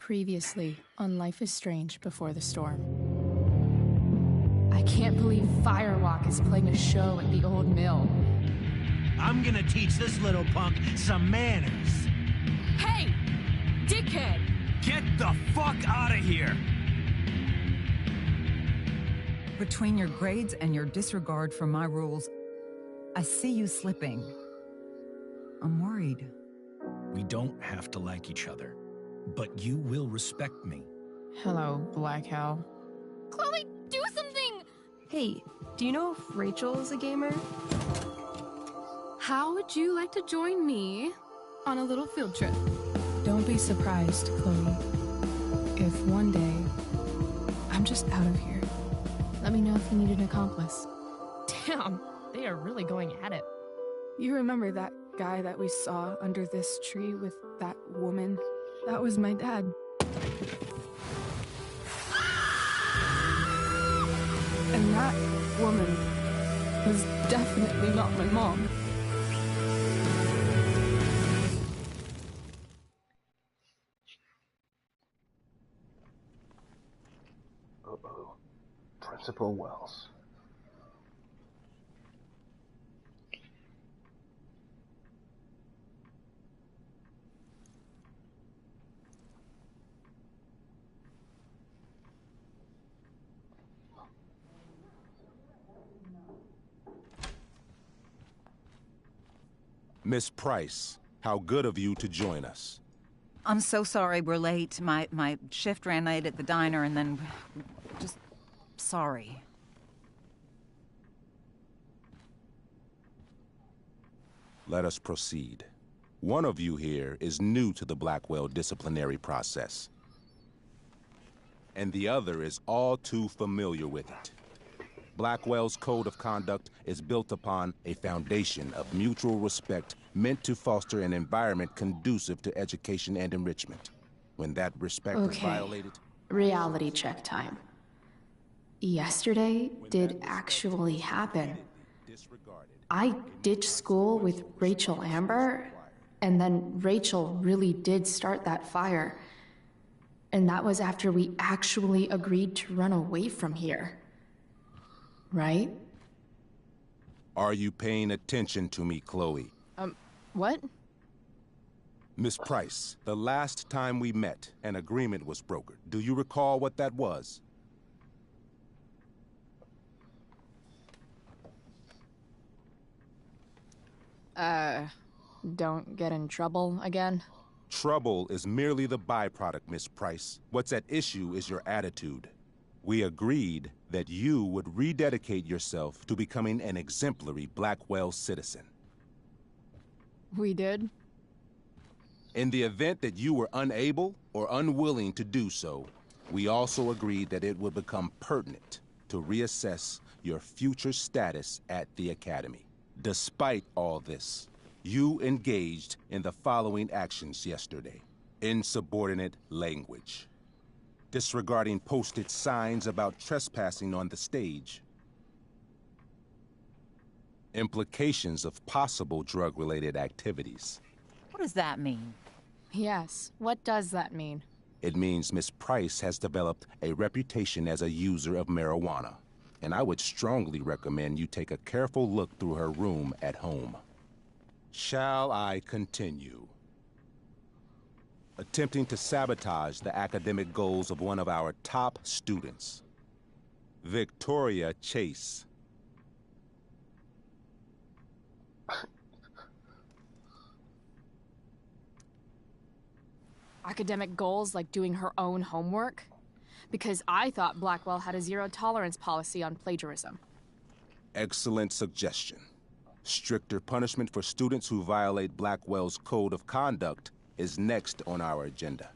Previously on Life is Strange Before the Storm. I can't believe Firewalk is playing a show at the old mill. I'm gonna teach this little punk some manners. Hey! Dickhead! Get the fuck out of here! Between your grades and your disregard for my rules, I see you slipping. I'm worried. We don't have to like each other, but you will respect me. Hello, Black Hell. Chloe, do something! Hey, do you know if Rachel is a gamer? How would you like to join me on a little field trip? Don't be surprised, Chloe, if one day I'm just out of here. Let me know if you need an accomplice. Damn, they are really going at it. You remember that guy that we saw under this tree with that woman? That was my dad. And that woman was definitely not my mom. Uh-oh. Principal Wells. Miss Price, how good of you to join us. I'm so sorry we're late. My shift ran late at the diner and then... just... sorry. Let us proceed. One of you here is new to the Blackwell disciplinary process, and the other is all too familiar with it. Blackwell's code of conduct is built upon a foundation of mutual respect meant to foster an environment conducive to education and enrichment. When that respect is violated... Reality check time. Yesterday did actually happen. I ditched school with Rachel Amber, and then Rachel really did start that fire. And that was after we actually agreed to run away from here. Right? Are you paying attention to me, Chloe? What? Miss Price, the last time we met, an agreement was brokered. Do you recall what that was? Don't get in trouble again? Trouble is merely the byproduct, Miss Price. What's at issue is your attitude. We agreed that you would rededicate yourself to becoming an exemplary Blackwell citizen. We did? In the event that you were unable or unwilling to do so, we also agreed that it would become pertinent to reassess your future status at the Academy. Despite all this, you engaged in the following actions yesterday. Insubordinate language. Disregarding posted signs about trespassing on the stage. Implications of possible drug-related activities. What does that mean? Yes, what does that mean? It means Miss Price has developed a reputation as a user of marijuana, and I would strongly recommend you take a careful look through her room at home. Shall I continue? Attempting to sabotage the academic goals of one of our top students, Victoria Chase. Academic goals like doing her own homework? Because I thought Blackwell had a zero-tolerance policy on plagiarism. Excellent suggestion. Stricter punishment for students who violate Blackwell's code of conduct is next on our agenda.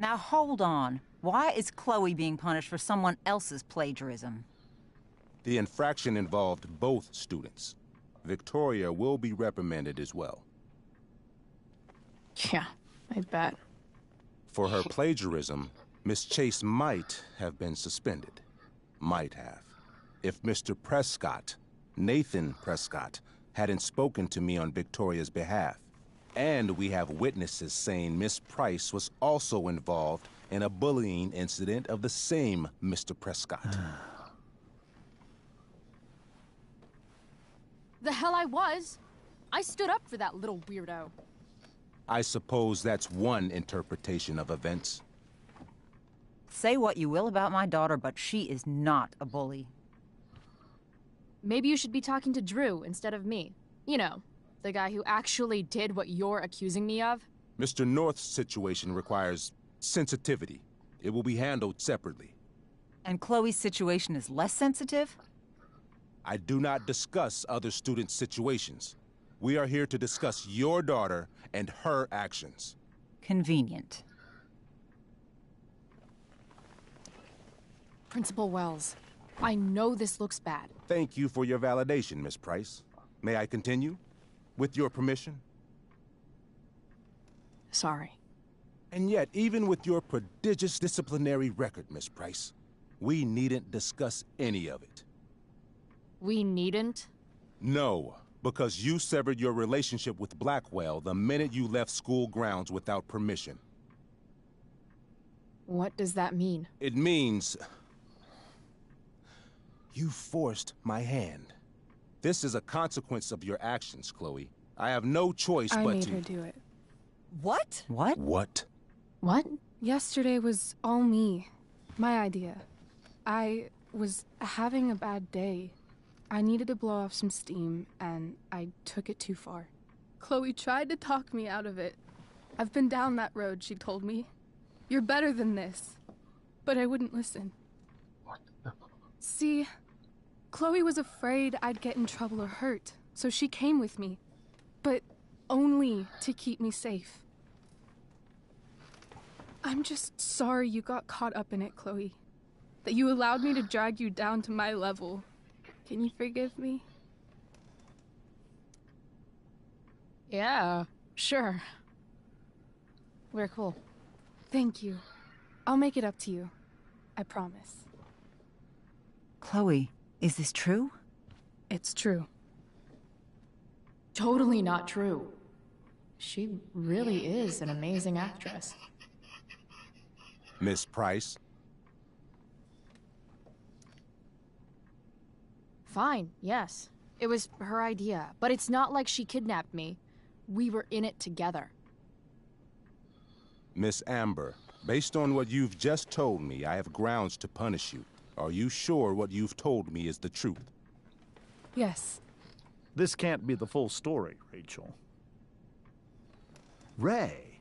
Now hold on. Why is Chloe being punished for someone else's plagiarism? The infraction involved both students. Victoria will be reprimanded as well. Yeah, I bet. For her plagiarism, Miss Chase might have been suspended. Might have. If Mr. Prescott, Nathan Prescott, hadn't spoken to me on Victoria's behalf. And we have witnesses saying Miss Price was also involved in a bullying incident of the same Mr. Prescott. The hell I was. I stood up for that little weirdo. I suppose that's one interpretation of events. Say what you will about my daughter, but she is not a bully. Maybe you should be talking to Drew instead of me. You know, the guy who actually did what you're accusing me of. Mr. North's situation requires sensitivity. It will be handled separately. And Chloe's situation is less sensitive? I do not discuss other students' situations. We are here to discuss your daughter and her actions. Convenient. Principal Wells, I know this looks bad. Thank you for your validation, Miss Price. May I continue? With your permission? Sorry. And yet, even with your prodigious disciplinary record, Miss Price, we needn't discuss any of it. We needn't? No, because you severed your relationship with Blackwell the minute you left school grounds without permission. What does that mean? It means you forced my hand. This is a consequence of your actions, Chloe. I have no choice I but made to... her do it. What? What? What? What? Yesterday was all me. My idea. I was having a bad day. I needed to blow off some steam, and I took it too far. Chloe tried to talk me out of it. I've been down that road, she told me. You're better than this. But I wouldn't listen. What the... See, Chloe was afraid I'd get in trouble or hurt, so she came with me. But only to keep me safe. I'm just sorry you got caught up in it, Chloe. That you allowed me to drag you down to my level. Can you forgive me? Yeah, sure. We're cool. Thank you. I'll make it up to you. I promise. Chloe, is this true? It's true. Totally not true. She really is an amazing actress. Miss Price? Fine, yes. It was her idea, but it's not like she kidnapped me. We were in it together. Miss Amber, based on what you've just told me, I have grounds to punish you. Are you sure what you've told me is the truth? Yes. This can't be the full story, Rachel. Ray.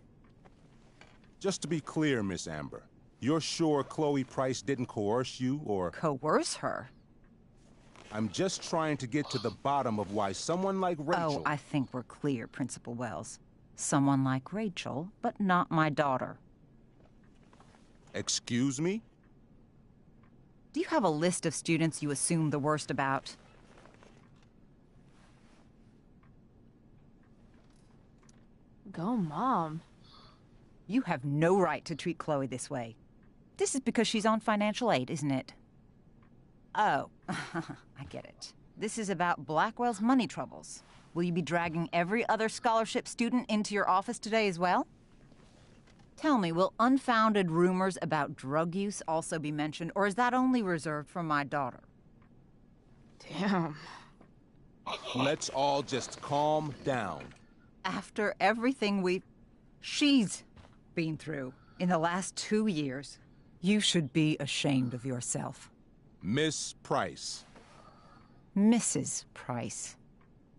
Just to be clear, Miss Amber, you're sure Chloe Price didn't coerce you, or... Coerce her? I'm just trying to get to the bottom of why someone like Rachel... Oh, I think we're clear, Principal Wells. Someone like Rachel, but not my daughter. Excuse me? Do you have a list of students you assume the worst about? Go, Mom. You have no right to treat Chloe this way. This is because she's on financial aid, isn't it? Oh, I get it. This is about Blackwell's money troubles. Will you be dragging every other scholarship student into your office today as well? Tell me, will unfounded rumors about drug use also be mentioned, or is that only reserved for my daughter? Damn. Let's all just calm down. After everything she's been through in the last 2 years, you should be ashamed of yourself. Miss Price. Mrs. Price.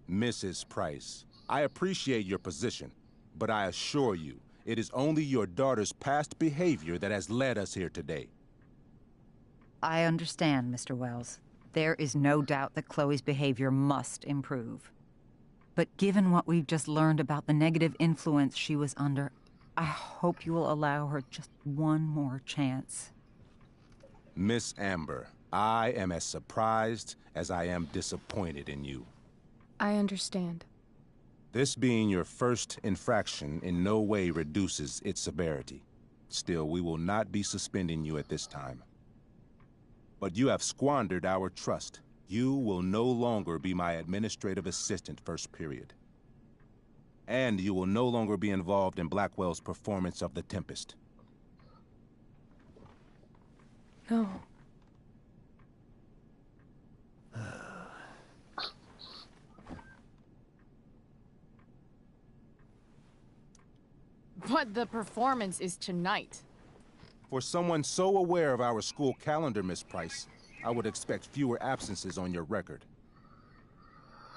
Mrs. Price, I appreciate your position, but I assure you, it is only your daughter's past behavior that has led us here today. I understand, Mr. Wells. There is no doubt that Chloe's behavior must improve. But given what we've just learned about the negative influence she was under, I hope you will allow her just one more chance. Miss Amber, I am as surprised as I am disappointed in you. I understand. This being your first infraction in no way reduces its severity. Still, we will not be suspending you at this time. But you have squandered our trust. You will no longer be my administrative assistant first period. And you will no longer be involved in Blackwell's performance of The Tempest. No. But the performance is tonight. For someone so aware of our school calendar, Miss Price, I would expect fewer absences on your record.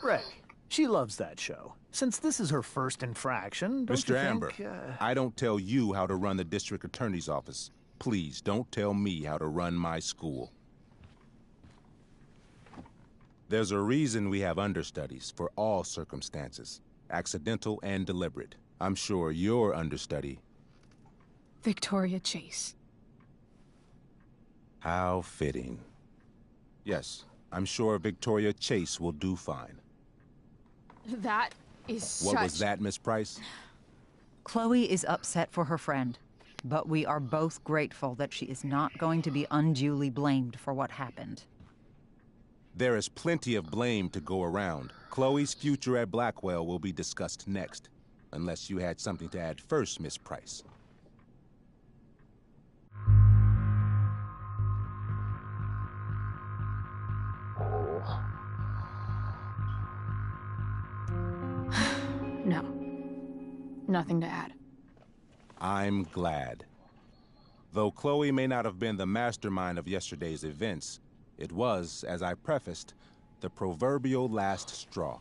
Ray, she loves that show. Since this is her first infraction, don't you Mr. Amber, think, I don't tell you how to run the district attorney's office. Please don't tell me how to run my school. There's a reason we have understudies for all circumstances, accidental and deliberate. I'm sure your understudy... Victoria Chase. How fitting. Yes, I'm sure Victoria Chase will do fine. That is such... What was that, Miss Price? Chloe is upset for her friend, but we are both grateful that she is not going to be unduly blamed for what happened. There is plenty of blame to go around. Chloe's future at Blackwell will be discussed next, unless you had something to add first, Miss Price. No. Nothing to add. I'm glad. Though Chloe may not have been the mastermind of yesterday's events, it was, as I prefaced, the proverbial last straw.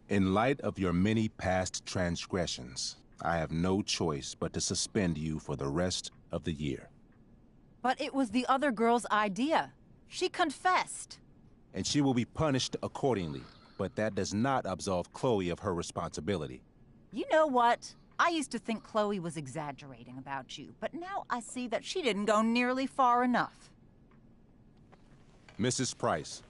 In light of your many past transgressions, I have no choice but to suspend you for the rest of the year. But it was the other girl's idea. She confessed. And she will be punished accordingly, but that does not absolve Chloe of her responsibility. You know what? I used to think Chloe was exaggerating about you, but now I see that she didn't go nearly far enough. Mrs. Price,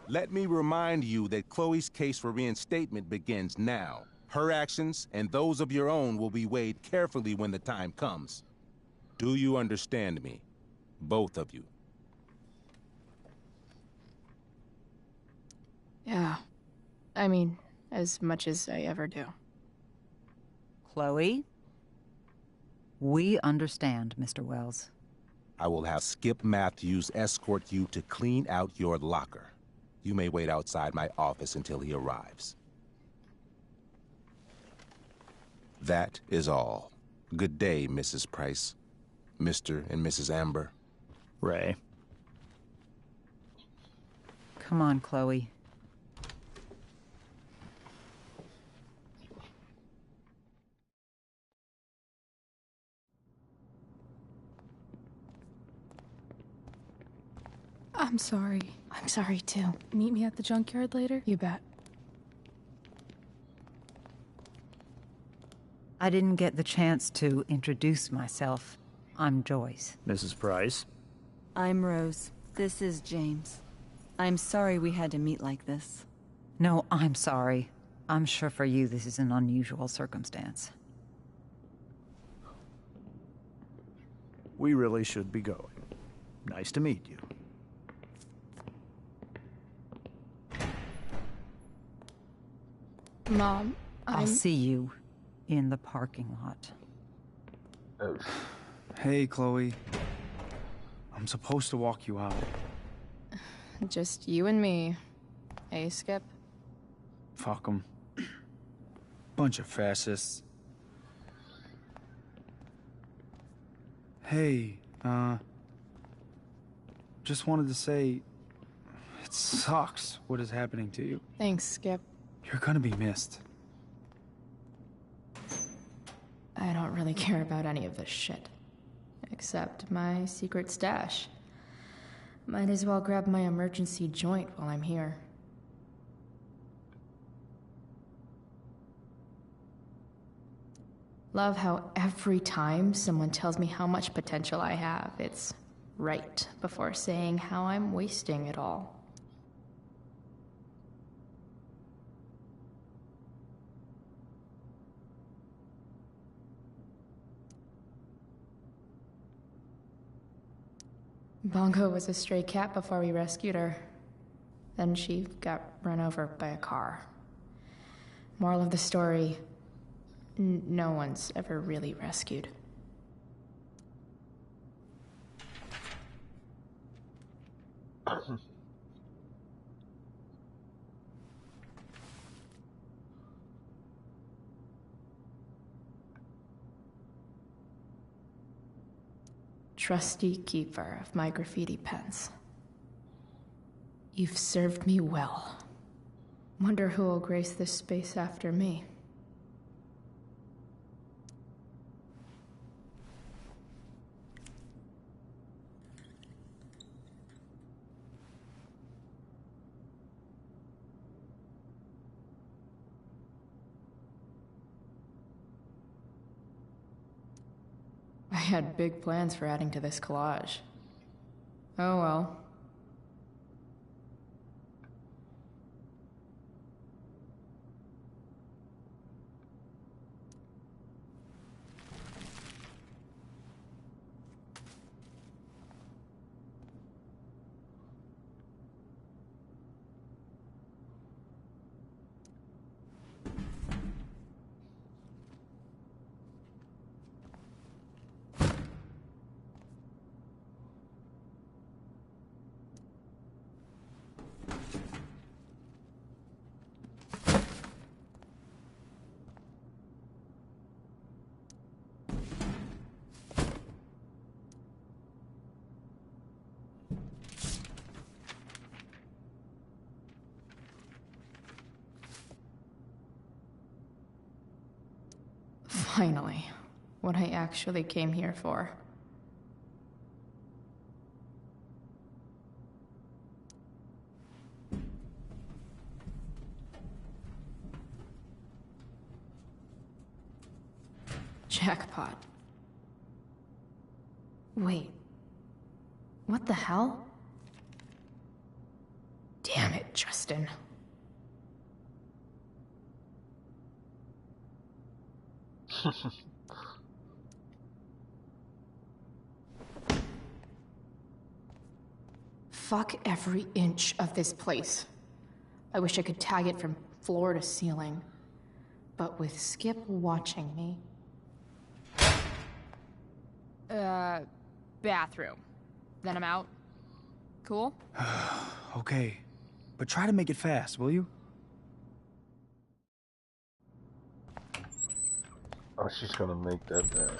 let me remind you that Chloe's case for reinstatement begins now. Her actions and those of your own will be weighed carefully when the time comes. Do you understand me? Both of you. Yeah. I mean, as much as I ever do. Chloe? We understand, Mr. Wells. I will have Skip Matthews escort you to clean out your locker. You may wait outside my office until he arrives. That is all. Good day, Mrs. Price. Mr. and Mrs. Amber. Ray. Come on, Chloe. I'm sorry. I'm sorry, too. Meet me at the junkyard later? You bet. I didn't get the chance to introduce myself. I'm Joyce. Mrs. Price. I'm Rose. This is James. I'm sorry we had to meet like this. No, I'm sorry. I'm sure for you this is an unusual circumstance. We really should be going. Nice to meet you. Mom, I'll see you in the parking lot. Oh. Hey, Chloe. I'm supposed to walk you out. Just you and me. Hey, Skip? Fuck 'em. Bunch of fascists. Hey, just wanted to say, it sucks what is happening to you. Thanks, Skip. You're gonna be missed. I don't really care about any of this shit. Except my secret stash. Might as well grab my emergency joint while I'm here. Love how every time someone tells me how much potential I have, it's right before saying how I'm wasting it all. Bongo was a stray cat before we rescued her. Then she got run over by a car. Moral of the story, no one's ever really rescued. Trusty keeper of my graffiti pens. You've served me well. Wonder who will grace this space after me. I had big plans for adding to this collage. Oh well. Finally, what I actually came here for. Jackpot. Wait. What the hell? Damn it, Justin. Fuck every inch of this place. I wish I could tag it from floor to ceiling. But with Skip watching me... Bathroom. Then I'm out. Cool? Okay, but try to make it fast, will you? Oh, she's gonna make that bad.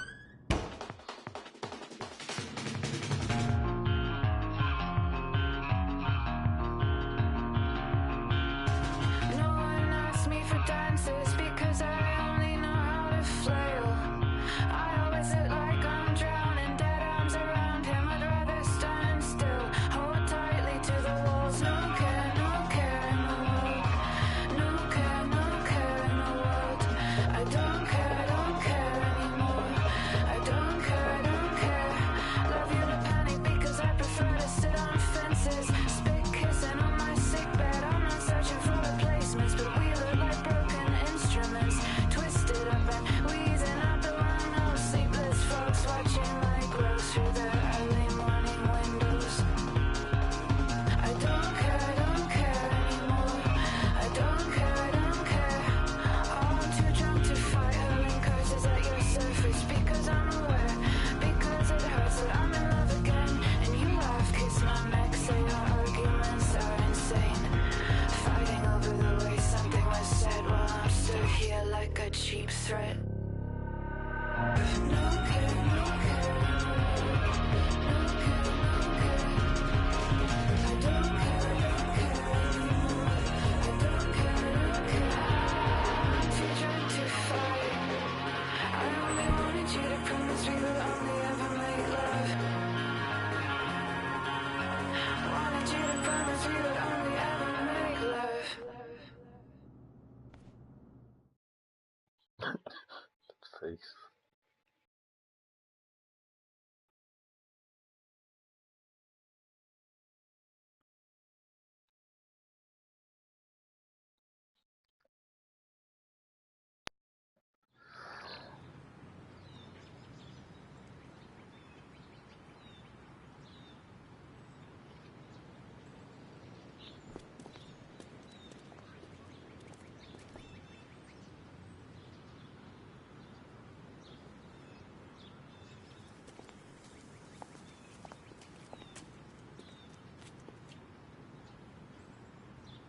Face.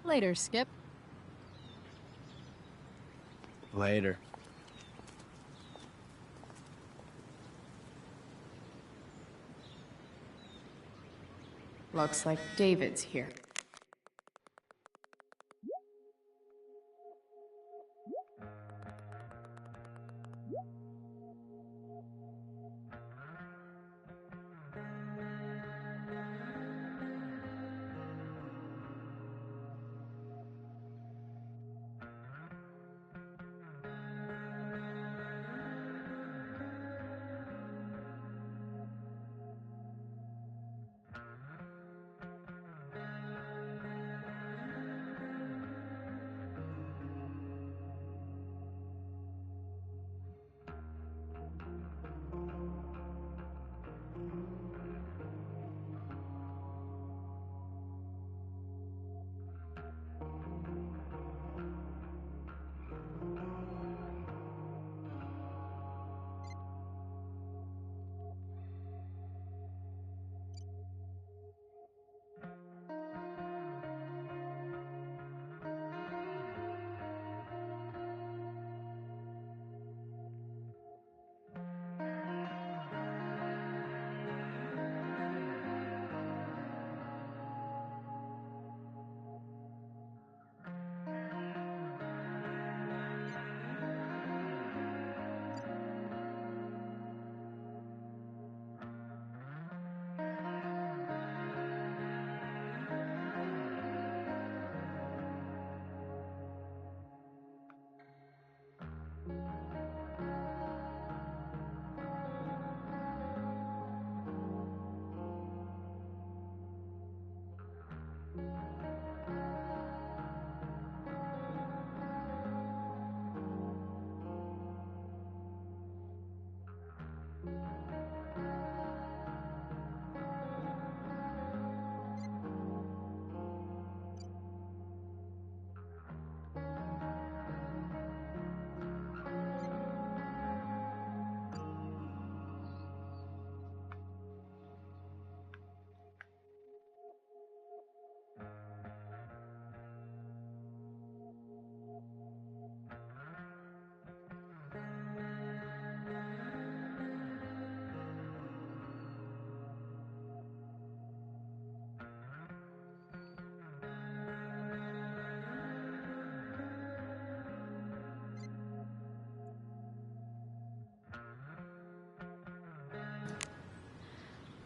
Later, Skip. Later. Looks like David's here.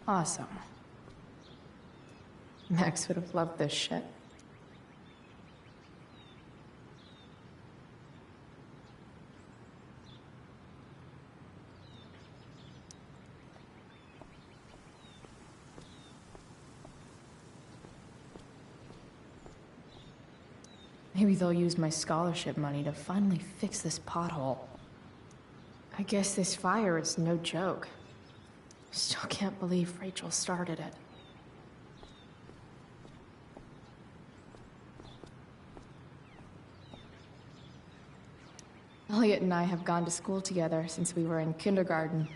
Awesome. Max would have loved this shit. Maybe they'll use my scholarship money to finally fix this pothole. I guess this fire is no joke. Still can't believe Rachel started it. Elliot and I have gone to school together since we were in kindergarten.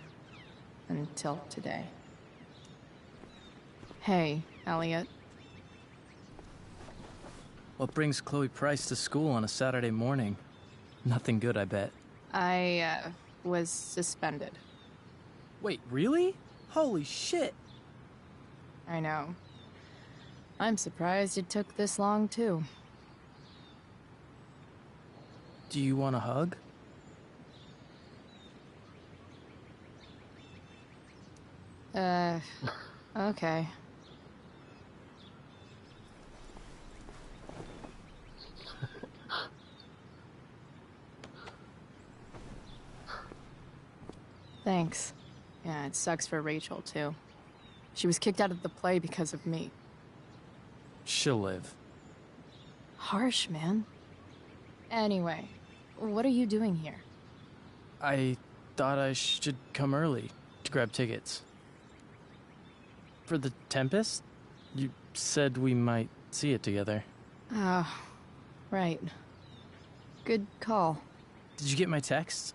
Until today. Hey, Elliot. What brings Chloe Price to school on a Saturday morning? Nothing good, I bet. I, was suspended. Wait, really? Holy shit! I know. I'm surprised it took this long, too. Do you want a hug? Okay. Thanks. Yeah, it sucks for Rachel, too. She was kicked out of the play because of me. She'll live. Harsh, man. Anyway, what are you doing here? I thought I should come early to grab tickets. For the Tempest? You said we might see it together. Oh, right. Good call. Did you get my text?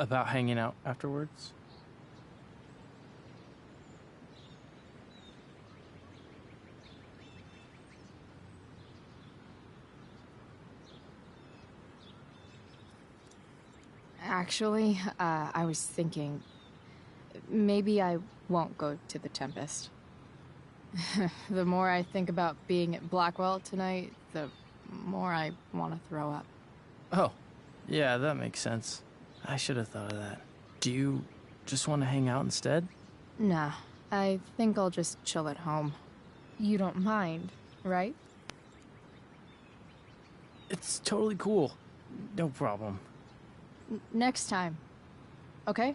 About hanging out afterwards? Actually, I was thinking maybe I won't go to the Tempest. The more I think about being at Blackwell tonight, the more I want to throw up. Oh, yeah, that makes sense. I should have thought of that. Do you just want to hang out instead? Nah, I think I'll just chill at home. You don't mind, right? It's totally cool. No problem. Next time, okay?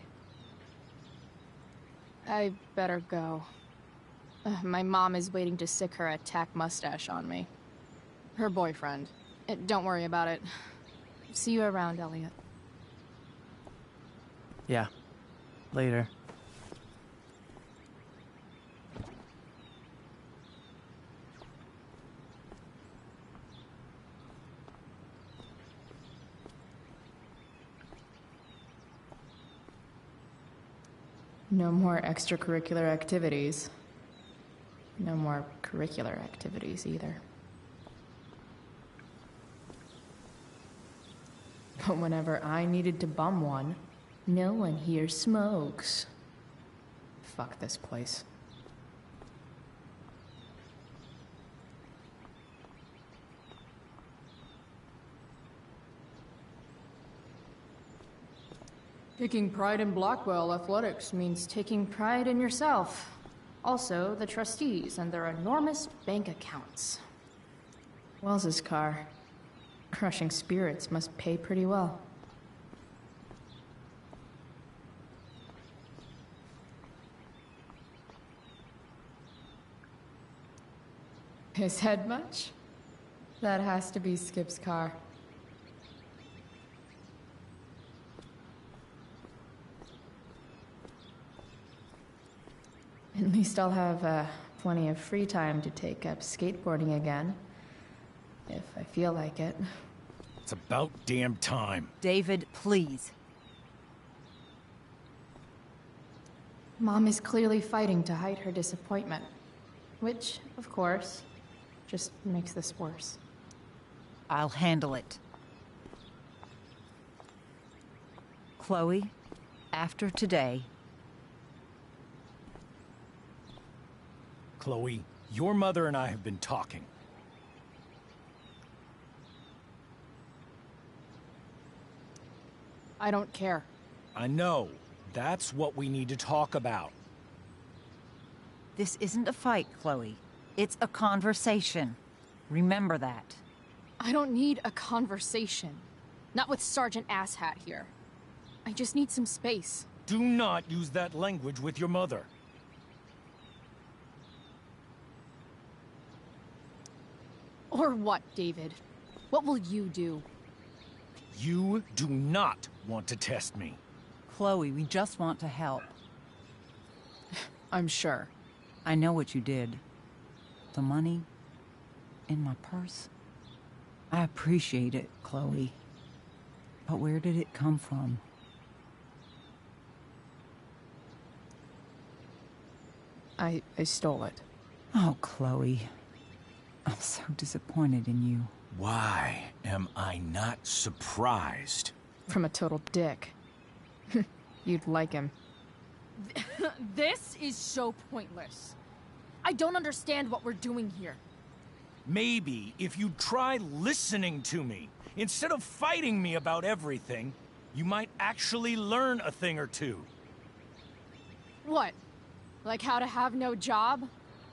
I better go. My mom is waiting to sick her attack mustache on me. Her boyfriend. Don't worry about it. See you around, Elliot. Yeah. Later. No more extracurricular activities. No more curricular activities either. But whenever I needed to bum one, no one here smokes. Fuck this place. Taking pride in Blackwell athletics means taking pride in yourself. Also, the trustees and their enormous bank accounts. Wells's car. Crushing spirits must pay pretty well. His head much? That has to be Skip's car. At least I'll have plenty of free time to take up skateboarding again. If I feel like it. It's about damn time. David, please. Mom is clearly fighting to hide her disappointment. Which, of course, just makes this worse. I'll handle it. Chloe, after today... Chloe, your mother and I have been talking. I don't care. I know. That's what we need to talk about. This isn't a fight, Chloe. It's a conversation. Remember that. I don't need a conversation. Not with Sergeant Asshat here. I just need some space. Do not use that language with your mother. Or what, David? What will you do? You do not want to test me. Chloe, we just want to help. I'm sure. I know what you did. The money in my purse. I appreciate it, Chloe. But where did it come from? I stole it. Oh, Chloe. I'm so disappointed in you. Why am I not surprised? From a total dick. You'd like him. This is so pointless. I don't understand what we're doing here. Maybe if you'd try listening to me, instead of fighting me about everything, you might actually learn a thing or two. What? Like how to have no job?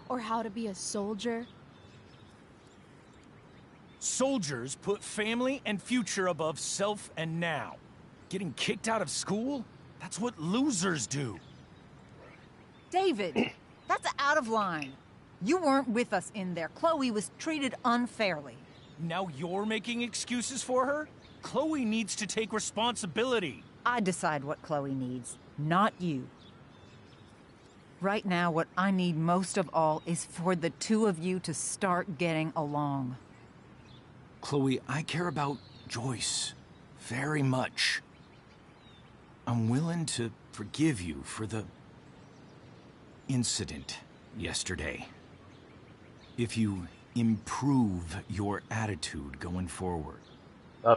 Or how to be a soldier? Soldiers put family and future above self and now. Getting kicked out of school? That's what losers do. David, that's out of line. You weren't with us in there. Chloe was treated unfairly. Now you're making excuses for her? Chloe needs to take responsibility. I decide what Chloe needs, not you. Right now, what I need most of all is for the two of you to start getting along. Chloe, I care about Joyce very much. I'm willing to forgive you for the incident yesterday. If you improve your attitude going forward.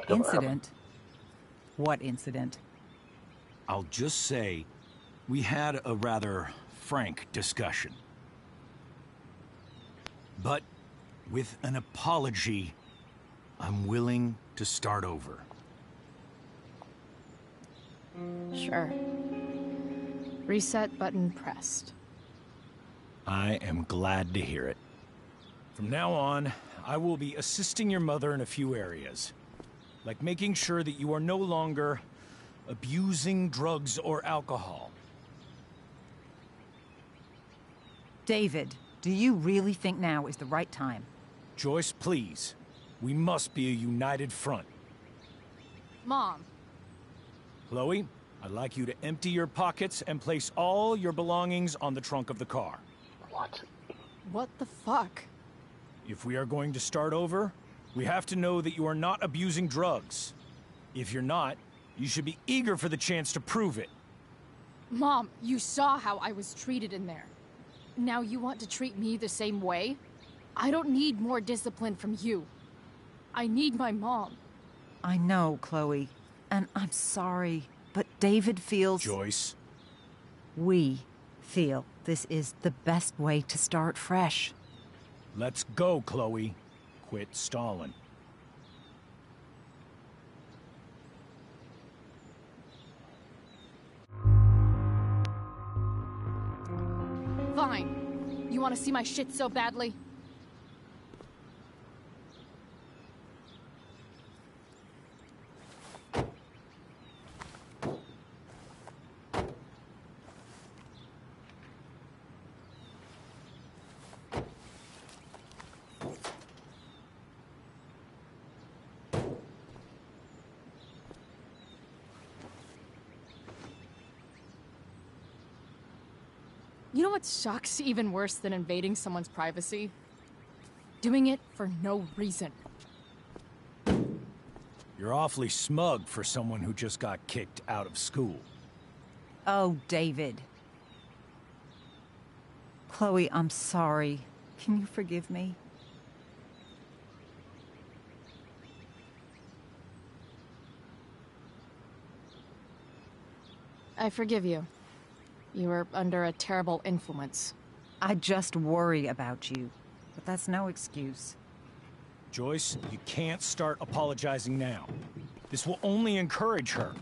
Incident? What incident? I'll just say, we had a rather frank discussion. But with an apology, I'm willing to start over. Sure. Reset button pressed. I am glad to hear it. From now on, I will be assisting your mother in a few areas. Like making sure that you are no longer abusing drugs or alcohol. David, do you really think now is the right time? Joyce, please. We must be a united front. Mom. Chloe, I'd like you to empty your pockets and place all your belongings on the trunk of the car. What? What the fuck? If we are going to start over, we have to know that you are not abusing drugs. If you're not, you should be eager for the chance to prove it. Mom, you saw how I was treated in there. Now you want to treat me the same way? I don't need more discipline from you. I need my mom. I know, Chloe, and I'm sorry, but David feels... Joyce. We feel this is the best way to start fresh. Let's go, Chloe. Quit stalling. Fine. You want to see my shit so badly? You know what sucks even worse than invading someone's privacy? Doing it for no reason. You're awfully smug for someone who just got kicked out of school. Oh, David. Chloe, I'm sorry. Can you forgive me? I forgive you. You were under a terrible influence. I just worry about you, but that's no excuse. Joyce, you can't start apologizing now. This will only encourage her.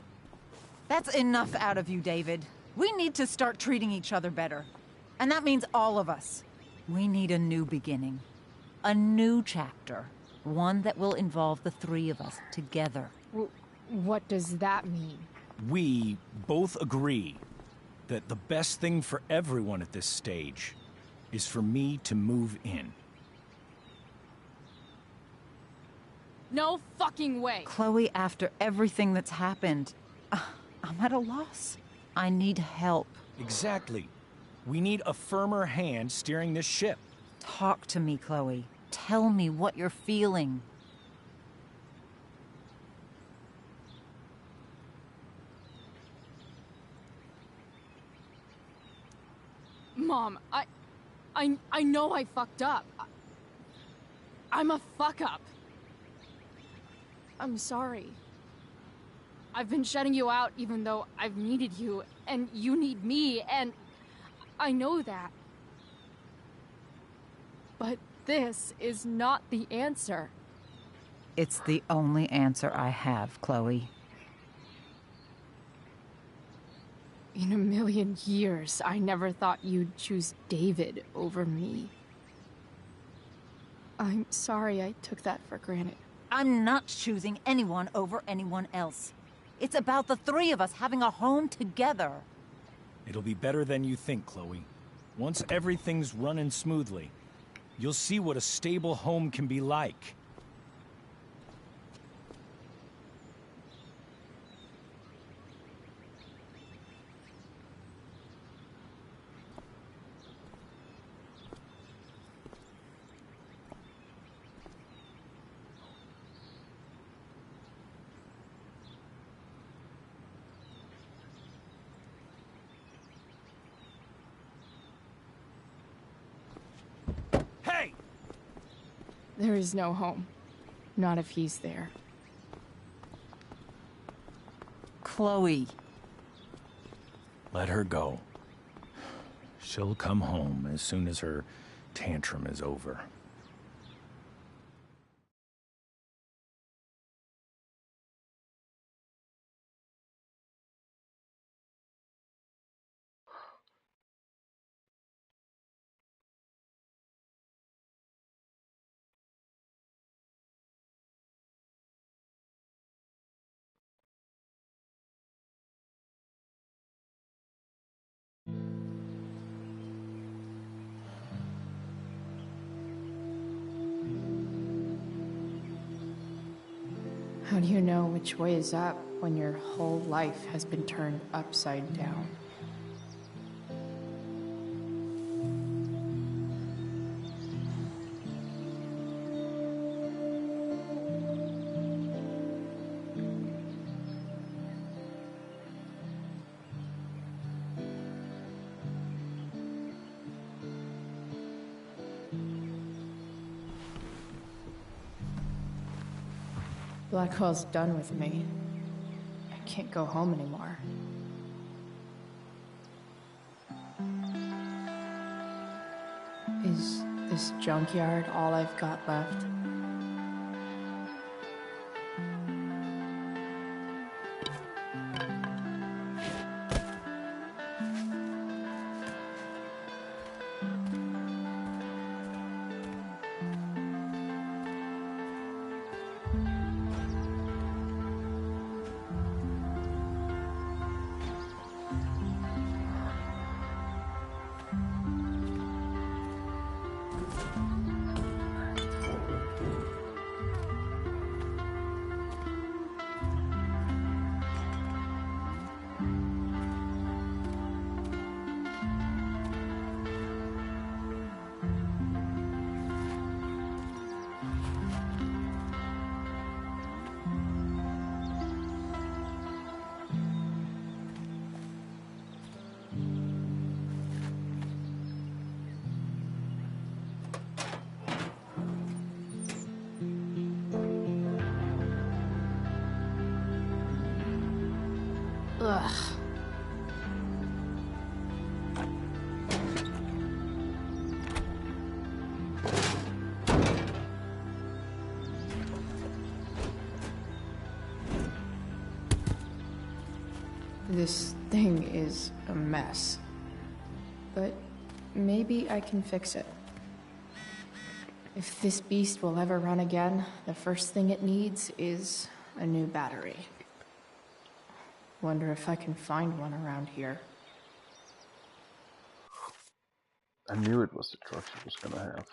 That's enough out of you, David. We need to start treating each other better. And that means all of us. We need a new beginning. A new chapter. One that will involve the three of us together. What does that mean? We both agree that the best thing for everyone at this stage is for me to move in. No fucking way! Chloe, after everything that's happened, I'm at a loss. I need help. Exactly. We need a firmer hand steering this ship. Talk to me, Chloe. Tell me what you're feeling. Mom, I know I fucked up. I'm a fuck-up. I'm sorry. I've been shutting you out even though I've needed you, and you need me, and I know that. But this is not the answer. It's the only answer I have, Chloe. In a million years, I never thought you'd choose David over me. I'm sorry I took that for granted. I'm not choosing anyone over anyone else. It's about the three of us having a home together. It'll be better than you think, Chloe. Once everything's running smoothly, you'll see what a stable home can be like. There is no home. Not if he's there. Chloe. Let her go. She'll come home as soon as her tantrum is over. How do you know which way is up when your whole life has been turned upside down? Blackwell's done with me. I can't go home anymore. Is this junkyard all I've got left? Ugh. This thing is a mess. But maybe I can fix it. If this beast will ever run again, the first thing it needs is a new battery. Wonder if I can find one around here. I knew it was the truck she was gonna have.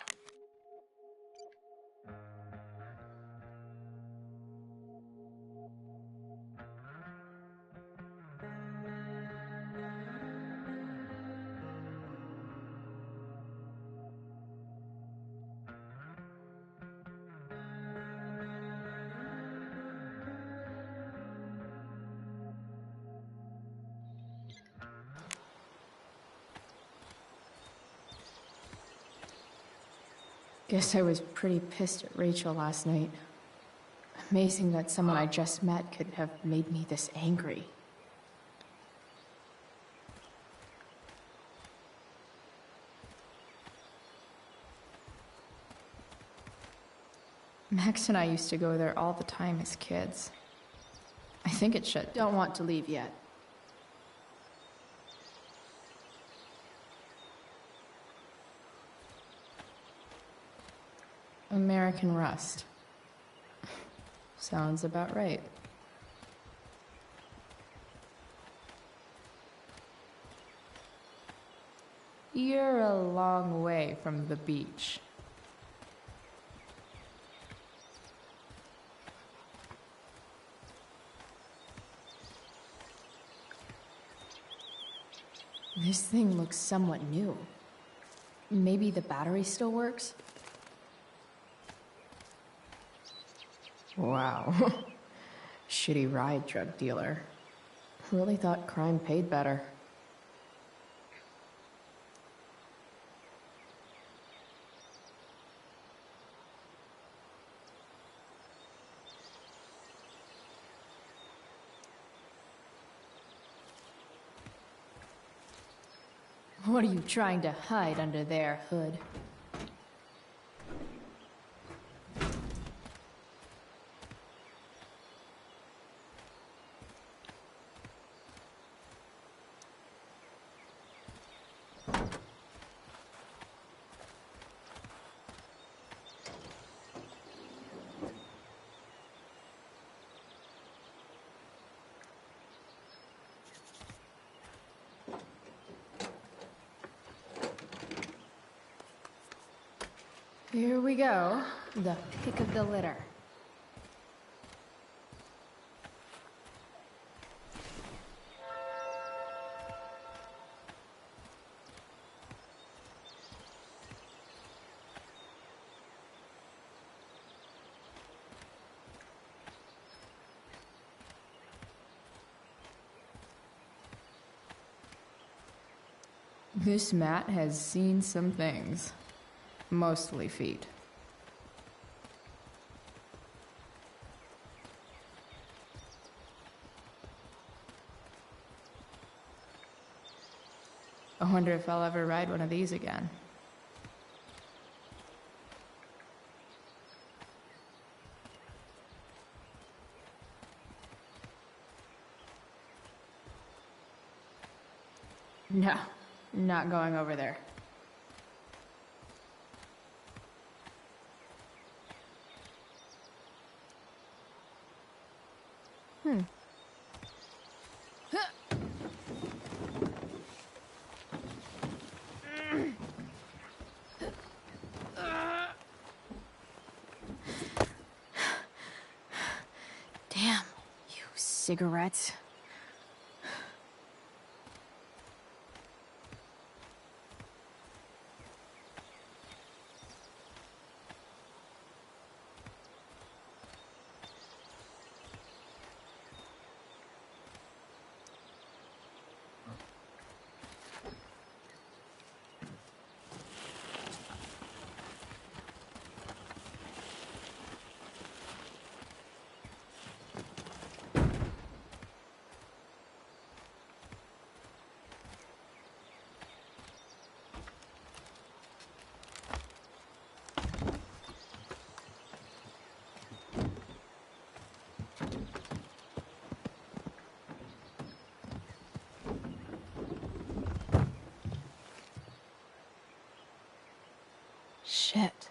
Guess I was pretty pissed at Rachel last night. Amazing that someone I just met could have made me this angry. Max and I used to go there all the time as kids. I think it should. Don't want to leave yet. American Rust. Sounds about right. You're a long way from the beach. This thing looks somewhat new. Maybe the battery still works? Wow. Shitty ride drug dealer. Really thought crime paid better. What are you trying to hide under there, Hood? Here we go. The pick of the litter. This mat has seen some things. Mostly feet. I wonder if I'll ever ride one of these again. No, not going over there. Damn, you cigarettes. Shit.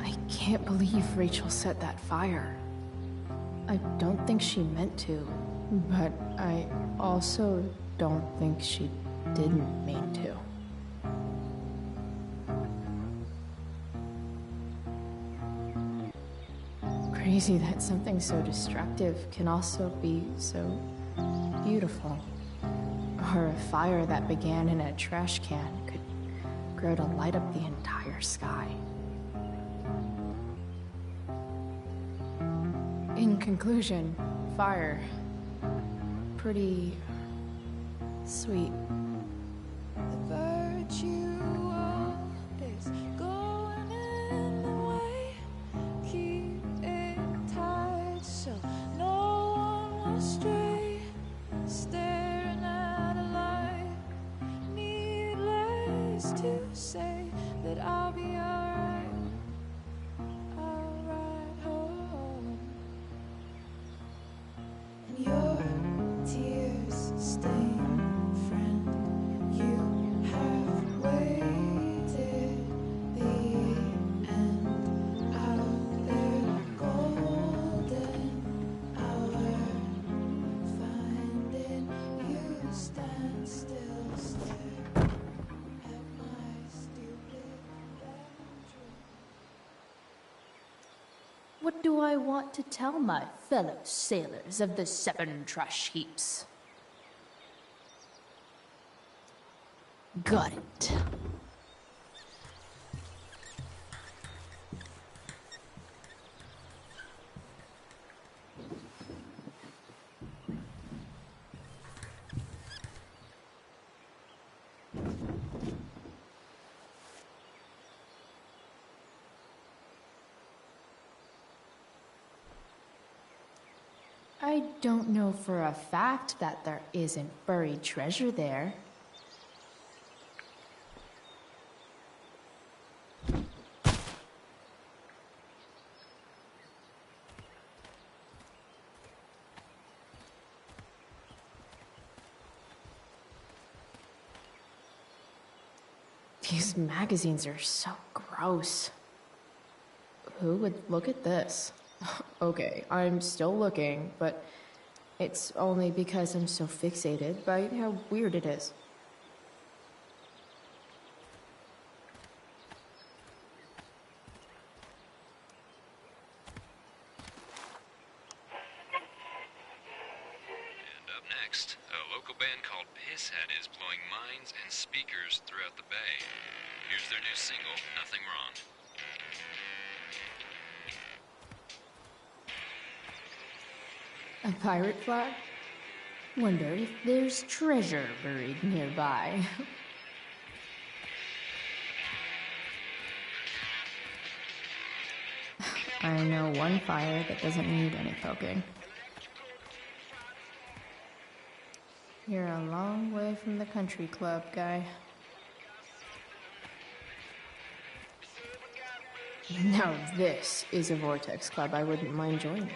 I can't believe Rachel set that fire. I don't think she meant to, but I also don't think she didn't mean to. Crazy that something so destructive can also be so beautiful. Or a fire that began in a trash can could grow to light up the entire sky. In conclusion, fire. Pretty sweet. The virtue is going in the way. Keep it tight so no one will stray. Staring at a light. Needless to say that I'll be alright. I'll ride home. And your tears stain, friend. You have waited the end of their golden hour. Finding you stand still, stare do I want to tell my fellow sailors of the 7 trash heaps? Got it. I don't know for a fact that there isn't buried treasure there. These magazines are so gross. Who would look at this? Okay, I'm still looking, but it's only because I'm so fixated by how weird it is. And up next, a local band called Pisshead is blowing minds and speakers throughout the bay. Here's their new single, Nothing Wrong. A pirate flag? Wonder if there's treasure buried nearby. I know one fire that doesn't need any poking. You're a long way from the country club, guy. Now this is a Vortex club I wouldn't mind joining.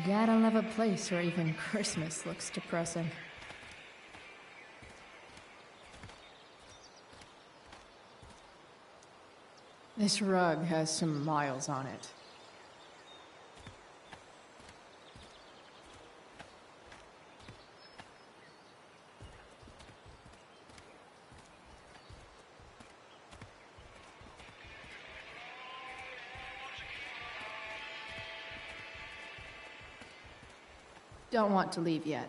Gotta love a place where even Christmas looks depressing. This rug has some miles on it. Don't want to leave yet.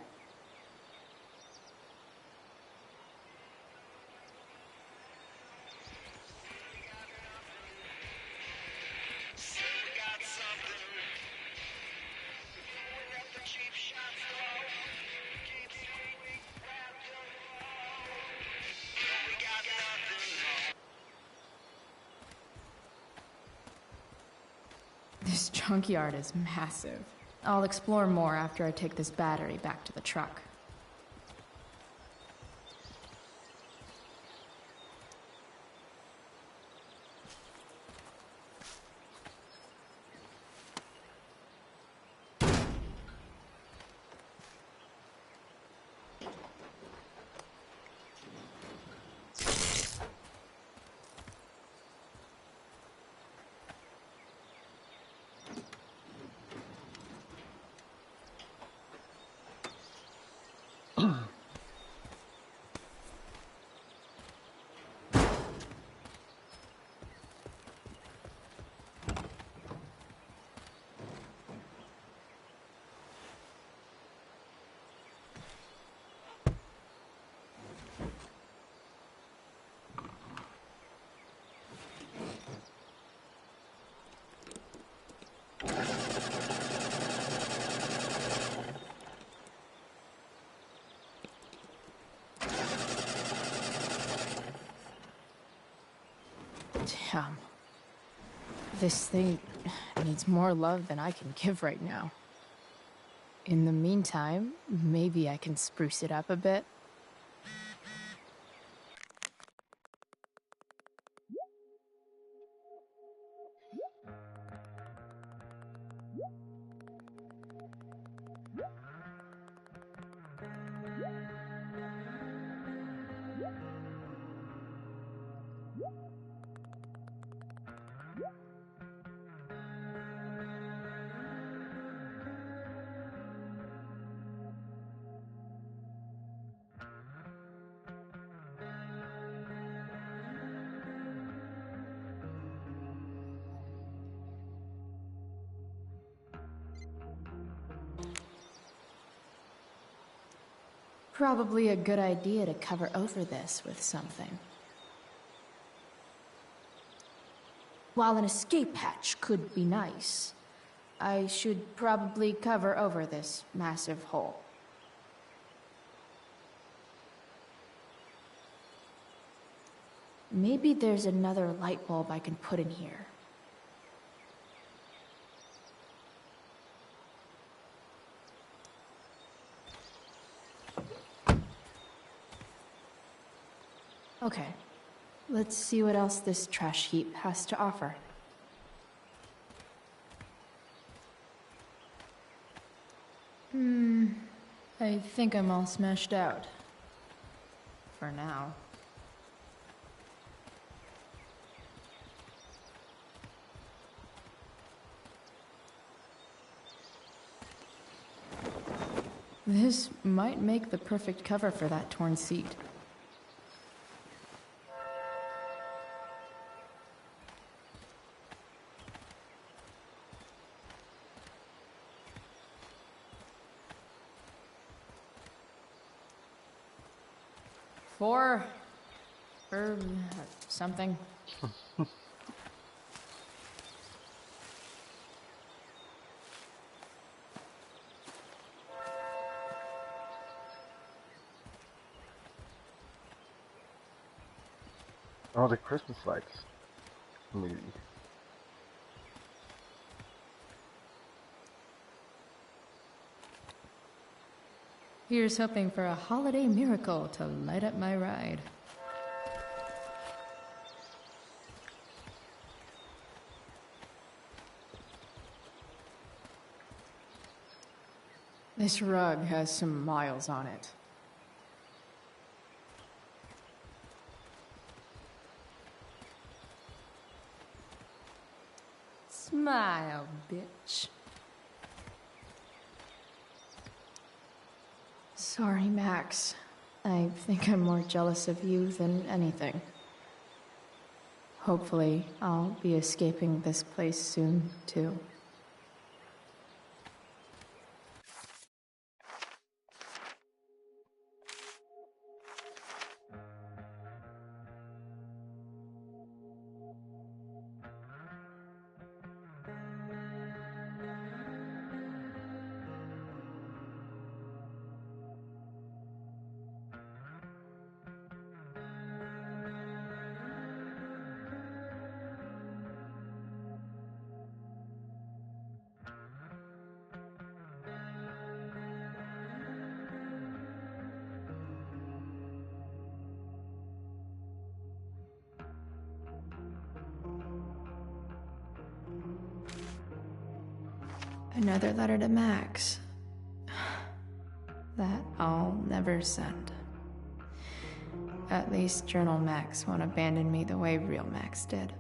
This junkyard is massive. I'll explore more after I take this battery back to the truck. Damn. This thing needs more love than I can give right now. In the meantime, maybe I can spruce it up a bit. probably a good idea to cover over this with something. While an escape hatch could be nice, I should probably cover over this massive hole. Maybe there's another light bulb I can put in here. Okay, let's see what else this trash heap has to offer. I think I'm all smashed out. For now. This might make the perfect cover for that torn seat. Four, or something. Oh, the Christmas lights. Maybe. Here's hoping for a holiday miracle to light up my ride. This rug has some miles on it. Smile, bitch. Sorry, Max. I think I'm more jealous of you than anything. Hopefully, I'll be escaping this place soon, too. Another letter to Max. That I'll never send. At least Journal Max won't abandon me the way real Max did.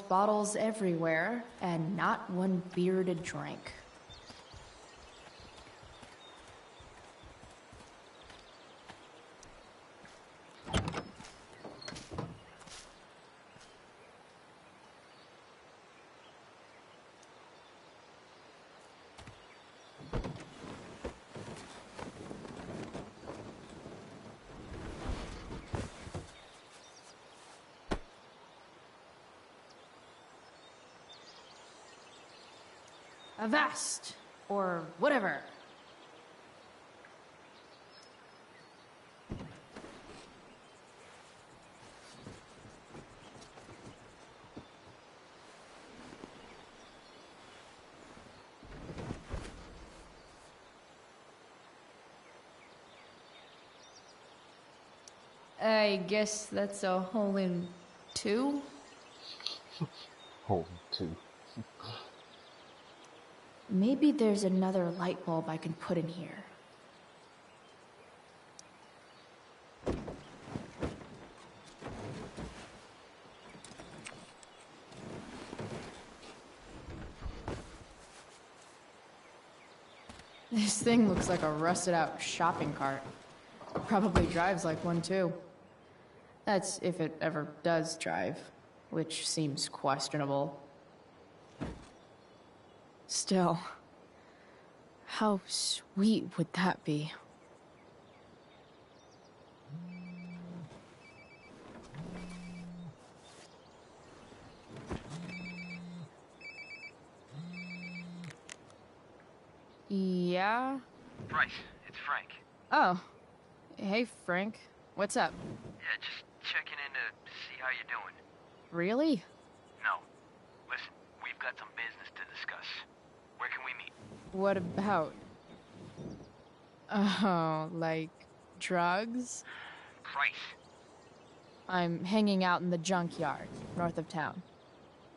Bottles everywhere, and not one beer to drink. Avast! Or whatever. I guess that's a hole in two? Hole in two. Maybe there's another light bulb I can put in here. This thing looks like a rusted out shopping cart. Probably drives like one too. That's if it ever does drive, which seems questionable. Still, how sweet would that be? Yeah? Bryce, it's Frank. Oh. Hey, Frank. What's up? Yeah, just checking in to see how you're doing. Really? No. Listen, we've got some business to discuss. Where can we meet? What about? Oh, like drugs? Bryce. I'm hanging out in the junkyard, north of town.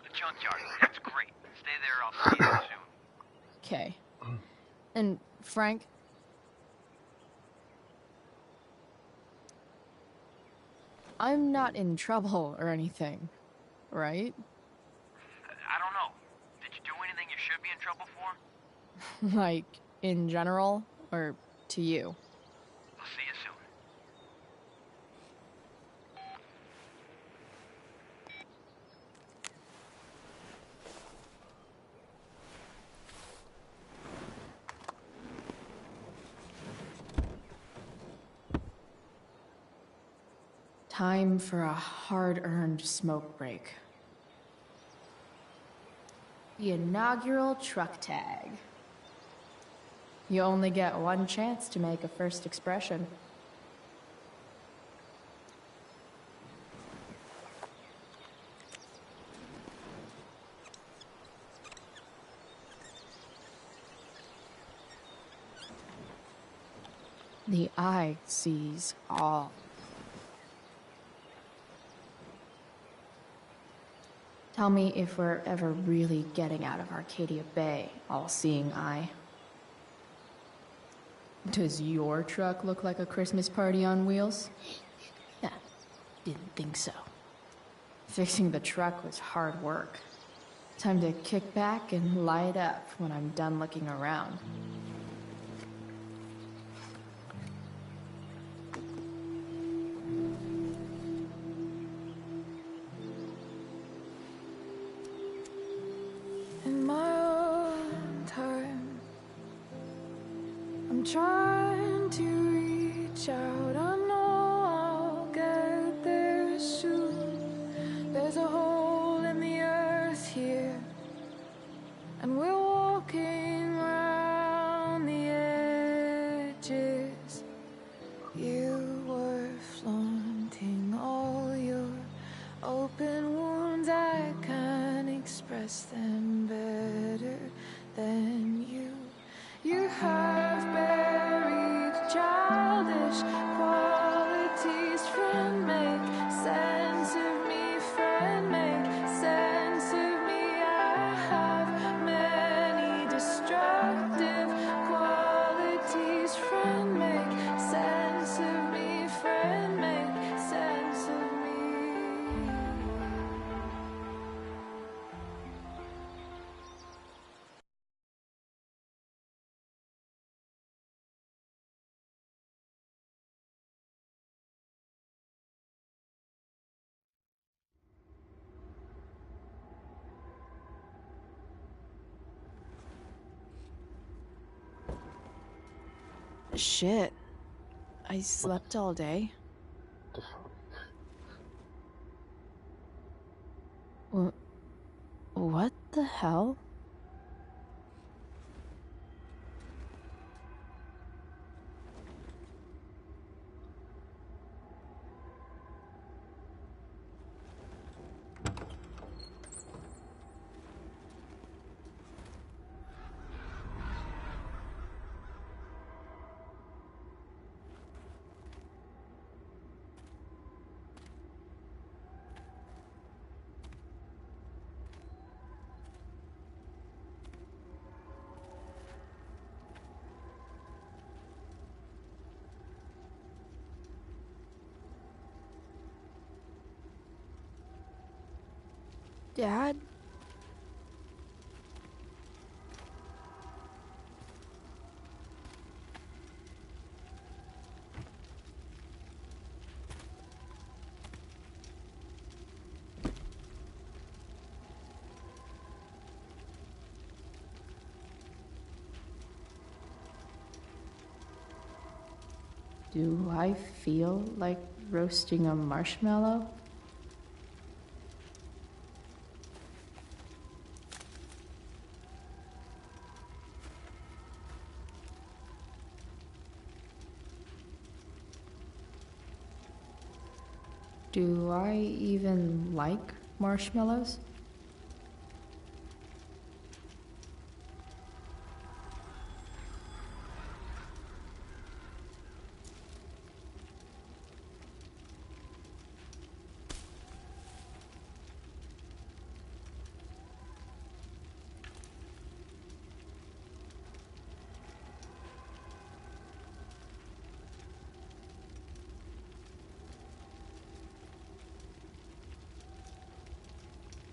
The junkyard. That's great. Stay there, I'll see you there soon. Okay. And, Frank? I'm not in trouble or anything, right? I don't know. Did you do anything you should be in trouble for? Like, in general, or to you? I'll see you soon. Time for a hard-earned smoke break. The inaugural truck tag. You only get one chance to make a first expression. The eye sees all. Tell me if we're ever really getting out of Arcadia Bay, all-seeing eye. Does your truck look like a Christmas party on wheels? Yeah, didn't think so. Fixing the truck was hard work. Time to kick back and light up when I'm done looking around. In my own time, I'm trying to reach out. I know I'll get there soon. There's a hole in the earth here, and we're walking around the edges. You were flaunting all your open wounds. I can't express them better than you. You have buried childish qualities. Friend, make sense of me. Friend, make sense of me. I have many destructive qualities. Shit. I slept all day. The fuck? What the hell? Dad? Do I feel like roasting a marshmallow? Do I even like marshmallows?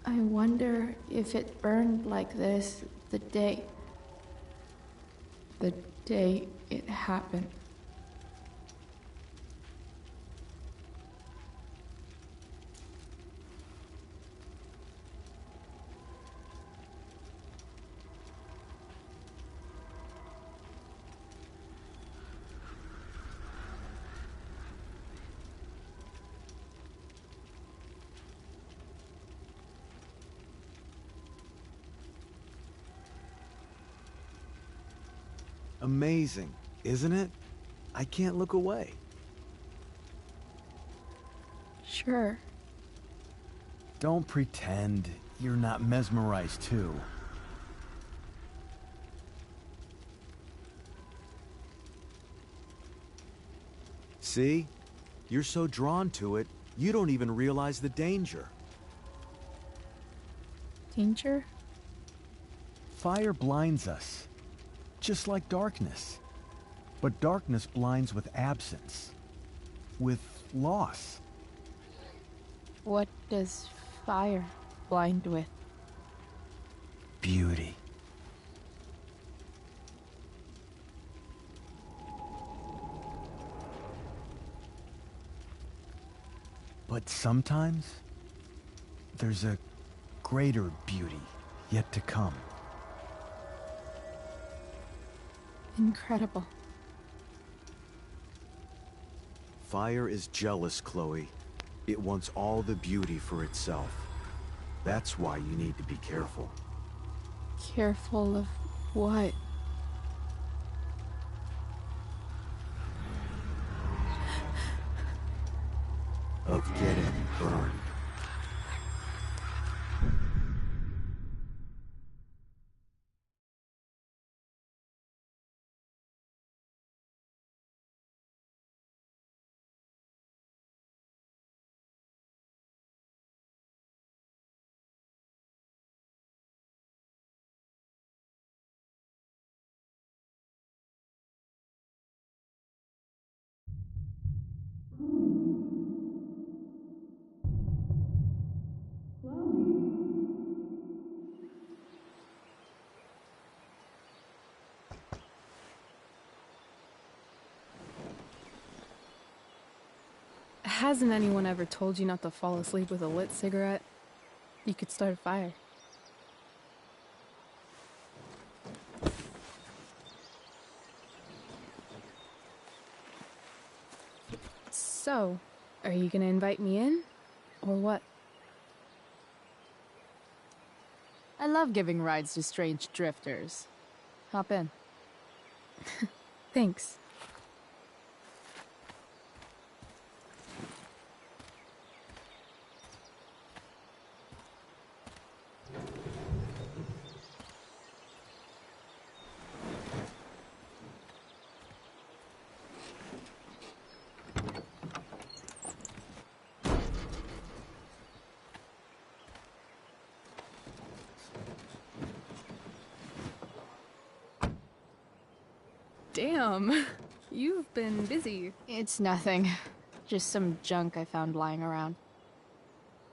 I wonder if it burned like this the day it happened. Amazing, isn't it? I can't look away. Sure. Don't pretend you're not mesmerized too. See? You're so drawn to it, you don't even realize the danger. Danger? Fire blinds us, just like darkness. But darkness blinds with absence, with loss. What does fire blind with? Beauty. But sometimes, there's a greater beauty yet to come. Incredible. Fire is jealous, Chloe. It wants all the beauty for itself. That's why you need to be careful. Careful of what? Of getting burned. Hasn't anyone ever told you not to fall asleep with a lit cigarette? You could start a fire. So, are you gonna invite me in? Or what? I love giving rides to strange drifters. Hop in. Thanks. Damn, you've been busy. It's nothing. Just some junk I found lying around.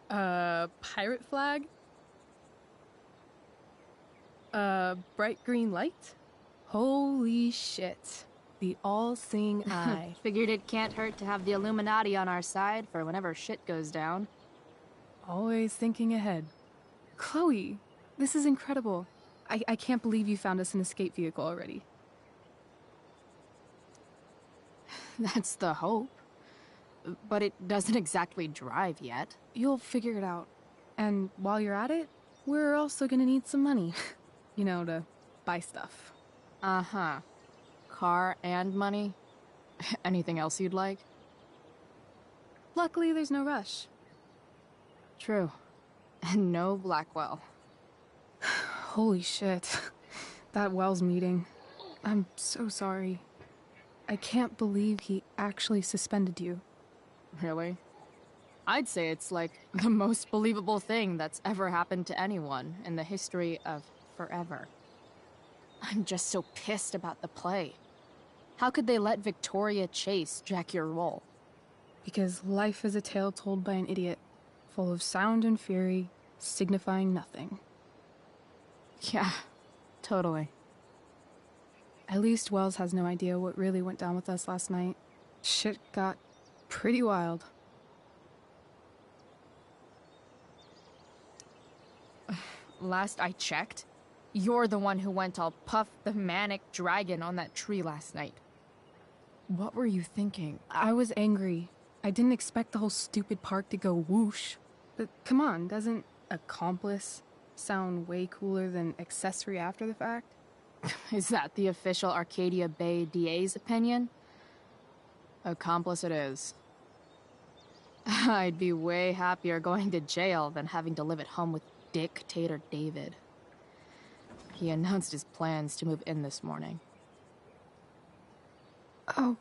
Pirate flag? Bright green light? Holy shit. The all-seeing eye. Figured it can't hurt to have the Illuminati on our side for whenever shit goes down. Always thinking ahead. Chloe, this is incredible. I can't believe you found us an escape vehicle already. That's the hope. But it doesn't exactly drive yet. You'll figure it out. And while you're at it, we're also gonna need some money. You know, to buy stuff. Uh-huh. Car and money? Anything else you'd like? Luckily, there's no rush. True. And no Blackwell. Holy shit. That Wells meeting. I'm so sorry. I can't believe he actually suspended you. Really? I'd say it's like the most believable thing that's ever happened to anyone in the history of forever. I'm just so pissed about the play. How could they let Victoria Chase jack your role? Because life is a tale told by an idiot, full of sound and fury, signifying nothing. Yeah, totally. At least Wells has no idea what really went down with us last night. Shit got pretty wild. Last I checked, you're the one who went all Puff the Manic Dragon on that tree last night. What were you thinking? I was angry. I didn't expect the whole stupid park to go whoosh. But come on, doesn't accomplice sound way cooler than accessory after the fact? Is that the official Arcadia Bay DA's opinion? Accomplice it is. I'd be way happier going to jail than having to live at home with Dictator David. He announced his plans to move in this morning. Oh,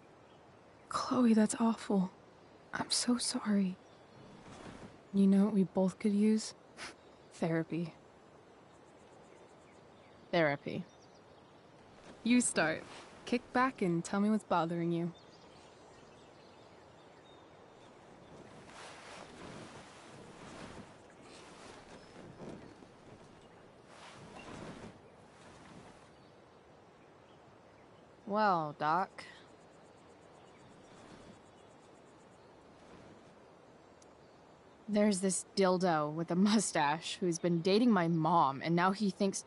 Chloe, that's awful. I'm so sorry. You know what we both could use? Therapy. Therapy. You start. Kick back and tell me what's bothering you. Well, Doc. There's this dildo with a mustache who's been dating my mom, and now he thinks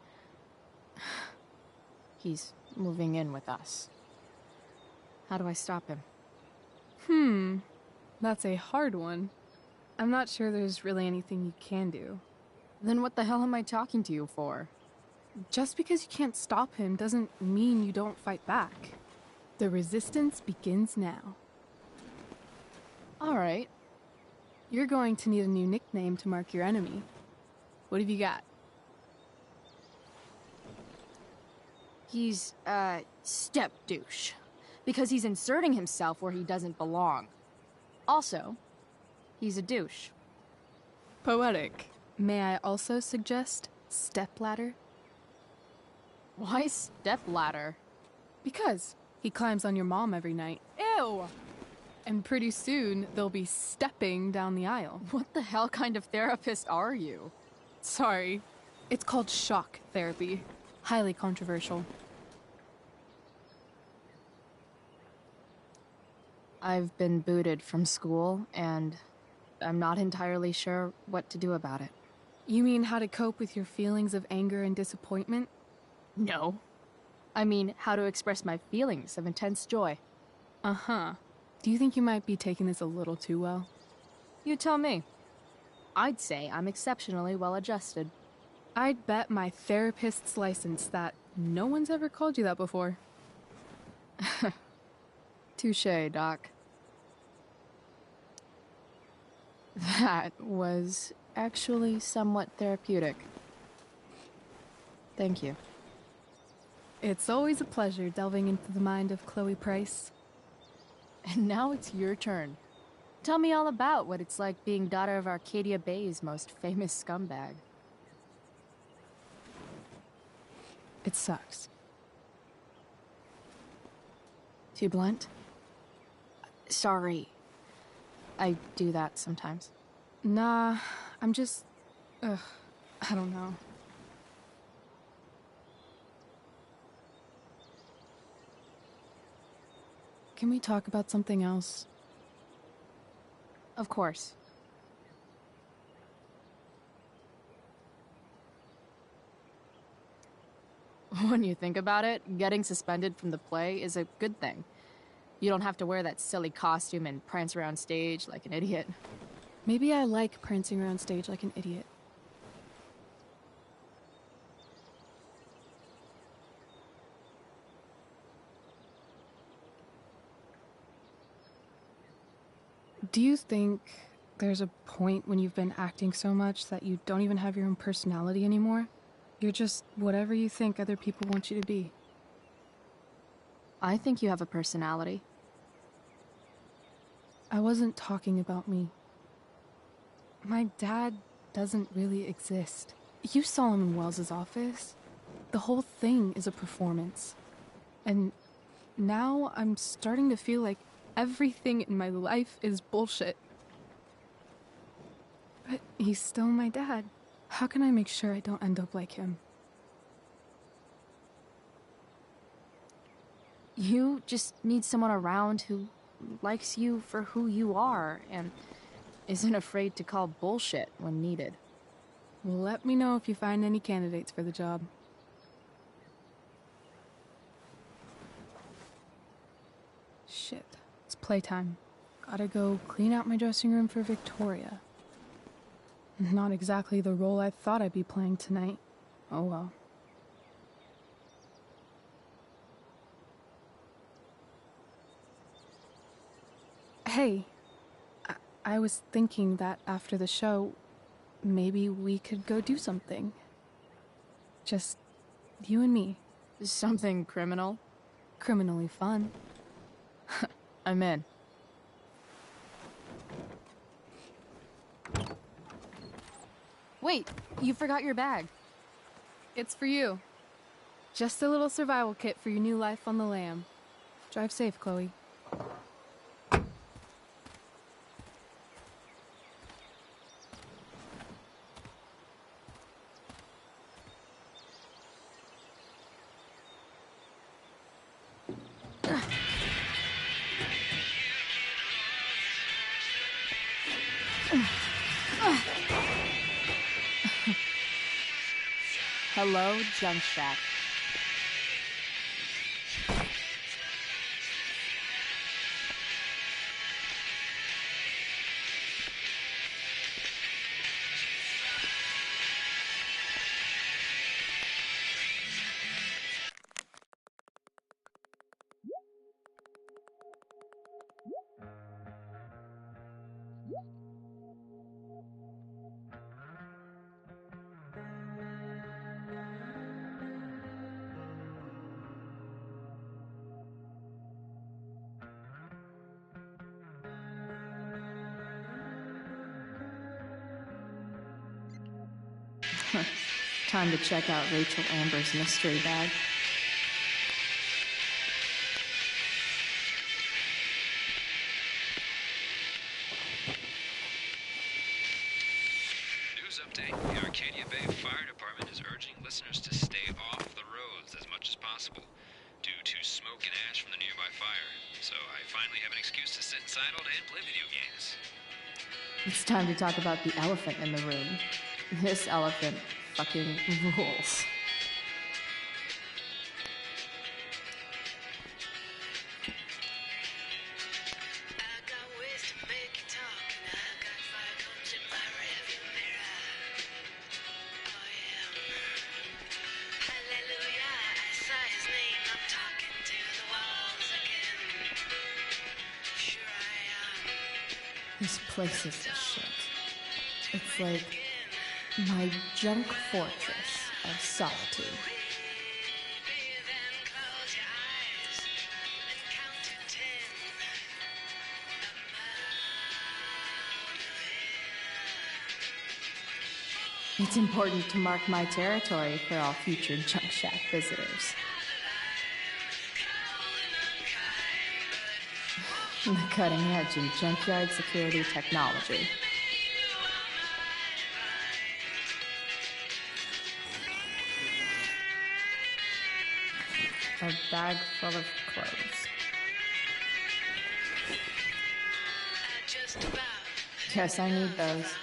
he's moving in with us. How do I stop him? That's a hard one. I'm not sure there's really anything you can do. Then what the hell am I talking to you for? Just because you can't stop him doesn't mean you don't fight back. The resistance begins now. All right. You're going to need a new nickname to mark your enemy. What have you got? He's, step douche. Because he's inserting himself where he doesn't belong. Also, he's a douche. Poetic. May I also suggest stepladder? Why stepladder? Because he climbs on your mom every night. Ew! And pretty soon, they'll be stepping down the aisle. What the hell kind of therapist are you? Sorry. It's called shock therapy. Highly controversial. I've been booted from school, and I'm not entirely sure what to do about it. You mean how to cope with your feelings of anger and disappointment? No. I mean how to express my feelings of intense joy. Uh-huh. Do you think you might be taking this a little too well? You tell me. I'd say I'm exceptionally well adjusted. I'd bet my therapist's license that no one's ever called you that before. Touché, Doc. That was actually somewhat therapeutic. Thank you. It's always a pleasure delving into the mind of Chloe Price. And now it's your turn. Tell me all about what it's like being daughter of Arcadia Bay's most famous scumbag. It sucks. Too blunt? Sorry. I do that sometimes. Nah, I'm just... I don't know. Can we talk about something else? Of course. When you think about it, getting suspended from the play is a good thing. You don't have to wear that silly costume and prance around stage like an idiot. Maybe I like prancing around stage like an idiot. Do you think there's a point when you've been acting so much that you don't even have your own personality anymore? You're just whatever you think other people want you to be. I think you have a personality. I wasn't talking about me. My dad doesn't really exist. You saw him in Wells's office. The whole thing is a performance. And now I'm starting to feel like everything in my life is bullshit. But he's still my dad. How can I make sure I don't end up like him? You just need someone around who likes you for who you are and isn't afraid to call bullshit when needed. Let me know if you find any candidates for the job. Shit, it's playtime. Gotta go clean out my dressing room for Victoria. Not exactly the role I thought I'd be playing tonight. Oh well. Hey, I was thinking that after the show, maybe we could go do something. Just you and me. Something criminal? Criminally fun. I'm in. Wait, you forgot your bag. It's for you. Just a little survival kit for your new life on the lam. Drive safe, Chloe. Hello, Junk Shack. Time to check out Rachel Amber's mystery bag. News update. The Arcadia Bay Fire Department is urging listeners to stay off the roads as much as possible due to smoke and ash from the nearby fire. So I finally have an excuse to sit inside all day and play video games. It's time to talk about the elephant in the room. This elephant fucking rules. This place is the shit. It's like my junk fortress of solitude. It's important to mark my territory for all future Junk Shack visitors. The cutting edge in junkyard security technology. A bag full of clothes. Guess I need those.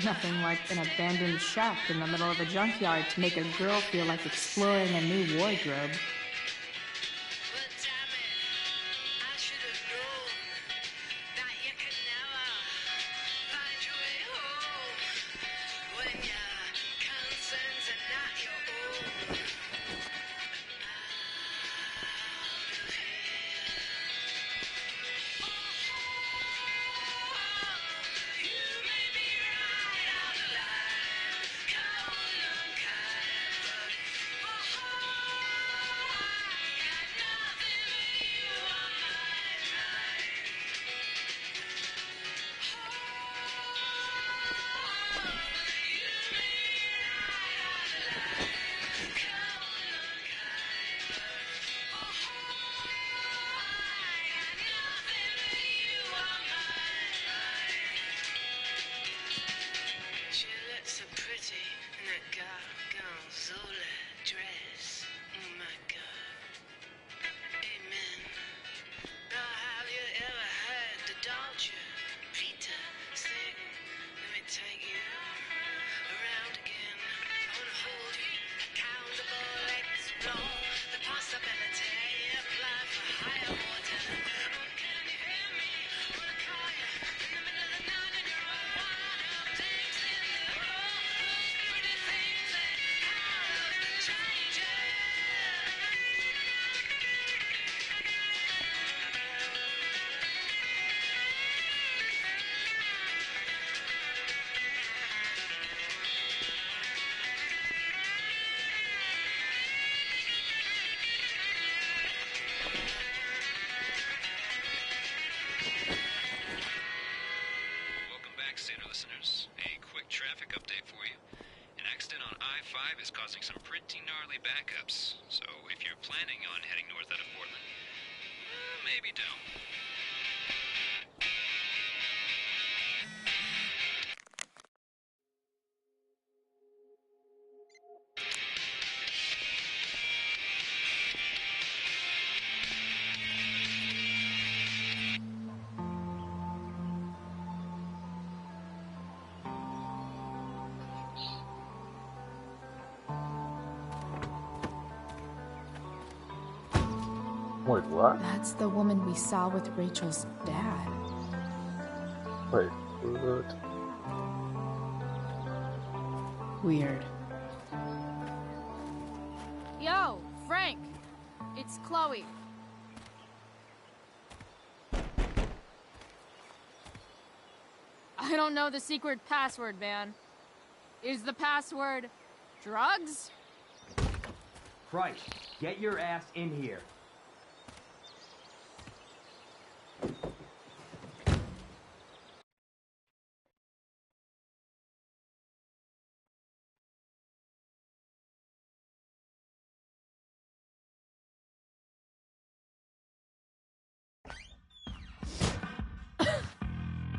Nothing like an abandoned shack in the middle of a junkyard to make a girl feel like exploring a new wardrobe. listeners. A quick traffic update for you. An accident on I-5 is causing some pretty gnarly backups, so if you're planning on heading north out of Portland, maybe don't. Wait, what? That's the woman we saw with Rachel's dad. Wait, what? Weird. Yo, Frank! It's Chloe. I don't know the secret password, man. Is the password drugs? Christ, get your ass in here.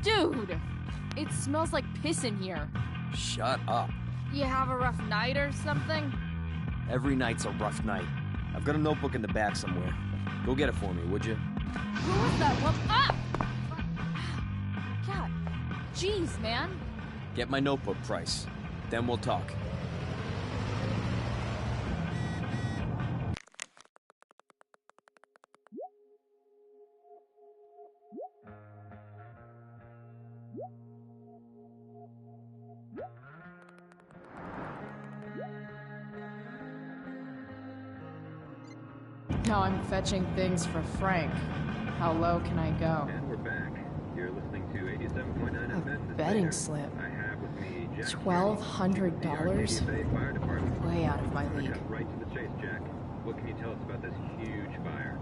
Dude! It smells like piss in here. Shut up. You have a rough night or something? Every night's a rough night. I've got a notebook in the back somewhere. Go get it for me, would you? Who was that? What? Ah! God. Jeez, man. Get my notebook, Price. Then we'll talk. Now I'm fetching things for Frank. How low can I go? And we're back. You're listening to 87.9 FM. A betting slip. I have with me Jack $1,200? Fire Department. Way out of my We're league. gonna cut right to the chase, Jack. What can you tell us about this huge fire?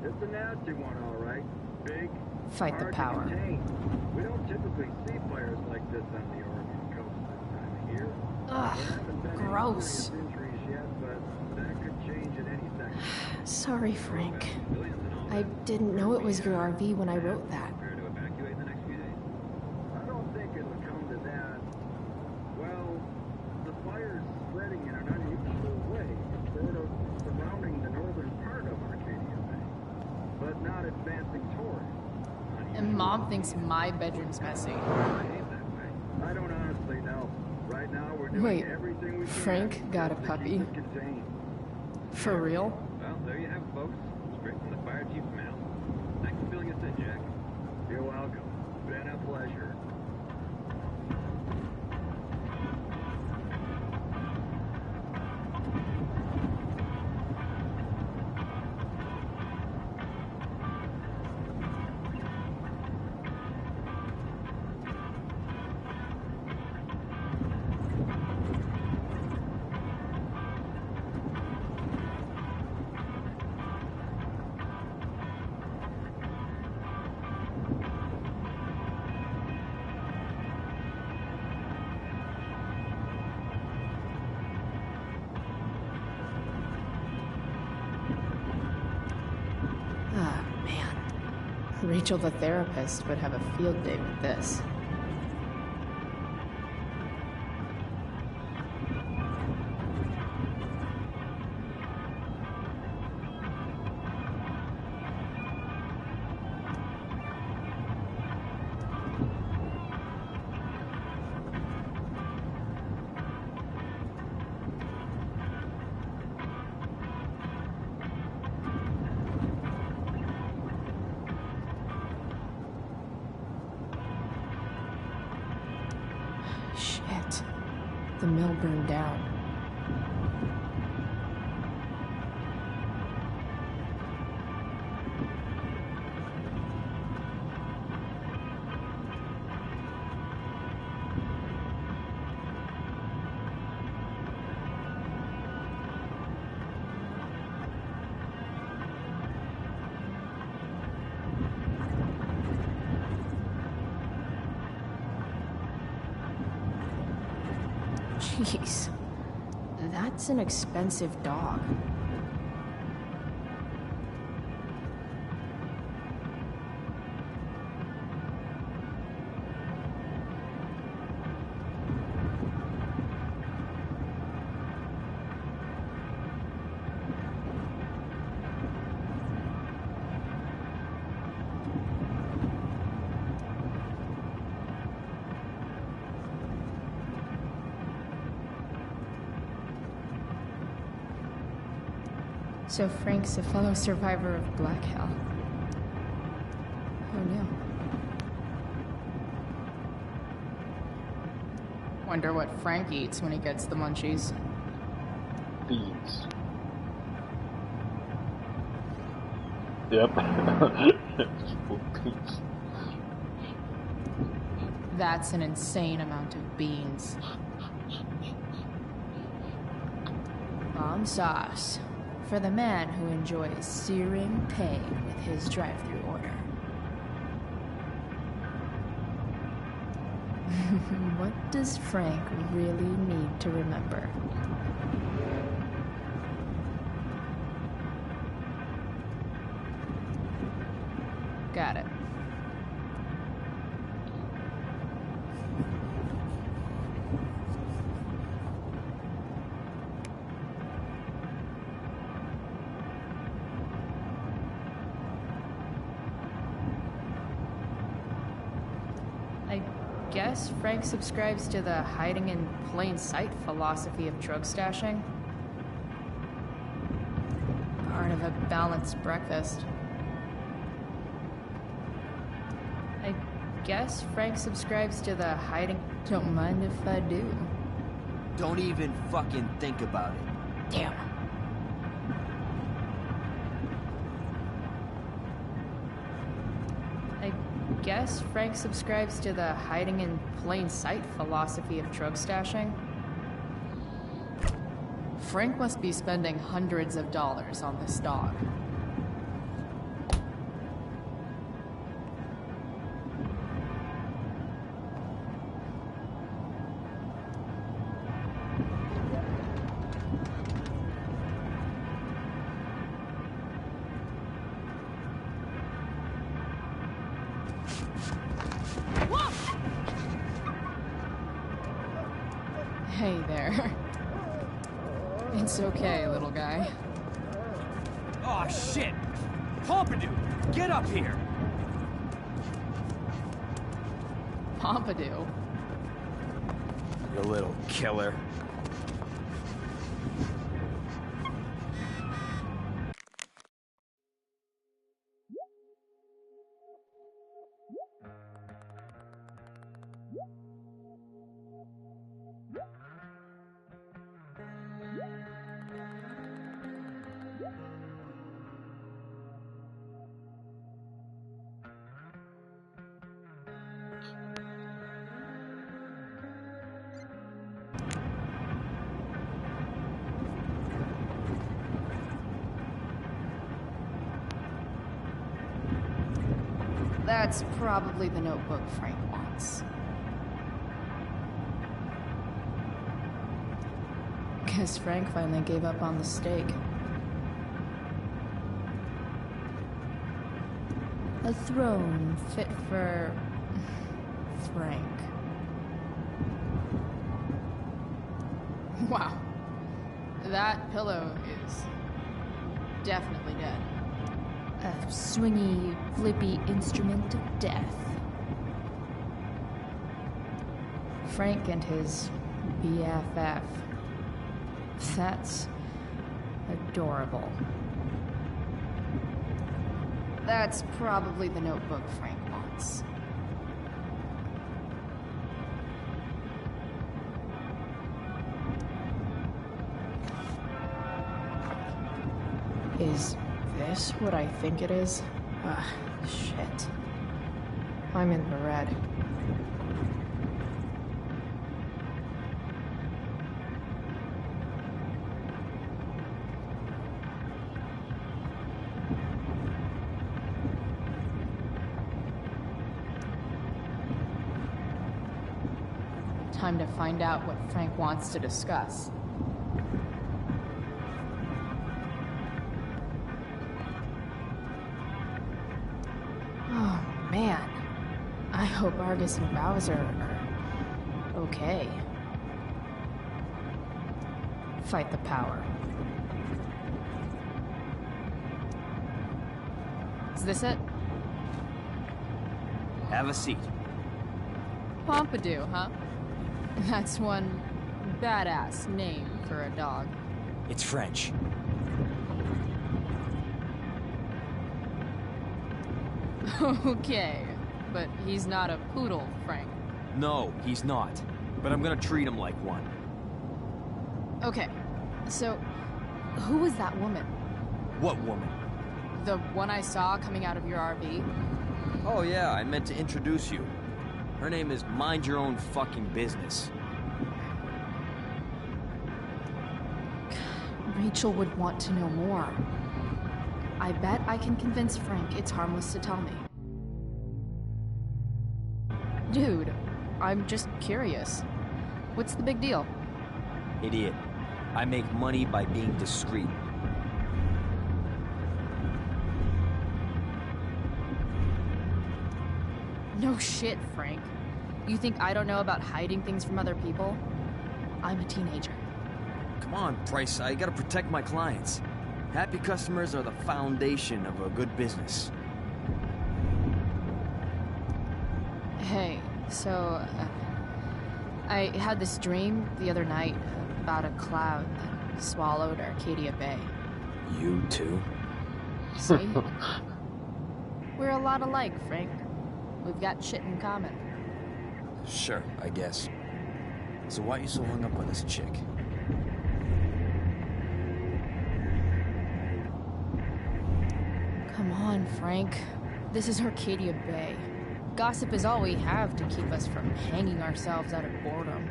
It's a nasty one, all right. Big, Fight the hard power. to contain. We don't typically see fires like this on the Oregon coast this time of year. Ugh, There haven't been any gross. serious injuries yet, but that could change at any second. Sorry, Frank. I didn't know it was your RV when I wrote that. Prepare to evacuate in the next few days. I don't think it'll come to that. Well, the fire's spreading in an unusual way, sort of surrounding the northern part of Arcadia Bay, but not advancing toward it. And Mom thinks my bedroom's messy. I don't honestly know. Right now, we're doing Wait, everything we can Frank got a to keep puppy? it contained. For real? Well, there you have it, folks. Straight from the fire chief's mouth. Thanks for filling us in, Jack. You're welcome. Been a pleasure. Ah, man. Rachel the therapist would have a field day with this. Shit. The mill burned down. Jeez. That's an expensive dog. So Frank's a fellow survivor of Black Hell. Who knew? Wonder what Frank eats when he gets the munchies. Beans. Yep. Beans. That's an insane amount of beans. Bomb sauce. For the man who enjoys searing pain with his drive-thru order. What does Frank really need to remember? Got it. I guess Frank subscribes to the hiding in plain sight philosophy of drug stashing. Part of a balanced breakfast. I guess Frank subscribes to the hiding. Don't mind if I do. Don't even fucking think about it. Damn. guess Frank subscribes to the hiding in plain sight philosophy of drug stashing. Frank must be spending hundreds of dollars on this dog. Hey there. It's okay, little guy. Oh, shit! Pompidou, get up here! Pompidou? You little killer. That's probably the notebook Frank wants. Guess Frank finally gave up on the steak. A throne fit for Frank. Wow. That pillow is definitely dead. A swingy, flippy instrument of death. Frank and his BFF. That's adorable. That's probably the notebook Frank wants. Is this what I think it is? Ugh, shit. I'm in the red. Time to find out what Frank wants to discuss. Oh, man. I hope Argus and Bowser are okay. Fight the power. Is this it? Have a seat. Pompidou, huh? That's one badass name for a dog. It's French. Okay, but he's not a poodle, Frank. No, he's not. But I'm gonna treat him like one. Okay, so who was that woman? What woman? The one I saw coming out of your RV? Oh yeah, I meant to introduce you. Her name is Mind Your Own Fucking Business. Rachel would want to know more. I bet I can convince Frank it's harmless to tell me. Dude, I'm just curious. What's the big deal? Idiot. I make money by being discreet. No shit, Frank. You think I don't know about hiding things from other people? I'm a teenager. Come on, Price, I gotta protect my clients. Happy customers are the foundation of a good business. Hey, so, I had this dream the other night about a cloud that swallowed Arcadia Bay. You too? See? We're a lot alike, Frank. We've got shit in common. Sure, I guess. So why are you so hung up on this chick? Come on, Frank. This is Arcadia Bay. Gossip is all we have to keep us from hanging ourselves out of boredom.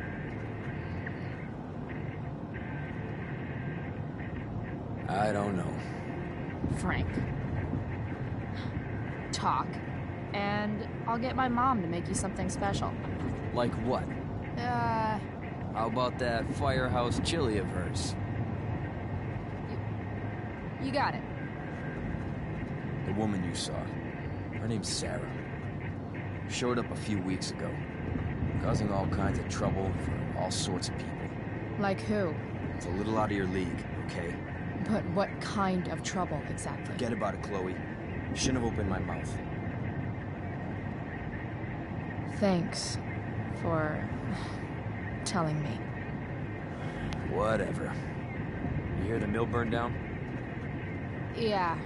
I don't know. Frank. Talk, and I'll get my mom to make you something special. Like what? How about that firehouse chili of hers? You got it. The woman you saw. Her name's Sarah. Showed up a few weeks ago. Causing all kinds of trouble for all sorts of people. Like who? It's a little out of your league, okay? But what kind of trouble, exactly? Forget about it, Chloe. Shouldn't have opened my mouth. Thanks for telling me. Whatever. You hear the mill burned down? Yeah.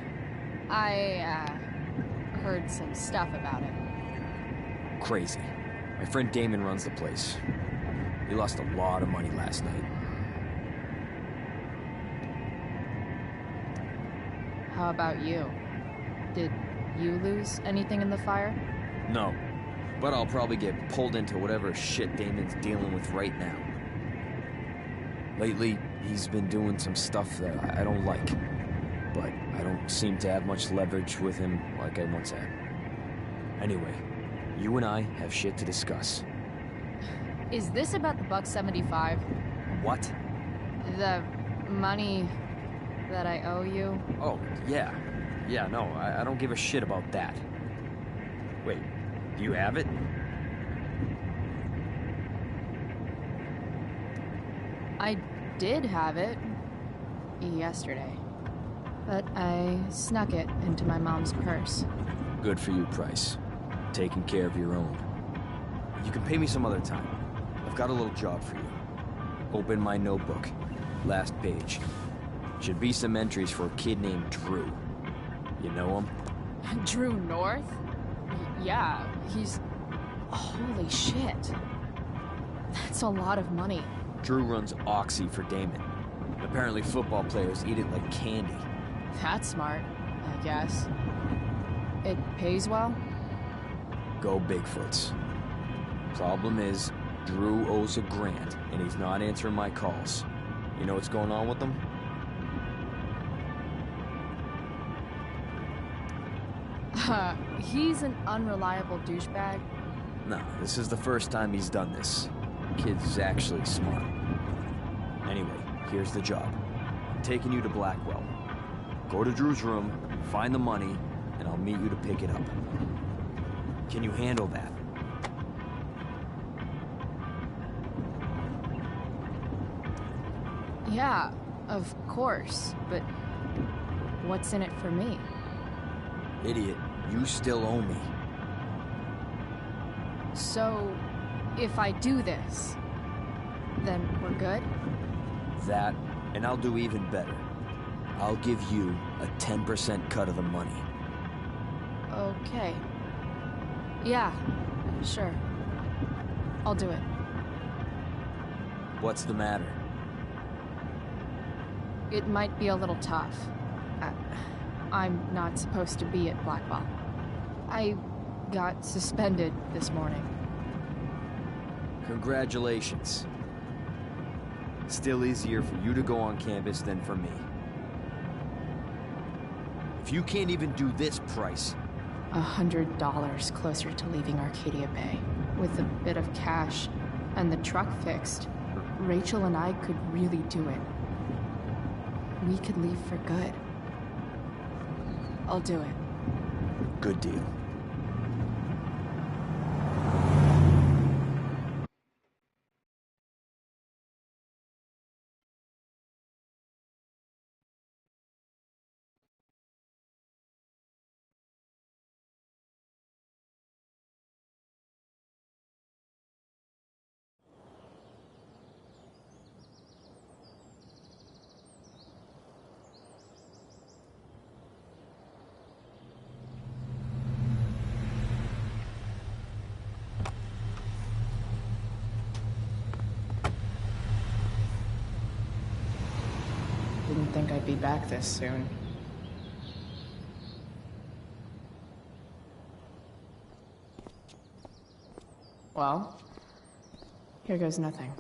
I, heard some stuff about it. Crazy. My friend Damon runs the place. He lost a lot of money last night. How about you? Did you lose anything in the fire? No. But I'll probably get pulled into whatever shit Damon's dealing with right now. Lately, he's been doing some stuff that I don't like. But I don't seem to have much leverage with him like I once had. Anyway, you and I have shit to discuss. Is this about the $175? What? The money that I owe you? Oh, yeah. Yeah, no, I don't give a shit about that. Wait, do you have it? I did have it yesterday, but I snuck it into my mom's purse. Good for you, Price. Taking care of your own. You can pay me some other time. I've got a little job for you. Open my notebook. Last page. Should be some entries for a kid named Drew. You know him? Drew North? Yeah, he's... Holy shit. That's a lot of money. Drew runs Oxy for Damon. Apparently football players eat it like candy. That's smart, I guess. It pays well? Go Bigfoots. Problem is, Drew owes a grant, and he's not answering my calls. You know what's going on with him? He's an unreliable douchebag. No, this is the first time he's done this. Kid's actually smart. Anyway, here's the job. I'm taking you to Blackwell. Go to Drew's room, find the money, and I'll meet you to pick it up. Can you handle that? Yeah, of course, but what's in it for me? Idiot, you still owe me. So, if I do this, then we're good? That, and I'll do even better. I'll give you a 10% cut of the money. Okay. Yeah, sure. I'll do it. What's the matter? It might be a little tough. I'm not supposed to be at Blackwell. I got suspended this morning. Congratulations. Still easier for you to go on campus than for me. If you can't even do this, Price... $100 closer to leaving Arcadia Bay. With a bit of cash and the truck fixed, Rachel and I could really do it. We could leave for good. I'll do it. Good deal. Didn't think I'd be back this soon. Well, here goes nothing.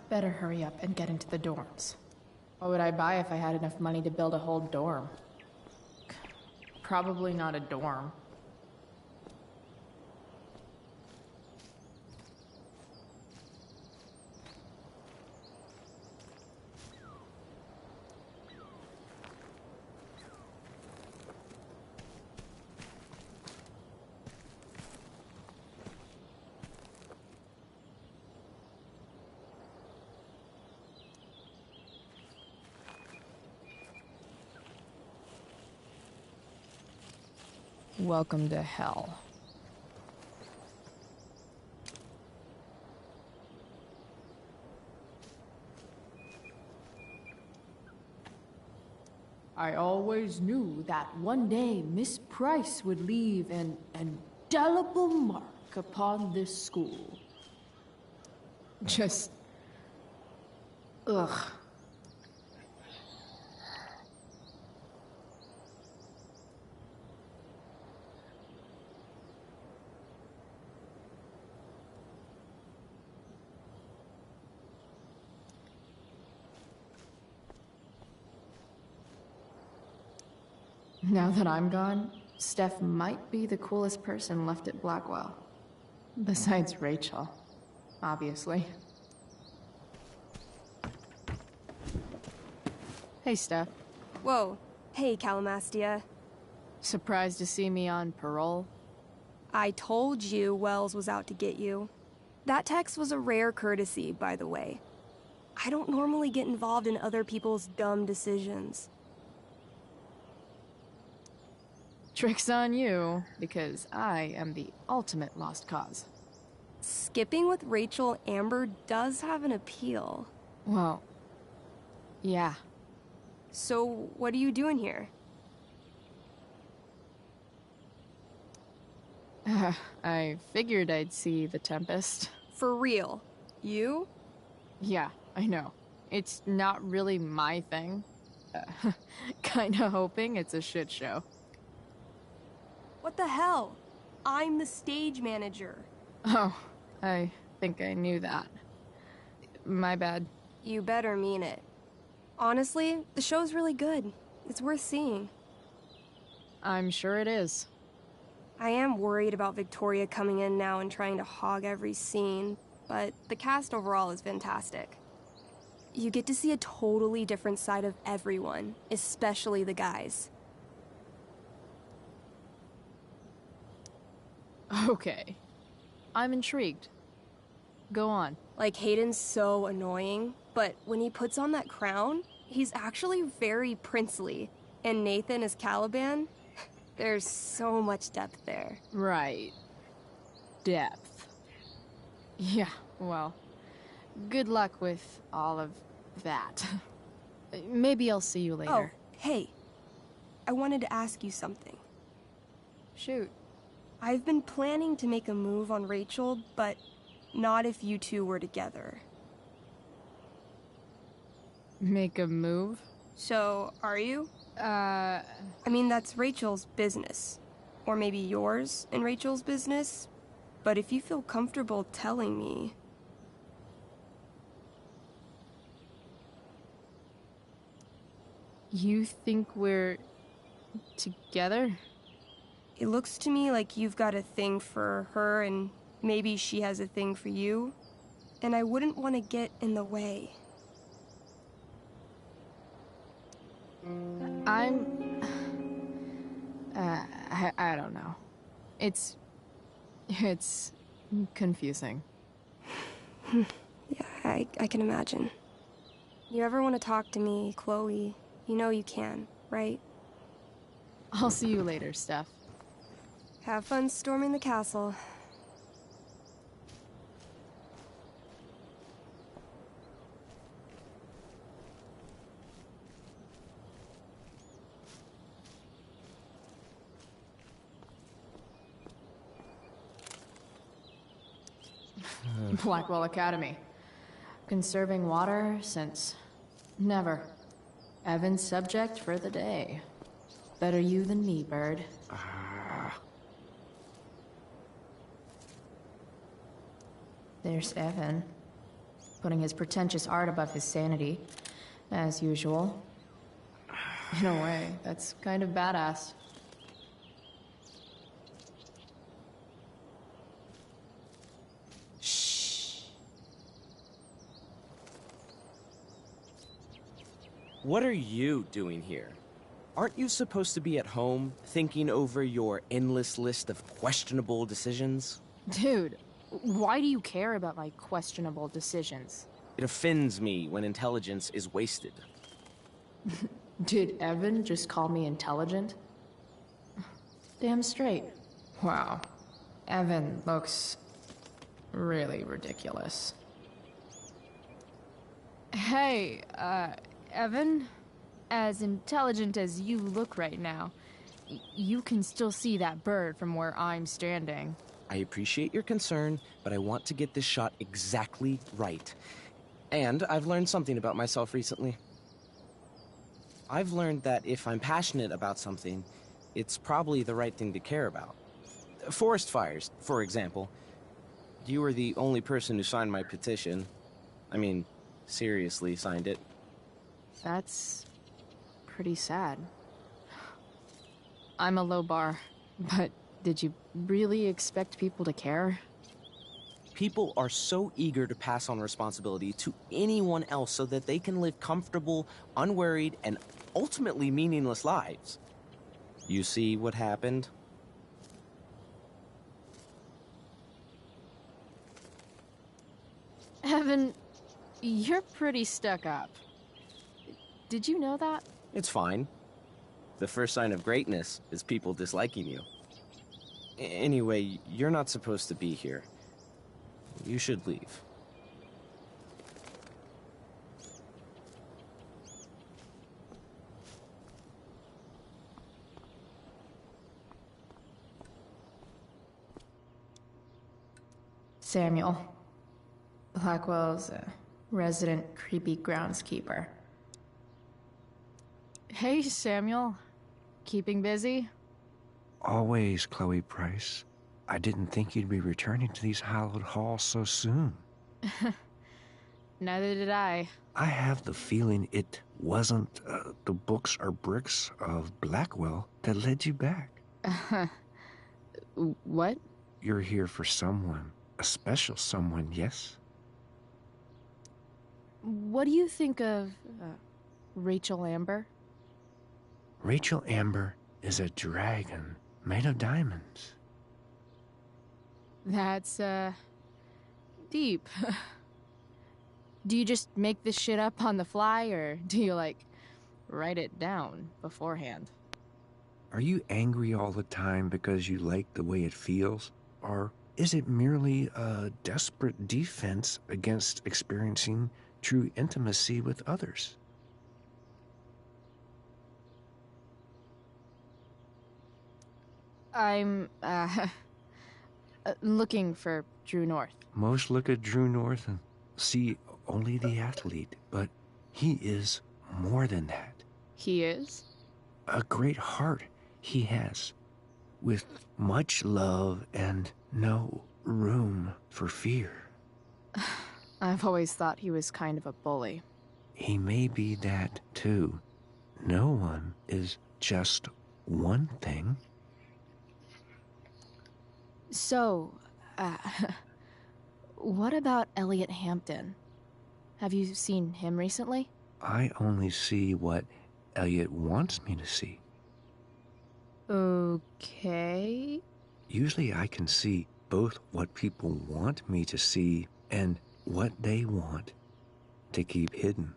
Better hurry up and get into the dorms. What would I buy if I had enough money to build a whole dorm? Probably not a dorm. Welcome to hell. I always knew that one day Miss Price would leave an indelible mark upon this school. Just... ugh. Now that I'm gone, Steph might be the coolest person left at Blackwell. Besides Rachel, obviously. Hey, Steph. Whoa. Hey, Calamastia. Surprised to see me on parole? I told you Wells was out to get you. That text was a rare courtesy, by the way. I don't normally get involved in other people's dumb decisions. Trick's on you, because I am the ultimate lost cause. Skipping with Rachel Amber does have an appeal. Well, yeah. So, what are you doing here? I figured I'd see the Tempest. For real? You? Yeah, I know. It's not really my thing. Kinda hoping it's a shit show. What the hell? I'm the stage manager. Oh, I think I knew that. My bad. You better mean it. Honestly, the show's really good. It's worth seeing. I'm sure it is. I am worried about Victoria coming in now and trying to hog every scene, but the cast overall is fantastic. You get to see a totally different side of everyone, especially the guys. Okay. I'm intrigued. Go on. Like, Hayden's so annoying, but when he puts on that crown, he's actually very princely. And Nathan as Caliban, there's so much depth there. Right. Depth. Yeah, well, good luck with all of that. Maybe I'll see you later. Oh, hey. I wanted to ask you something. Shoot. I've been planning to make a move on Rachel, but not if you two were together. Make a move? So, are you? I mean, that's Rachel's business. Or maybe yours and Rachel's business. But if you feel comfortable telling me... You think we're... together? It looks to me like you've got a thing for her and maybe she has a thing for you. And I wouldn't want to get in the way. I don't know. It's confusing. Yeah, I can imagine. You ever want to talk to me, Chloe, you know you can, right? I'll see you later, Steph. Have fun storming the castle. Blackwell Academy. Conserving water since never. Evan's subject for the day. Better you than me, Bird. There's Evan, putting his pretentious art above his sanity, as usual. In a way, that's kind of badass. What are you doing here? Aren't you supposed to be at home, thinking over your endless list of questionable decisions? Dude, why do you care about my questionable decisions? It offends me when intelligence is wasted. Did Evan just call me intelligent? Damn straight. Wow. Evan looks really ridiculous. Hey, Evan? As intelligent as you look right now, you can still see that bird from where I'm standing. I appreciate your concern, but I want to get this shot exactly right. And I've learned something about myself recently. I've learned that if I'm passionate about something, it's probably the right thing to care about. Forest fires, for example. You were the only person who signed my petition. I mean, seriously signed it. That's pretty sad. I'm a low bar, but did you really expect people to care? People are so eager to pass on responsibility to anyone else so that they can live comfortable, unworried, and ultimately meaningless lives. You see what happened? Evan, you're pretty stuck up. Did you know that? It's fine. The first sign of greatness is people disliking you. Anyway, you're not supposed to be here. You should leave. Samuel. Blackwell's resident creepy groundskeeper. Hey, Samuel. Keeping busy? Always, Chloe Price. I didn't think you'd be returning to these hallowed halls so soon. Neither did I. I have the feeling it wasn't the books or bricks of Blackwell that led you back. What? You're here for someone. A special someone, yes? What do you think of Rachel Amber? Rachel Amber is a dragon made of diamonds. That's, deep. Do you just make this shit up on the fly, or do you, write it down beforehand? Are you angry all the time because you like the way it feels? Or is it merely a desperate defense against experiencing true intimacy with others? I'm, looking for Drew North. Most look at Drew North and see only the athlete, but he is more than that. He is? a great heart he has, with much love and no room for fear. I've always thought he was kind of a bully. He may be that too. No one is just one thing. So, what about Elliot Hampton? Have you seen him recently? I only see what Elliot wants me to see. Okay. Usually I can see both what people want me to see and what they want to keep hidden.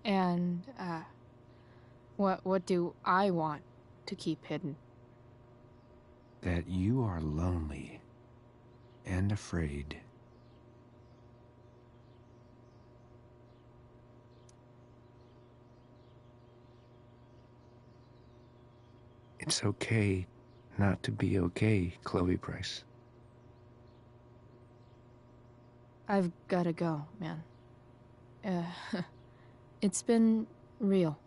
And, what do I want to keep hidden? That you are lonely and afraid. It's okay not to be okay, Chloe Price. I've gotta go, man. It's been real.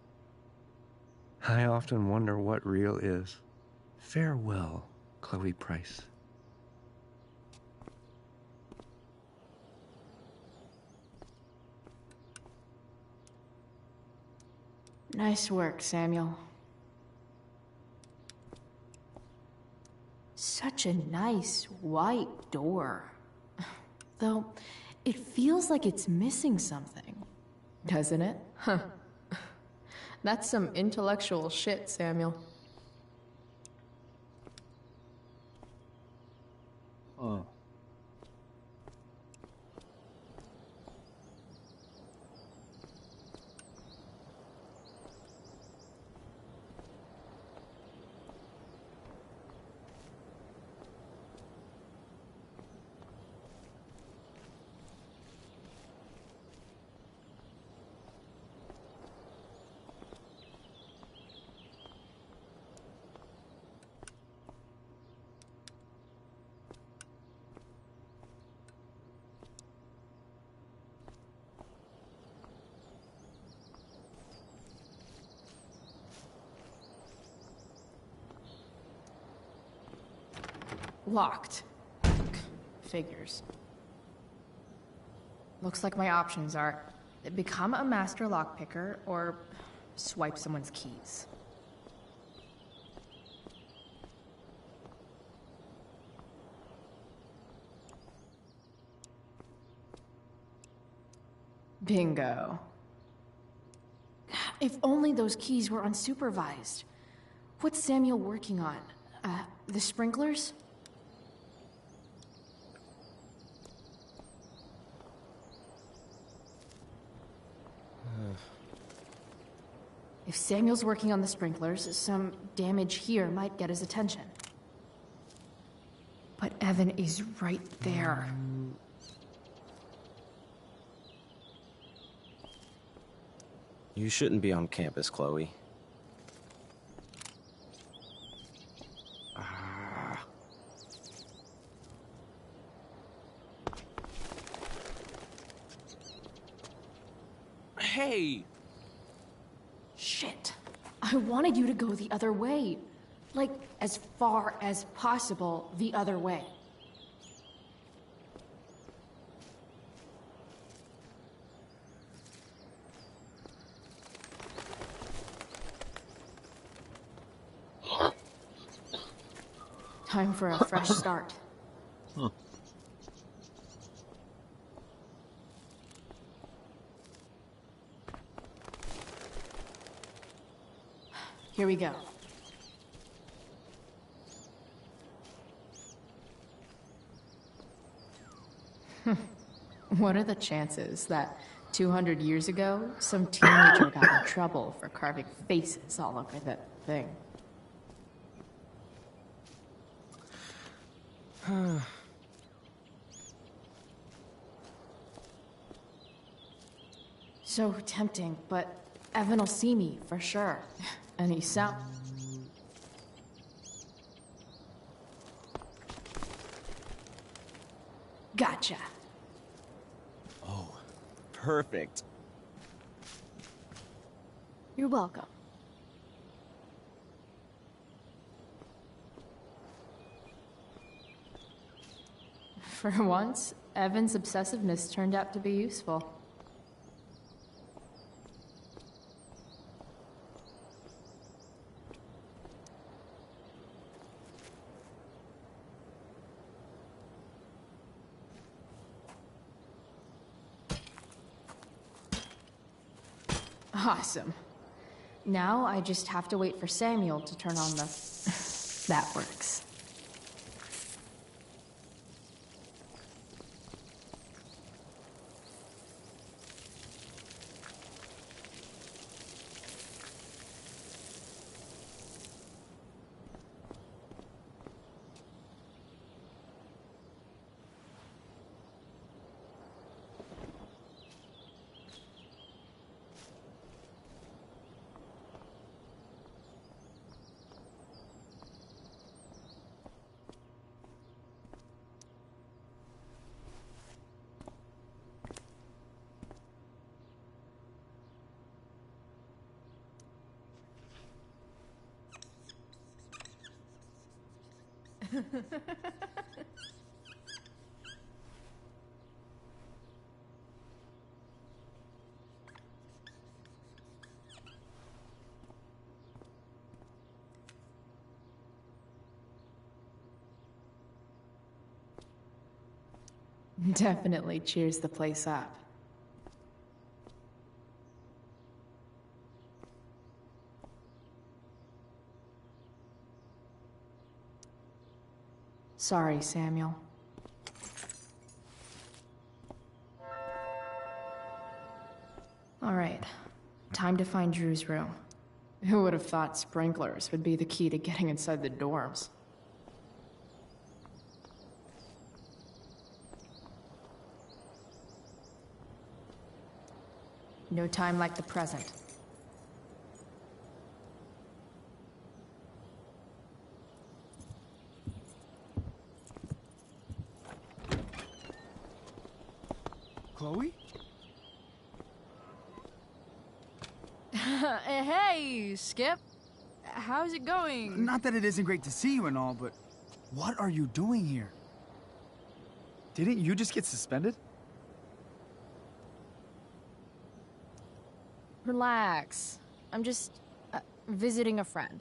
I often wonder what real is. Farewell, Chloe Price. Nice work, Samuel. Such a nice white door. Though, it feels like it's missing something. Doesn't it? Huh. That's some intellectual shit, Samuel. Oh. Locked. Figures. Looks like my options are become a master lockpicker or swipe someone's keys. Bingo. If only those keys were unsupervised. What's Samuel working on? The sprinklers? If Samuel's working on the sprinklers, some damage here might get his attention. But Evan is right there. You shouldn't be on campus, Chloe. Hey! Shit. I wanted you to go the other way. Like, as far as possible the other way. Time for a fresh start. Here we go. What are the chances that 200 years ago, some teenager got in trouble for carving faces all over that thing? So tempting, but Evan will see me for sure. And he sound... Gotcha. Oh, perfect. You're welcome. For once, Evan's obsessiveness turned out to be useful. Awesome. Now I just have to wait for Samuel to turn on the... That works. Definitely cheers the place up. Sorry, Samuel. All right, time to find Drew's room. Who would have thought sprinklers would be the key to getting inside the dorms? No time like the present. Chloe? Hey, Skip. How's it going? Not that it isn't great to see you and all, but what are you doing here? Didn't you just get suspended? Relax. I'm just visiting a friend.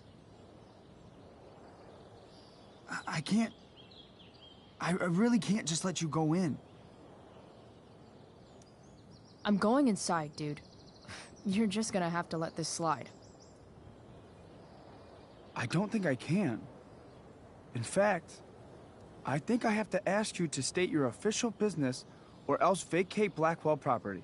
I can't... I really can't just let you go in. I'm going inside, dude. You're just gonna have to let this slide. I don't think I can. In fact, I think I have to ask you to state your official business or else vacate Blackwell property.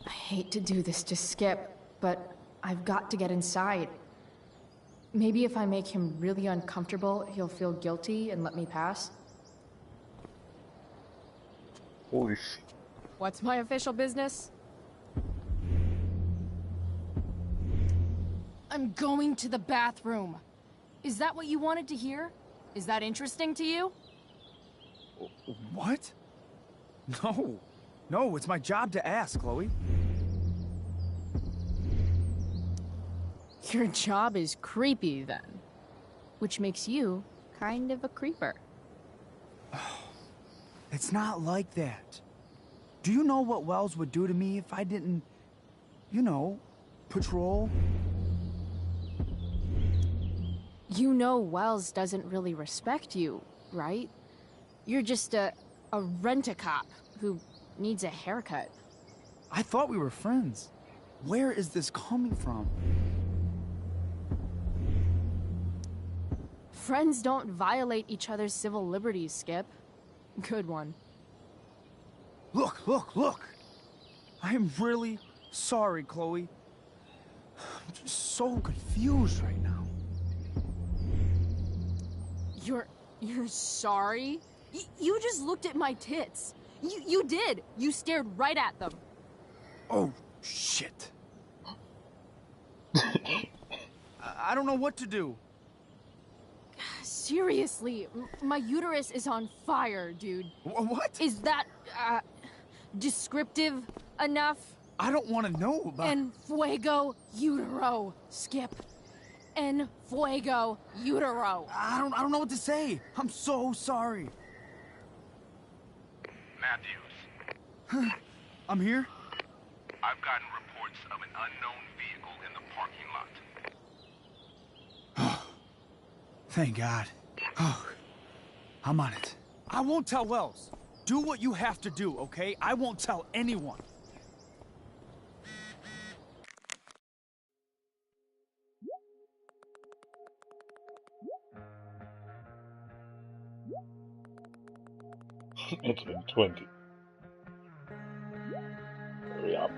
I hate to do this to Skip, but I've got to get inside. Maybe if I make him really uncomfortable, he'll feel guilty and let me pass. Holy shit. What's my official business? I'm going to the bathroom. Is that what you wanted to hear? Is that interesting to you? What? No. No, it's my job to ask, Chloe. Your job is creepy, then. Which makes you kind of a creeper. It's not like that. Do you know what Wells would do to me if I didn't, you know, patrol? You know Wells doesn't really respect you, right? You're just a rent-a-cop who needs a haircut. I thought we were friends. Where is this coming from? Friends don't violate each other's civil liberties, Skip. Good one. Look, look, look! I am really sorry, Chloe. I'm just so confused right now. You're sorry? You just looked at my tits. You did. You stared right at them. Oh, shit. I don't know what to do. Seriously, my uterus is on fire, dude. What? Is that, descriptive enough? I don't want to know about... En fuego utero, Skip. En fuego utero. I don't know what to say. I'm so sorry. Matthews. I'm here? I've gotten reports of an unknown vehicle in the parking lot. Oh, thank God. Oh, I'm on it. I won't tell Wells. Do what you have to do, okay? I won't tell anyone. It's been 20. Hurry up.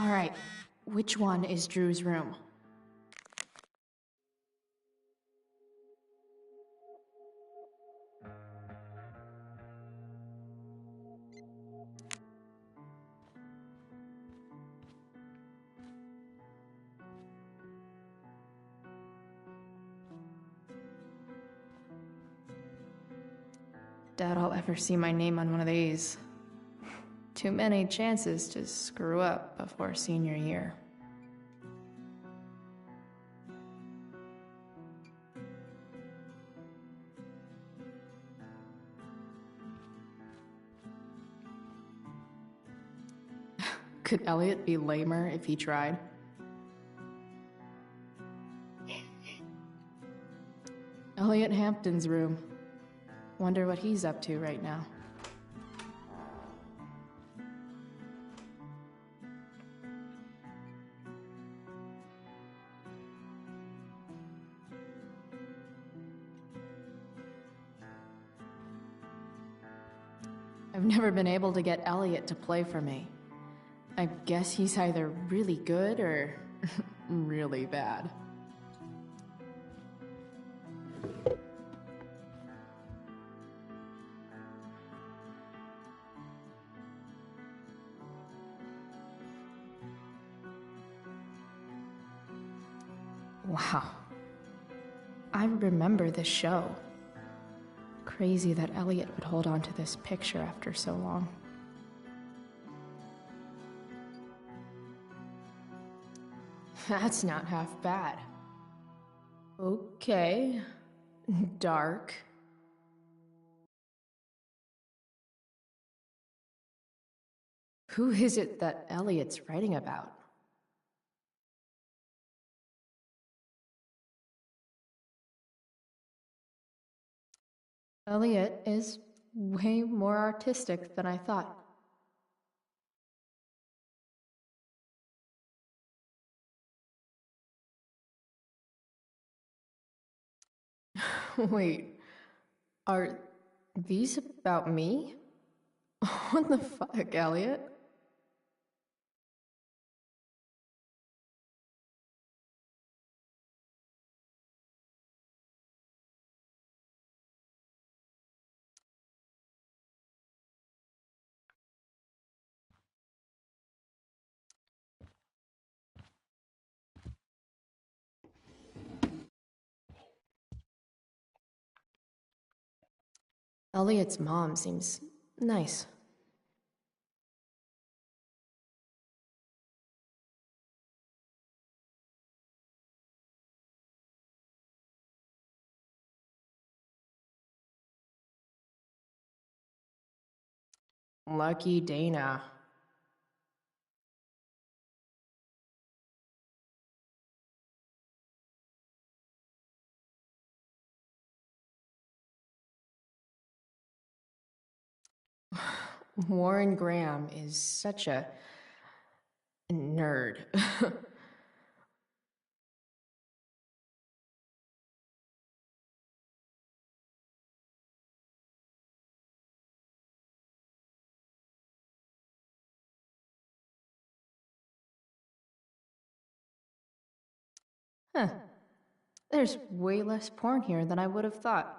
All right, which one is Drew's room? Doubt I'll ever see my name on one of these. Too many chances to screw up before senior year. Could Elliot be lamer if he tried? Elliot Hampton's room. Wonder what he's up to right now. I've never been able to get Elliot to play for me. I guess he's either really good or really bad. Wow. I remember this show. Crazy that Elliot would hold on to this picture after so long. That's not half bad. Okay. Dark. Who is it that Elliot's writing about? Elliot is way more artistic than I thought. Wait, are these about me? What the fuck, Elliot? Elliot's mom seems nice. Lucky Dana. Warren Graham is such a nerd. Huh. There's way less porn here than I would have thought.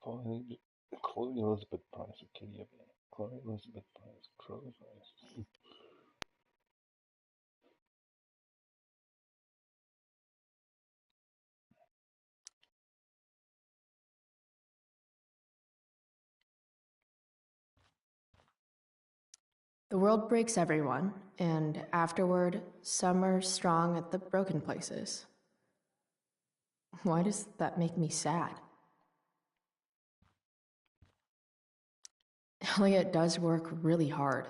Chloe Elizabeth Price, Arcadia Bay. Chloe Elizabeth Price, Chloe Price. The world breaks everyone, and afterward, some are strong at the broken places. Why does that make me sad? Elliot does work really hard.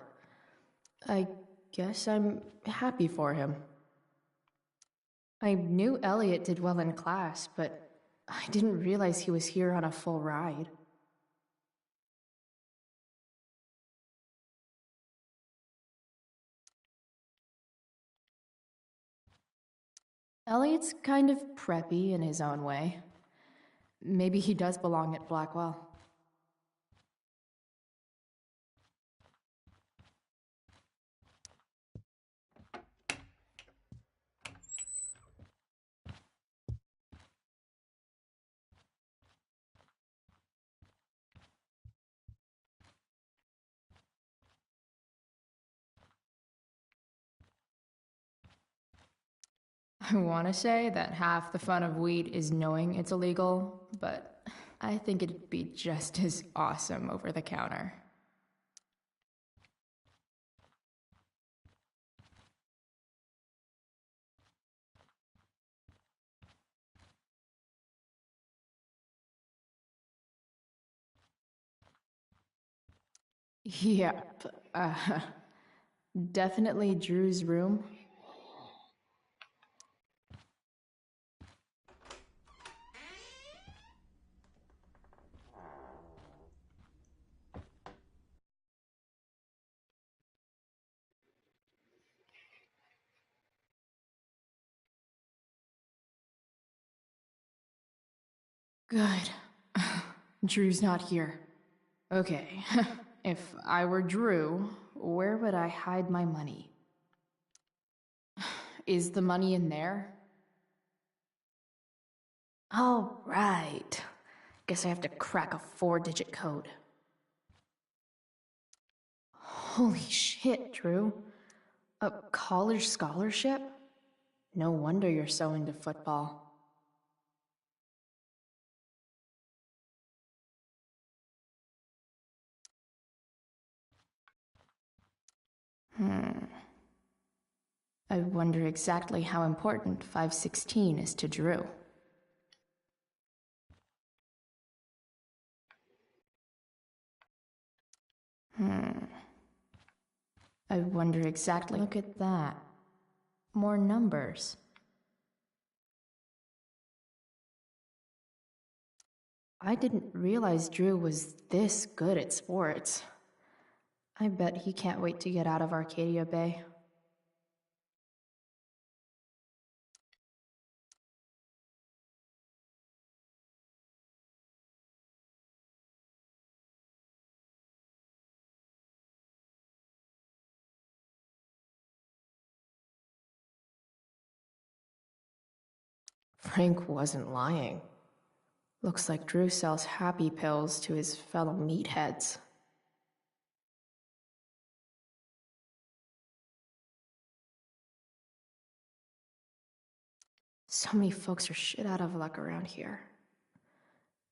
I guess I'm happy for him. I knew Elliot did well in class, but I didn't realize he was here on a full ride. Elliot's kind of preppy in his own way. Maybe he does belong at Blackwell. I want to say that half the fun of weed is knowing it's illegal, but I think it'd be just as awesome over the counter. Yep, definitely Drew's room. Good. Drew's not here. Okay, if I were Drew, where would I hide my money? Is the money in there? Oh, right. Guess I have to crack a 4-digit code. Holy shit, Drew. A college scholarship? No wonder you're so into football. I wonder exactly how important 516 is to Drew. I wonder exactly. Look at that. More numbers. I didn't realize Drew was this good at sports. I bet he can't wait to get out of Arcadia Bay. Frank wasn't lying. Looks like Drew sells happy pills to his fellow meatheads. So many folks are shit out of luck around here.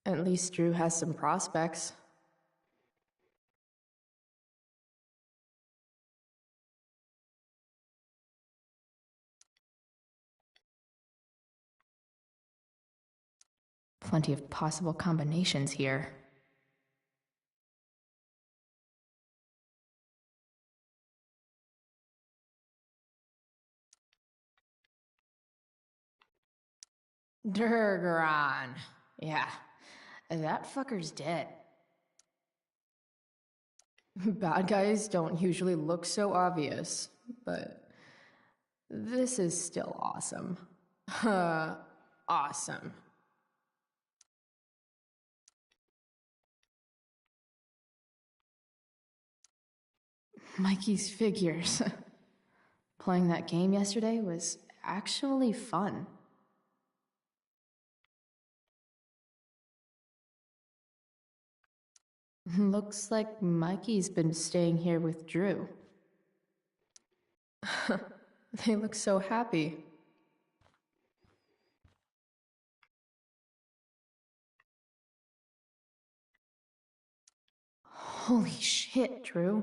At least Drew has some prospects. Plenty of possible combinations here. Durgaron. Yeah, that fucker's dead. Bad guys don't usually look so obvious, but this is still awesome. Awesome. Mikey's figures. Playing that game yesterday was actually fun. Looks like Mikey's been staying here with Drew. They look so happy. Holy shit, Drew.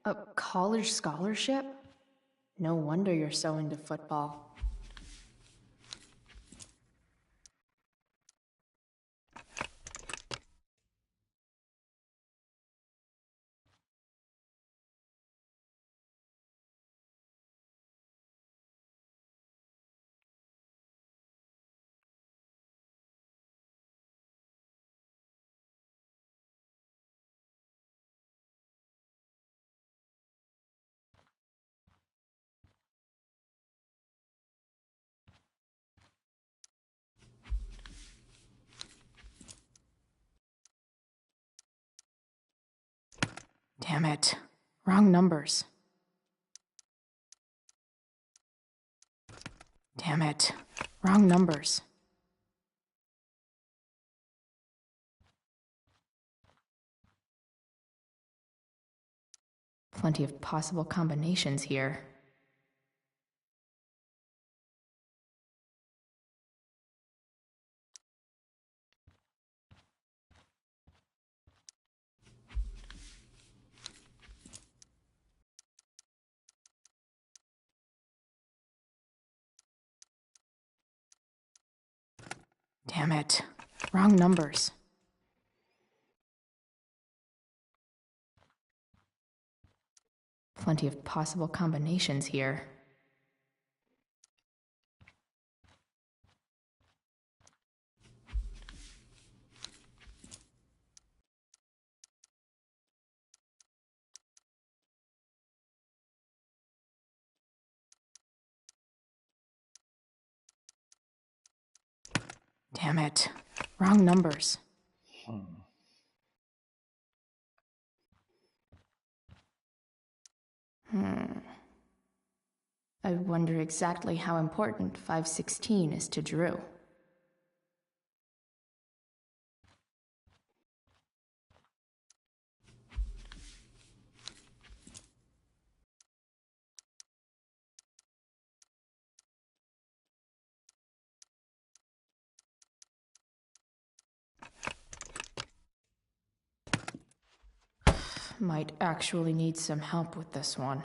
A college scholarship? No wonder you're so into football. Damn it. Wrong numbers. Damn it. Wrong numbers. Plenty of possible combinations here. Damn it. Wrong numbers. Plenty of possible combinations here. Damn it. Wrong numbers. I wonder exactly how important 516 is to Drew. Might actually need some help with this one.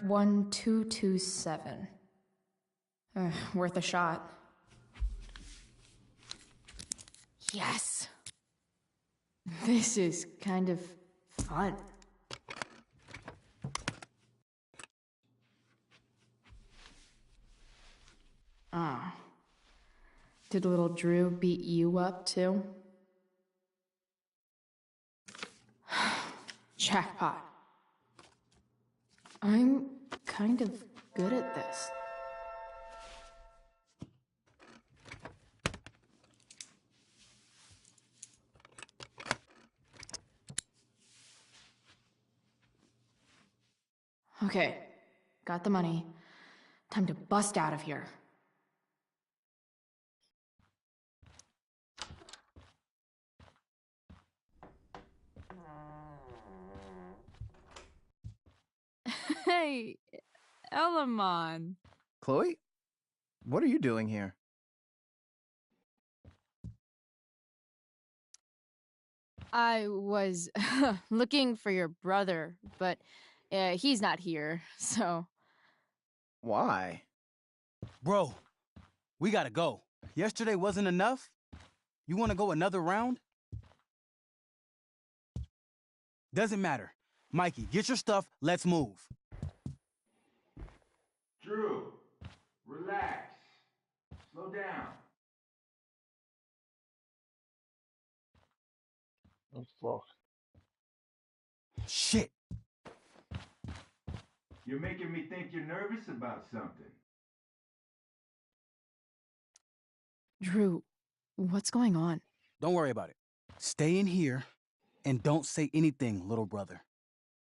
One, 227. Worth a shot. Yes! This is kind of fun. Ah. Did little Drew beat you up too? Jackpot. I'm kind of good at this. Okay, got the money. Time to bust out of here. Hey, Elamon. Chloe? What are you doing here? I was looking for your brother, but he's not here, so... Why? Bro, we gotta go. Yesterday wasn't enough? You wanna go another round? Doesn't matter. Mikey, get your stuff. Let's move. Drew, relax. Slow down. Oh, fuck. Shit. You're making me think you're nervous about something. Drew, what's going on? Don't worry about it. Stay in here and don't say anything, little brother.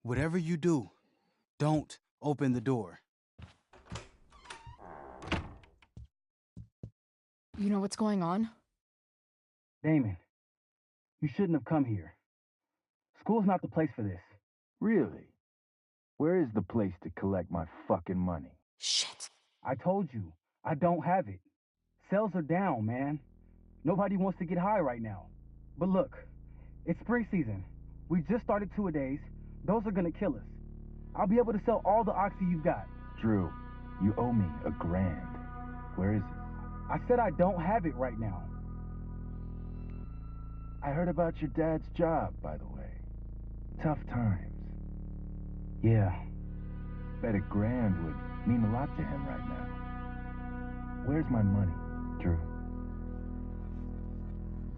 Whatever you do, don't open the door. You know what's going on? Damon, you shouldn't have come here. School's not the place for this. Really? Where is the place to collect my fucking money? Shit. I told you, I don't have it. Sales are down, man. Nobody wants to get high right now. But look, it's spring season. We just started two-a-days. Those are gonna kill us. I'll be able to sell all the oxy you've got. Drew, you owe me $1,000. Where is it? I said I don't have it right now. I heard about your dad's job, by the way. Tough times. Yeah. Bet $1,000 would mean a lot to him right now. Where's my money, Drew?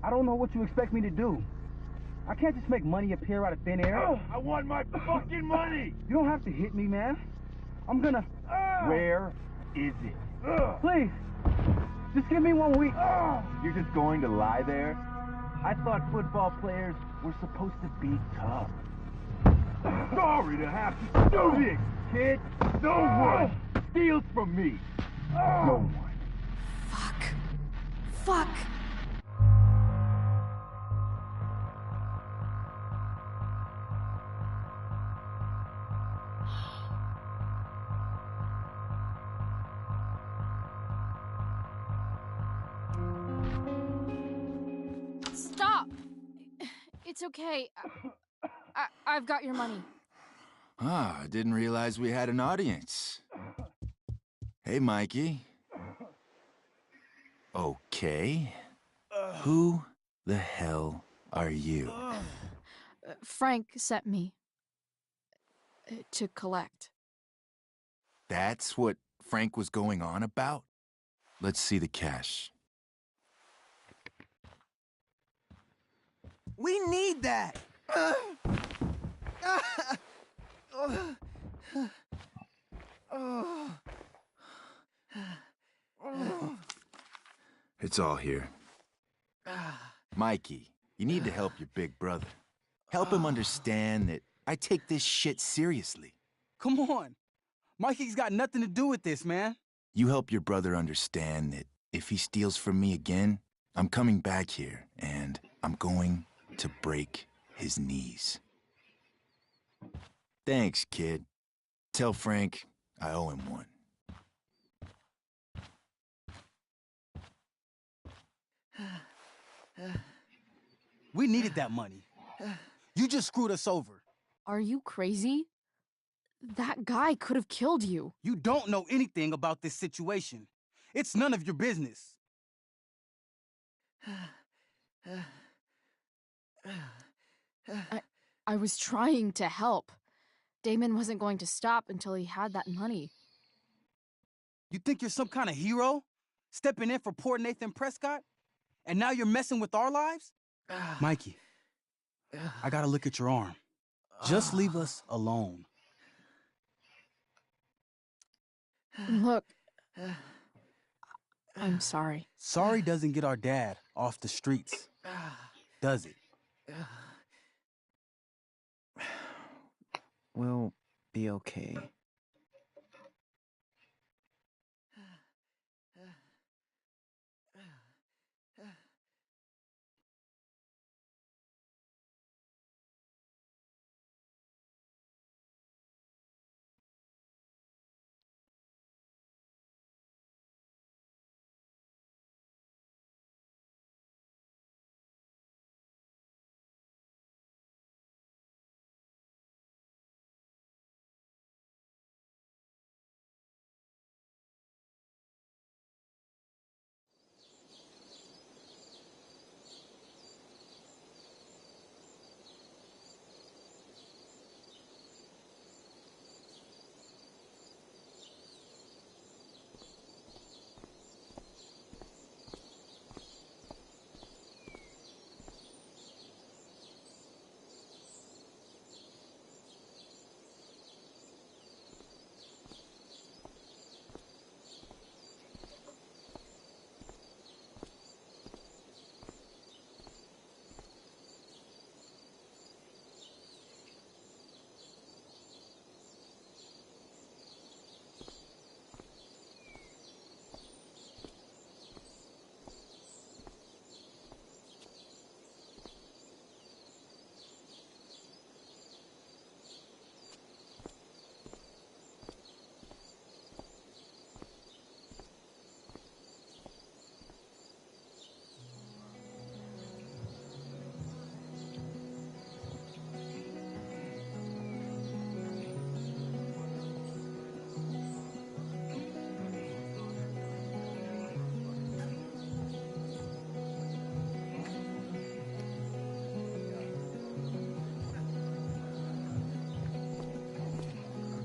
I don't know what you expect me to do. I can't just make money appear out of thin air. I want my fucking money! You don't have to hit me, man. I'm gonna... Where is it? Please, just give me 1 week. You're just going to lie there? I thought football players were supposed to be tough. Sorry to have to do this, kid. No one steals from me. No one. Fuck. Stop! It's okay. I've got your money. Ah, I didn't realize we had an audience. Hey, Mikey. Okay. Who the hell are you? Frank sent me to collect. That's what Frank was going on about? Let's see the cash. We need that! It's all here. Mikey, you need to help your big brother. Help him understand that I take this shit seriously. Come on. Mikey's got nothing to do with this, man. You help your brother understand that if he steals from me again, I'm coming back here and I'm going to break his knees. Thanks, kid. Tell Frank I owe him one. We needed that money. You just screwed us over. Are you crazy? That guy could have killed you. You don't know anything about this situation. It's none of your business. I was trying to help. Damon wasn't going to stop until he had that money. You think you're some kind of hero? Stepping in for poor Nathan Prescott? And now you're messing with our lives? Mikey, I gotta look at your arm. Just leave us alone. Look, I'm sorry. Sorry doesn't get our dad off the streets, does it? We'll be okay.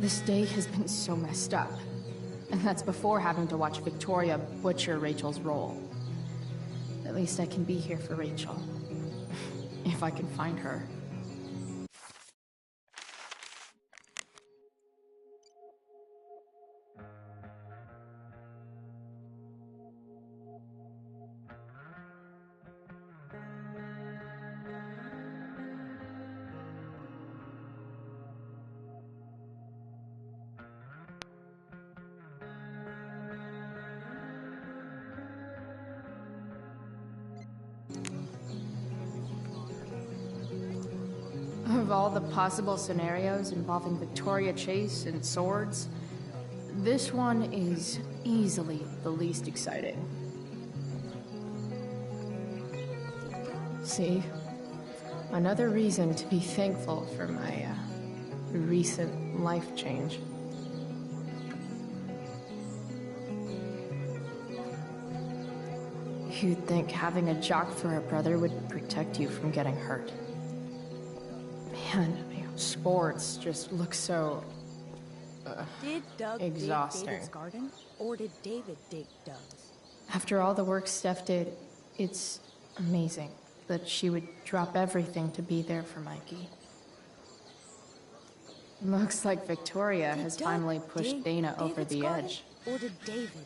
This day has been so messed up. And that's before having to watch Victoria butcher Rachel's role. At least I can be here for Rachel. If I can find her. Of all the possible scenarios involving Victoria Chase and swords, this one is easily the least exciting. See, another reason to be thankful for my recent life change. You'd think having a jock for a brother would protect you from getting hurt. Man, sports just look so Did Doug exhausting. dig David's garden, or did David dig Doug's? After all the work Steph did, it's amazing that she would drop everything to be there for Mikey. Looks like Victoria has Doug finally pushed dig Dana over David's the garden, edge. Or did David?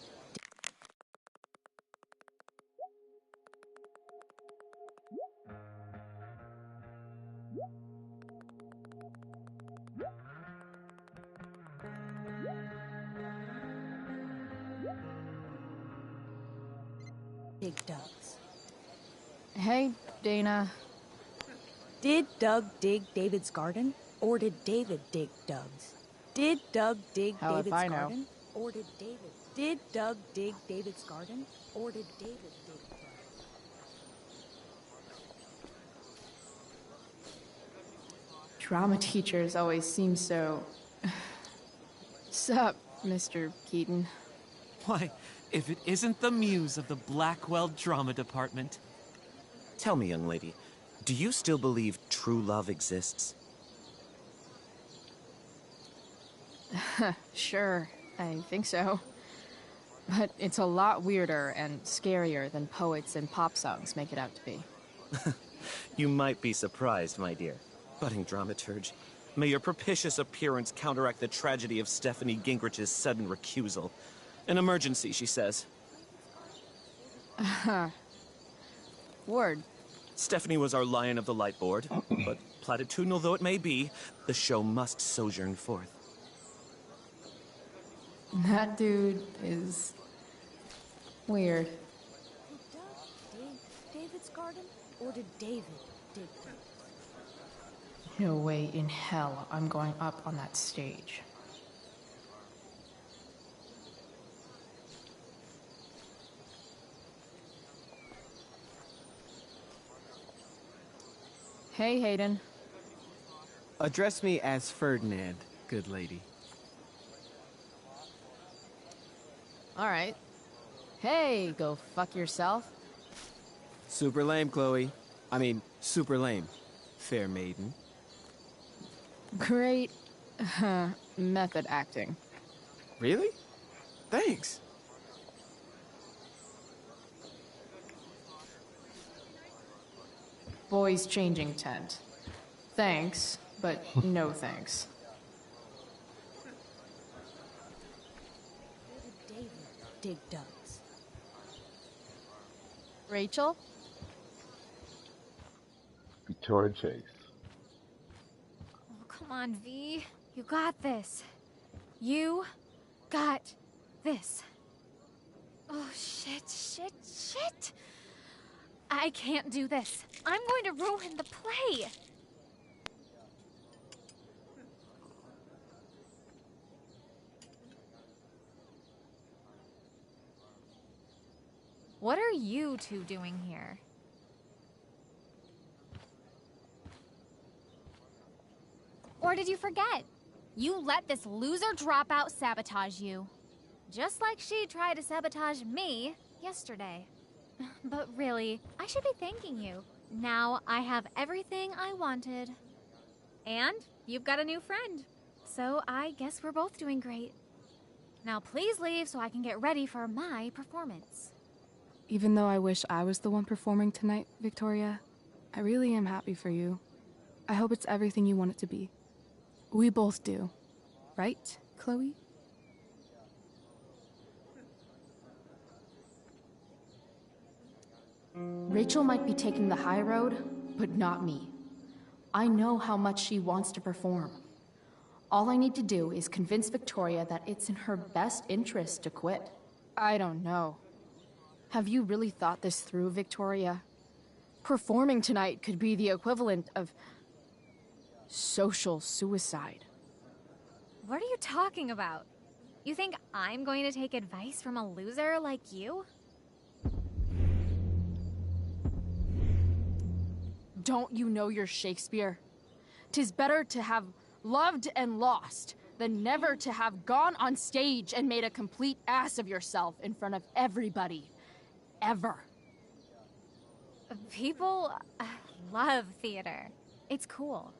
Dig Doug's. Hey, Dana. Did Doug dig David's garden, or did David dig Doug's? Did Doug dig Hell if David's I know. garden, or did David? Did Doug dig David's garden, or did David dig? Drama teachers always seem so... Sup, Mr. Keaton? Why, if it isn't the muse of the Blackwell Drama Department. Tell me, young lady, do you still believe true love exists? Sure, I think so. But it's a lot weirder and scarier than poets and pop songs make it out to be. You might be surprised, my dear. Budding dramaturge, may your propitious appearance counteract the tragedy of Stephanie Gingrich's sudden recusal. An emergency, she says. Word. Stephanie was our lion of the light board, but platitudinal though it may be, the show must sojourn forth. That dude is... weird. Did Doug dig David's garden, or did David dig Doug's? No way in hell I'm going up on that stage. Hey, Hayden. Address me as Ferdinand, good lady. Alright. Hey, go fuck yourself. Super lame, Chloe. I mean, super lame. Fair maiden. Great method acting. Really? Thanks. Boys changing tent. Thanks, but no thanks. Where did David dig Doug's? Rachel? Victoria Chase. Oh, come on, V. You got this. You got this. Oh, shit. I can't do this. I'm going to ruin the play. What are you two doing here? Or did you forget? You let this loser dropout sabotage you. Just like she tried to sabotage me yesterday. But really, I should be thanking you. Now I have everything I wanted. And you've got a new friend. so I guess we're both doing great. Now please leave so I can get ready for my performance. Even though I wish I was the one performing tonight, Victoria, I really am happy for you. I hope it's everything you want it to be. We both do. Right, Chloe? Rachel might be taking the high road, but not me. I know how much she wants to perform. All I need to do is convince Victoria that it's in her best interest to quit. I don't know. Have you really thought this through, Victoria? Performing tonight could be the equivalent of social suicide. What are you talking about? You think I'm going to take advice from a loser like you? Don't you know your Shakespeare? 'Tis better to have loved and lost than never to have gone on stage and made a complete ass of yourself in front of everybody. Ever. People love theater. It's cool.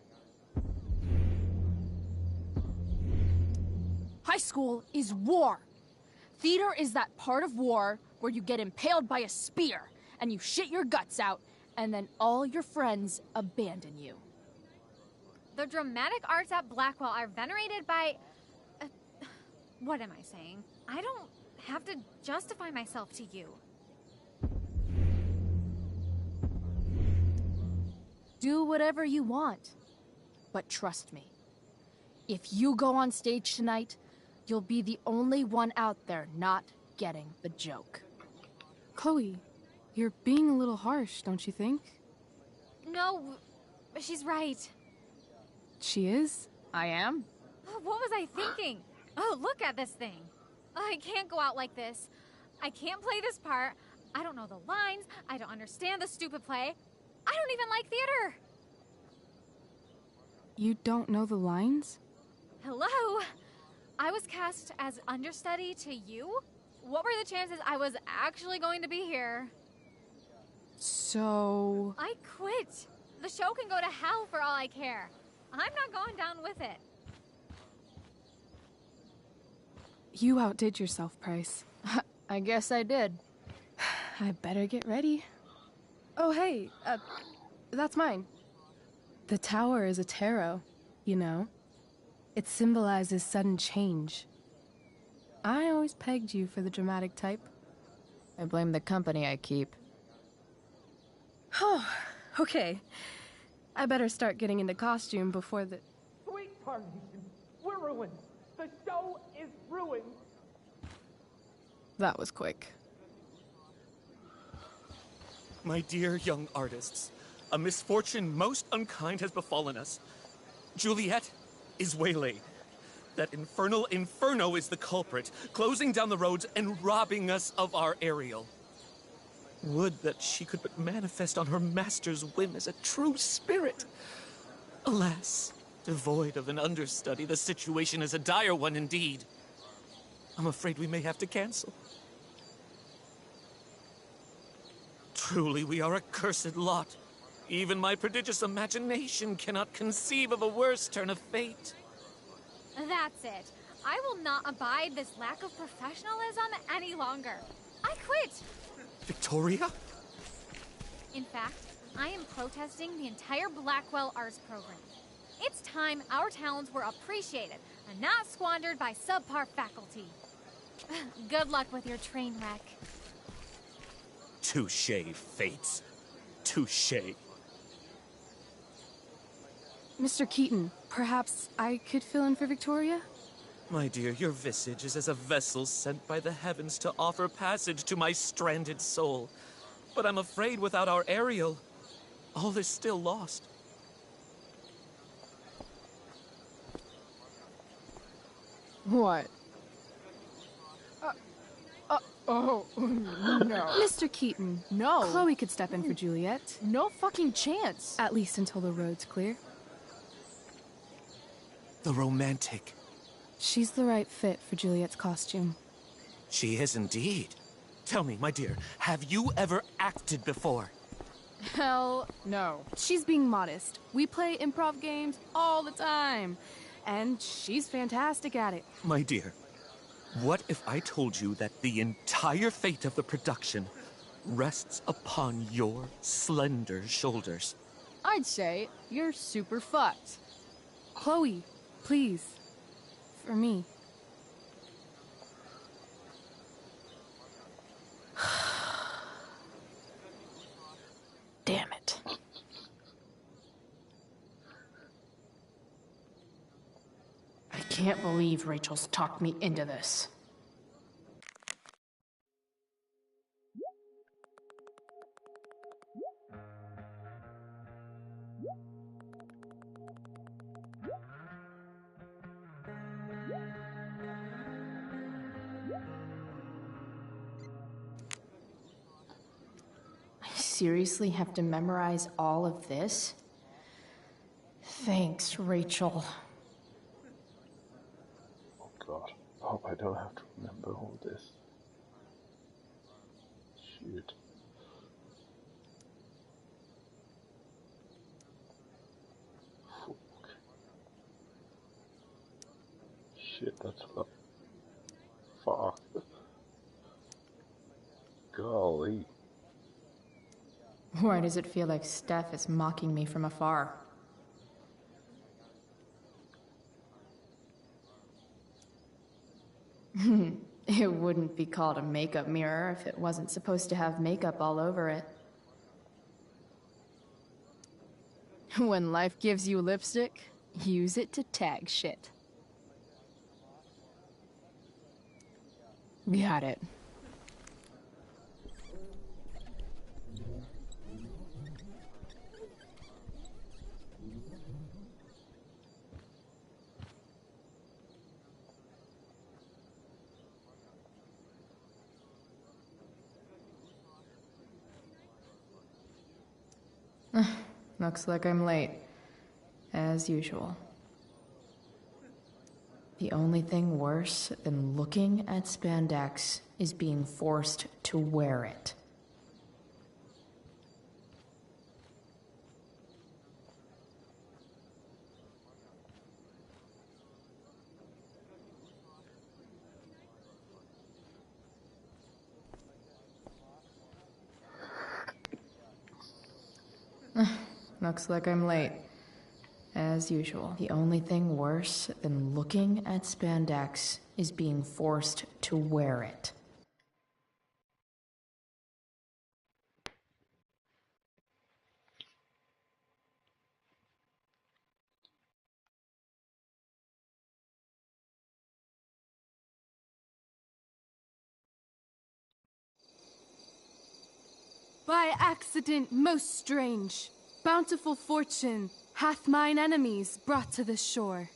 High school is war. Theater is that part of war where you get impaled by a spear and you shit your guts out and then all your friends abandon you. The dramatic arts at Blackwell are venerated by... what am I saying? I don't have to justify myself to you. Do whatever you want. But trust me, if you go on stage tonight, you'll be the only one out there not getting the joke. Chloe, you're being a little harsh, don't you think? No, she's right. She is? I am? What was I thinking? Oh, look at this thing. I can't go out like this. I can't play this part. I don't know the lines. I don't understand the stupid play. I don't even like theater. You don't know the lines? Hello? I was cast as understudy to you? What were the chances I was actually going to be here? So... I quit. The show can go to hell for all I care. I'm not going down with it. You outdid yourself, Price. I guess I did. I better get ready. Oh, hey, that's mine. The tower is a tarot, you know. It symbolizes sudden change. I always pegged you for the dramatic type. I blame the company I keep. Oh, okay. I better start getting into costume before the... Sweet Carnation, we're ruined. The show is ruined. That was quick. My dear young artists, a misfortune most unkind has befallen us. Juliet is waylaid. That infernal Inferno is the culprit, closing down the roads and robbing us of our Ariel. Would that she could but manifest on her master's whim as a true spirit. Alas, devoid of an understudy, the situation is a dire one indeed. I'm afraid we may have to cancel. Truly, we are a cursed lot. Even my prodigious imagination cannot conceive of a worse turn of fate. That's it. I will not abide this lack of professionalism any longer. I quit. Victoria? In fact, I am protesting the entire Blackwell Arts program. It's time our talents were appreciated and not squandered by subpar faculty. Good luck with your train wreck. Touché, Fates. Touché. Mr. Keaton, perhaps I could fill in for Victoria? My dear, your visage is as a vessel sent by the heavens to offer passage to my stranded soul. But I'm afraid without our Ariel, all is still lost. What? Oh, no. Mr. Keaton. No. Chloe could step in for Juliet. No fucking chance. At least until the road's clear. The romantic. She's the right fit for Juliet's costume. She is indeed. Tell me, my dear, have you ever acted before? Hell no. She's being modest. We play improv games all the time. and she's fantastic at it. My dear, what if I told you that the entire fate of the production rests upon your slender shoulders? I'd say you're super fucked. Chloe, please. For me. Damn it. I can't believe Rachel's talked me into this. I seriously have to memorize all of this? Thanks, Rachel. Oh god, I hope I don't have to remember all this. Shoot. Fuck. Shit, that's a lot. Fuck. Golly. Why does it feel like Steph is mocking me from afar? It wouldn't be called a makeup mirror if it wasn't supposed to have makeup all over it. When life gives you lipstick, use it to tag shit. Got it. Looks like I'm late. As usual. The only thing worse than looking at spandex is being forced to wear it. Looks like I'm late. As usual. The only thing worse than looking at spandex is being forced to wear it. By accident most strange, bountiful fortune hath mine enemies brought to this shore.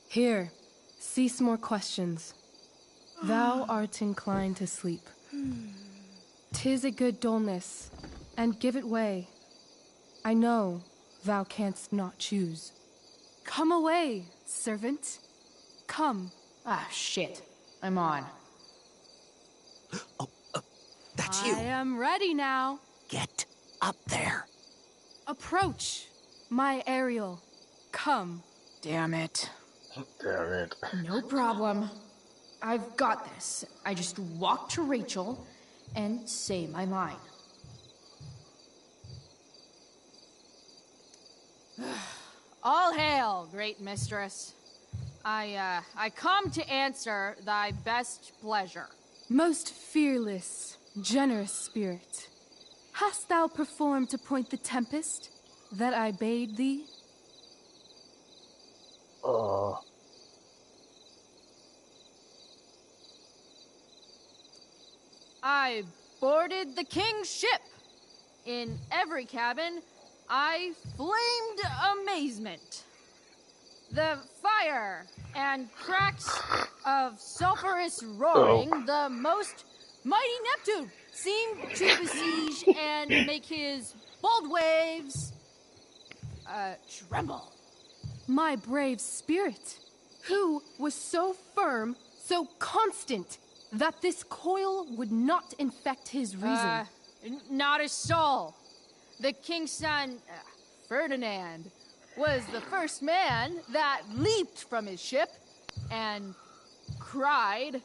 Here, cease more questions. Thou art inclined to sleep. 'Tis a good dullness, and give it way. I know thou canst not choose. Come away, servant. Come. Ah, shit. I'm on. That's I am ready now. Get up there. Approach, my Ariel. Come. Damn it. Damn it. No problem. I've got this. I just walk to Rachel and say my line. All hail, great mistress. I come to answer thy best pleasure. Most fearless, generous spirit, hast thou performed to point the tempest that I bade thee? I boarded the king's ship. In every cabin, I flamed amazement. The fire and cracks of sulphurous roaring, the most mighty Neptune seemed to besiege and make his bold waves tremble. My brave spirit, who was so firm, so constant, that this coil would not infect his reason. Not a soul. The king's son, Ferdinand, was the first man that leaped from his ship and cried.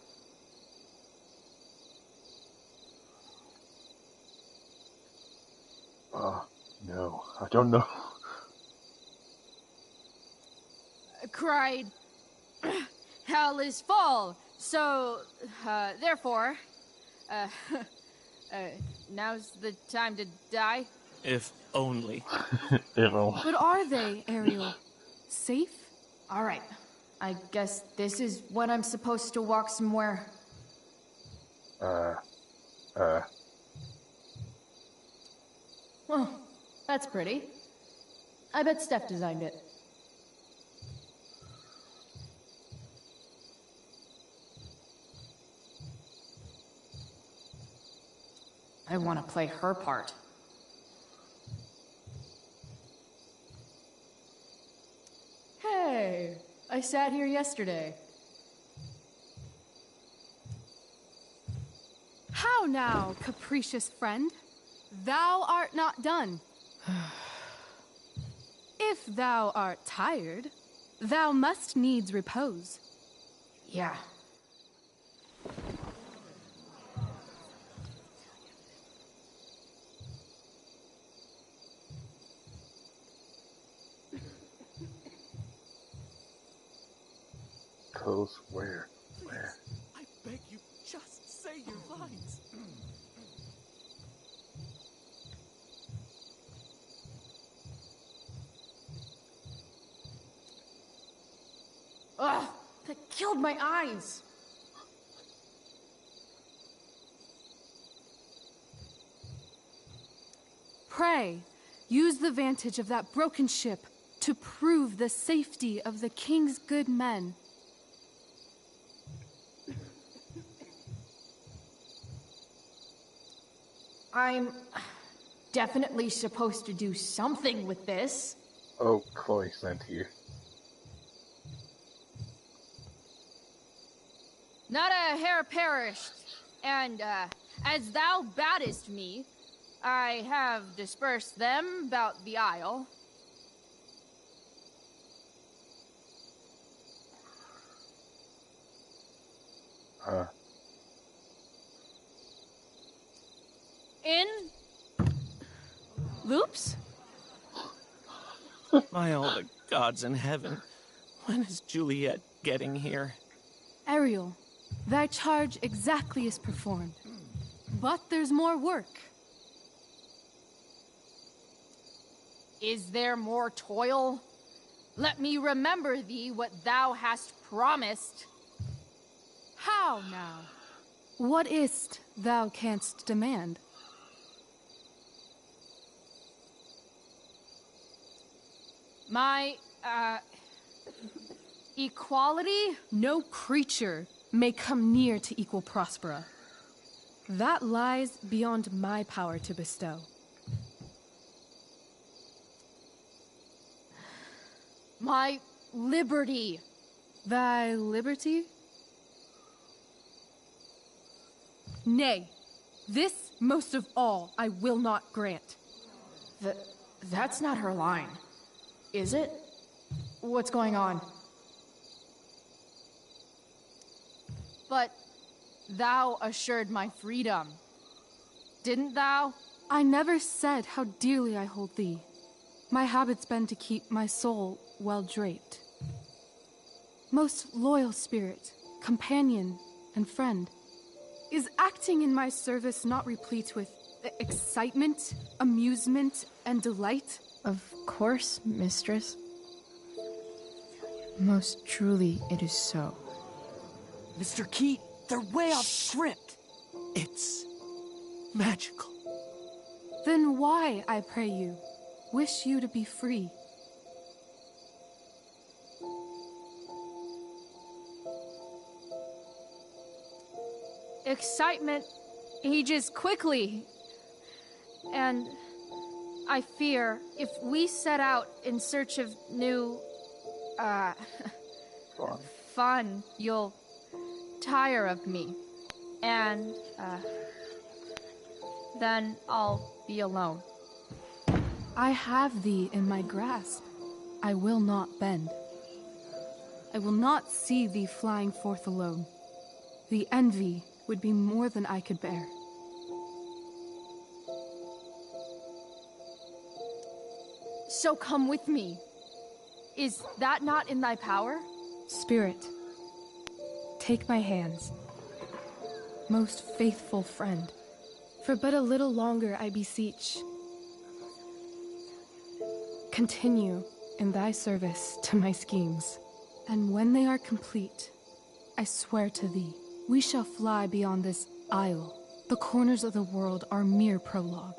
No, I don't know. Cried, hell is full, so, therefore, now's the time to die? If only. But are they, Ariel? Safe? All right. I guess this is when I'm supposed to walk somewhere. Well, that's pretty. I bet Steph designed it. I want to play her part. Hey, I sat here yesterday. How now, capricious friend? Thou art not done. If thou art tired, thou must needs repose. Yeah. Close where? Where? I beg you, just say your lines. Ugh, that killed my eyes. Pray, use the vantage of that broken ship to prove the safety of the king's good men. I'm definitely supposed to do something with this. Oh, Chloe sent you. Not a hair perished, and, as thou badest me, I have dispersed them about the isle. In loops? By all the gods in heaven, when is Juliet getting here? Ariel, thy charge exactly is performed. But there's more work. Is there more toil? Let me remember thee what thou hast promised. How now? What is't thou canst demand? My, equality? No creature may come near to equal Prospera. That lies beyond my power to bestow. My liberty. Thy liberty? Nay, this most of all I will not grant. That's not her line. Is it? What's going on? But thou assured my freedom, didn't thou? I never said how dearly I hold thee. My habit's been to keep my soul well draped. Most loyal spirit, companion, and friend, is acting in my service not replete with excitement, amusement, and delight? Of course, mistress. Most truly it is so. Mr. Keat, they're way off script. It's magical. Then why, I pray you, wish you to be free? Excitement ages quickly. And I fear if we set out in search of new, fun, you'll tire of me. And, then I'll be alone. I have thee in my grasp. I will not bend. I will not see thee flying forth alone. The envy would be more than I could bear. So come with me. Is that not in thy power? Spirit, take my hands. Most faithful friend, for but a little longer I beseech. Continue in thy service to my schemes, and when they are complete, I swear to thee, we shall fly beyond this isle. The corners of the world are mere prologue.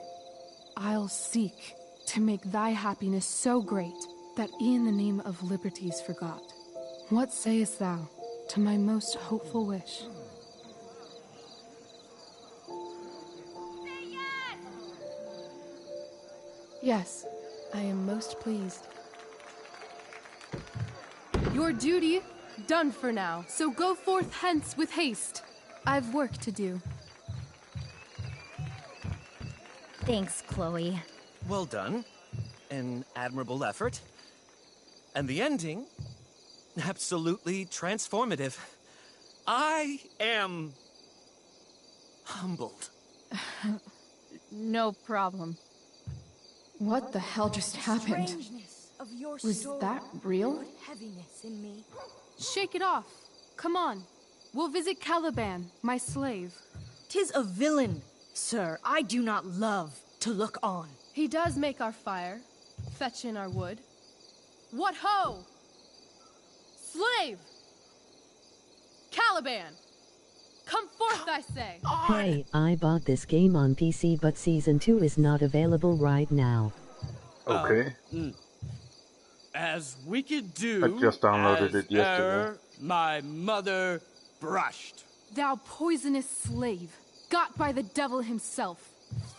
I'll seek to make thy happiness so great that e'en the name of liberty's forgot. What sayest thou to my most hopeful wish? Yes, I am most pleased. Your duty done for now, so go forth hence with haste. I've work to do. Thanks, Chloe. Well done. An admirable effort. And the ending, absolutely transformative. I am humbled. No problem. What the hell just happened? Strangeness of your Was story that real? put heaviness in me. Shake it off. Come on. We'll visit Caliban, my slave. 'Tis a villain, sir, I do not love to look on. He does make our fire, fetch in our wood. What ho! Slave! Caliban! Come forth, I say! Hey, I bought this game on PC, but Season 2 is not available right now. Okay. As we could do, I just downloaded as it yesterday. e'er my mother brushed. Thou poisonous slave, got by the devil himself,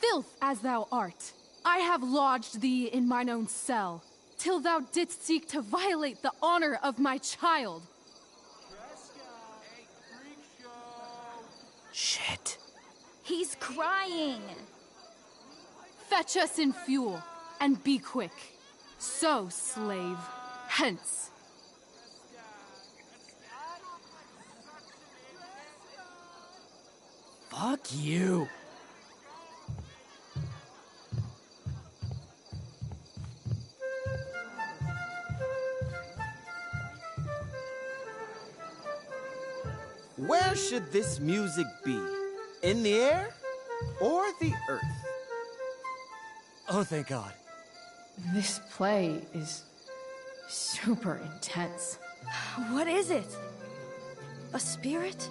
filth as thou art, I have lodged thee in mine own cell, till thou didst seek to violate the honor of my child. Shit. He's crying. Fetch us in fuel, and be quick. So, slave, hence. Fuck you. Where should this music be? In the air or the earth? Oh, thank God. This play is super intense. What is it? A spirit?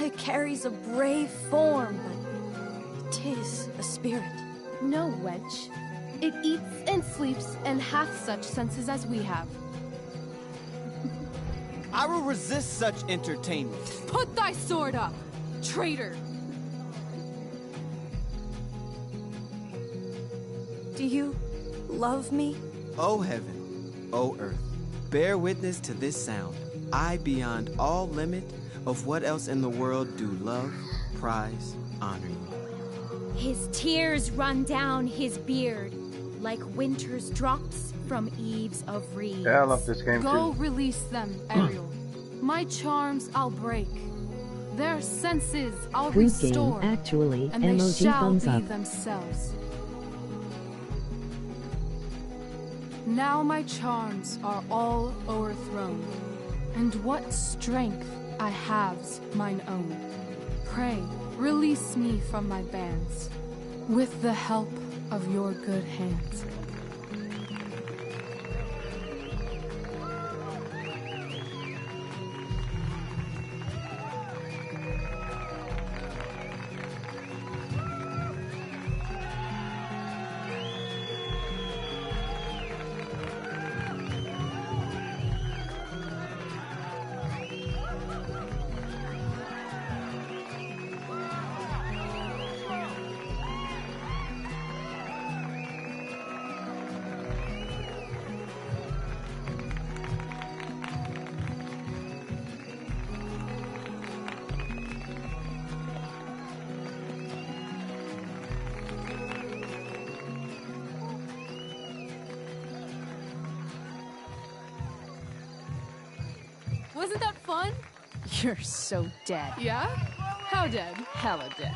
It carries a brave form, but 'tis a spirit. No, wench. It eats and sleeps and hath such senses as we have. I will resist such entertainment. Put thy sword up, traitor! Do you love me? O heaven, O earth, bear witness to this sound. I, beyond all limit of what else in the world, do love, prize, honor you. His tears run down his beard like winter's drops from eaves of reeds. Yeah, I love this game Go too. release them, Ariel. My charms I'll break. Their senses I'll Good restore. game, actually. And they Emoji shall thumbs be up. themselves. Now my charms are all o'erthrown, and what strength I have's mine own. Pray, release me from my bands, with the help of your good hands. Wasn't that fun? You're so dead. Yeah? How dead? Hella dead.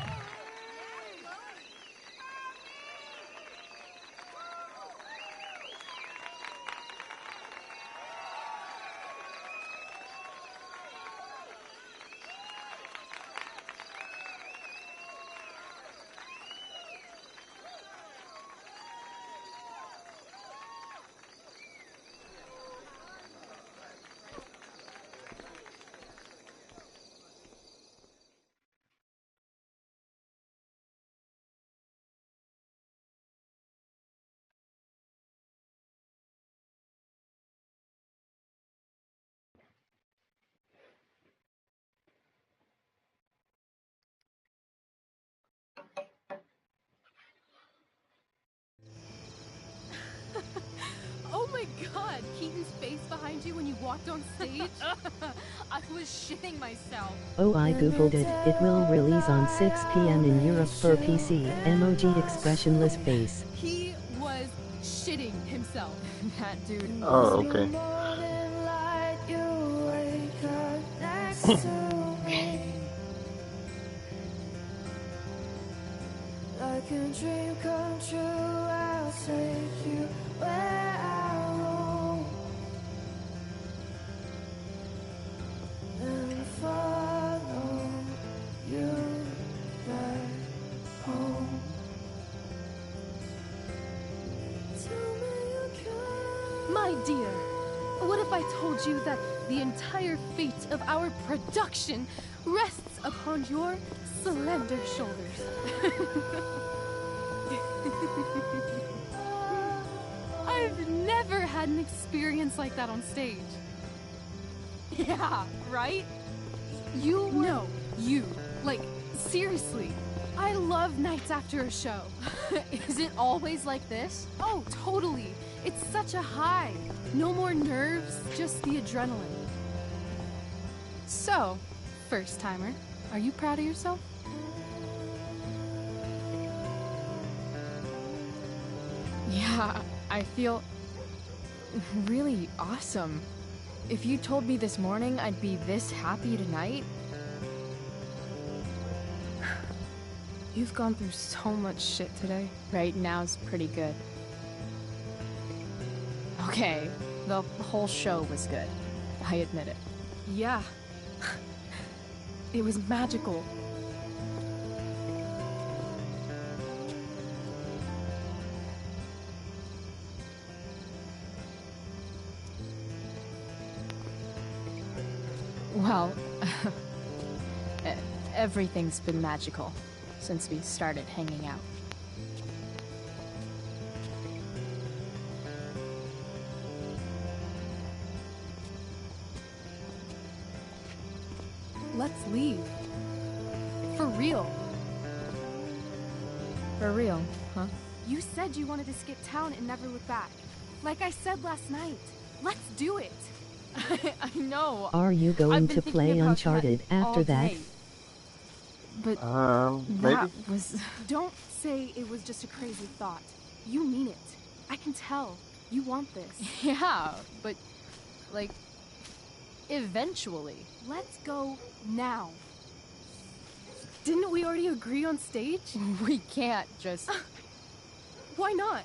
Oh my god, Keaton's face behind you when you walked on stage? I was shitting myself. Oh, I googled it. It will release on 6 p.m. in Europe for PC. Emoji expressionless face. He was shitting himself. That dude. Oh, okay. Like a dream come true, I'll take you where I roam and follow you back home. Tell me you can. My dear, what if I told you that the entire fate of our production rests upon your slender shoulders? I've never had an experience like that on stage. Yeah, right? You were... No, you. Like, seriously. I love nights after a show. Is it always like this? Oh, totally. It's such a high. No more nerves, just the adrenaline. So, first timer, are you proud of yourself? Yeah, I feel really awesome. If you told me this morning I'd be this happy tonight... You've gone through so much shit today. Right now's pretty good. Okay, the whole show was good. I admit it. Yeah. It was magical. Well, everything's been magical since we started hanging out. Let's leave. For real. For real, huh? You said you wanted to skip town and never look back. Like I said last night. Let's do it. I know. Are you going to play Uncharted after that? But maybe. that was... Don't say it was just a crazy thought. You mean it. I can tell. You want this. Yeah, but, like, eventually. Let's go now. Didn't we already agree on stage? We can't just... Why not?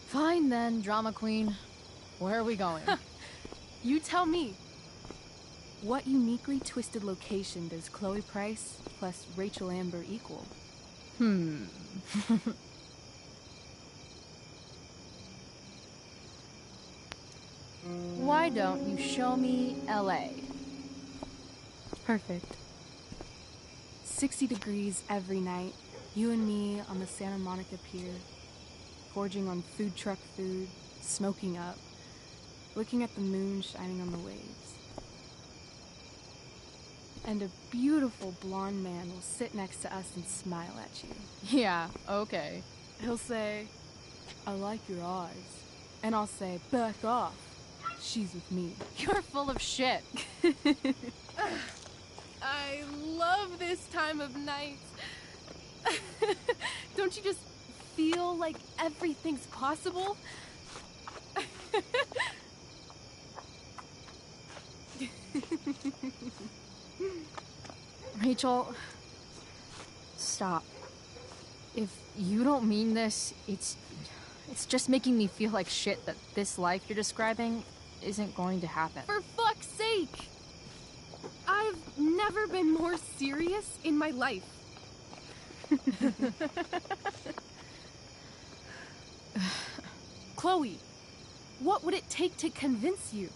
Fine then, drama queen. Where are we going? You tell me. What uniquely twisted location does Chloe Price plus Rachel Amber equal? Why don't you show me LA? Perfect. 60 degrees every night. You and me on the Santa Monica Pier. Gorging on food truck food. Smoking up. Looking at the moon shining on the waves. And a beautiful blonde man will sit next to us and smile at you. Yeah, okay. He'll say, I like your eyes. And I'll say, back off. She's with me. You're full of shit. I love this time of night. Don't you just feel like everything's possible? Rachel, stop. If you don't mean this, it's just making me feel like shit that this life you're describing isn't going to happen. For fuck's sake! I've never been more serious in my life. Chloe, what would it take to convince you?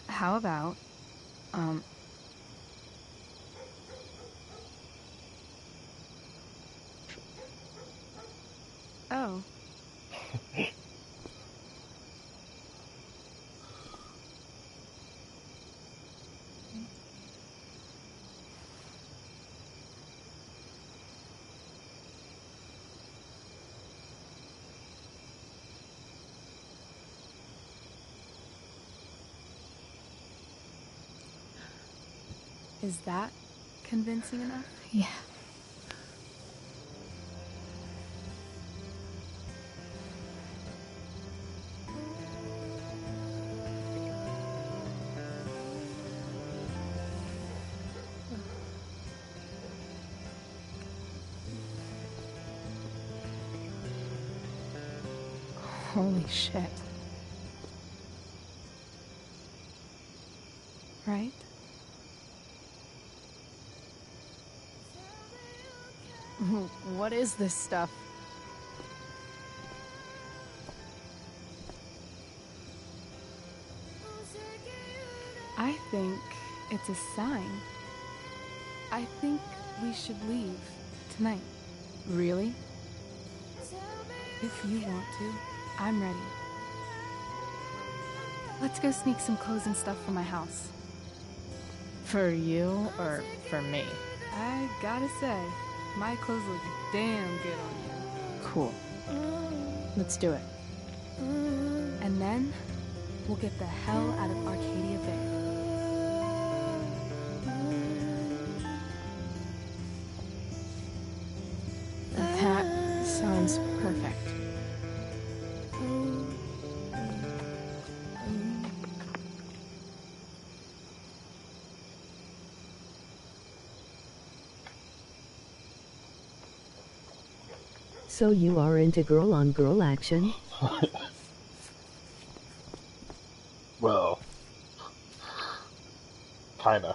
How about, Oh. Is that convincing enough? Yeah. Holy shit. Right? What is this stuff? I think it's a sign. I think we should leave tonight. Really? If you want to, I'm ready. Let's go sneak some clothes and stuff from my house. For you or for me? I gotta say, my clothes look damn good on you. Cool. Let's do it. And then, we'll get the hell out of Arcadia Bay. That sounds perfect. So you are into girl-on-girl action? Well, kinda.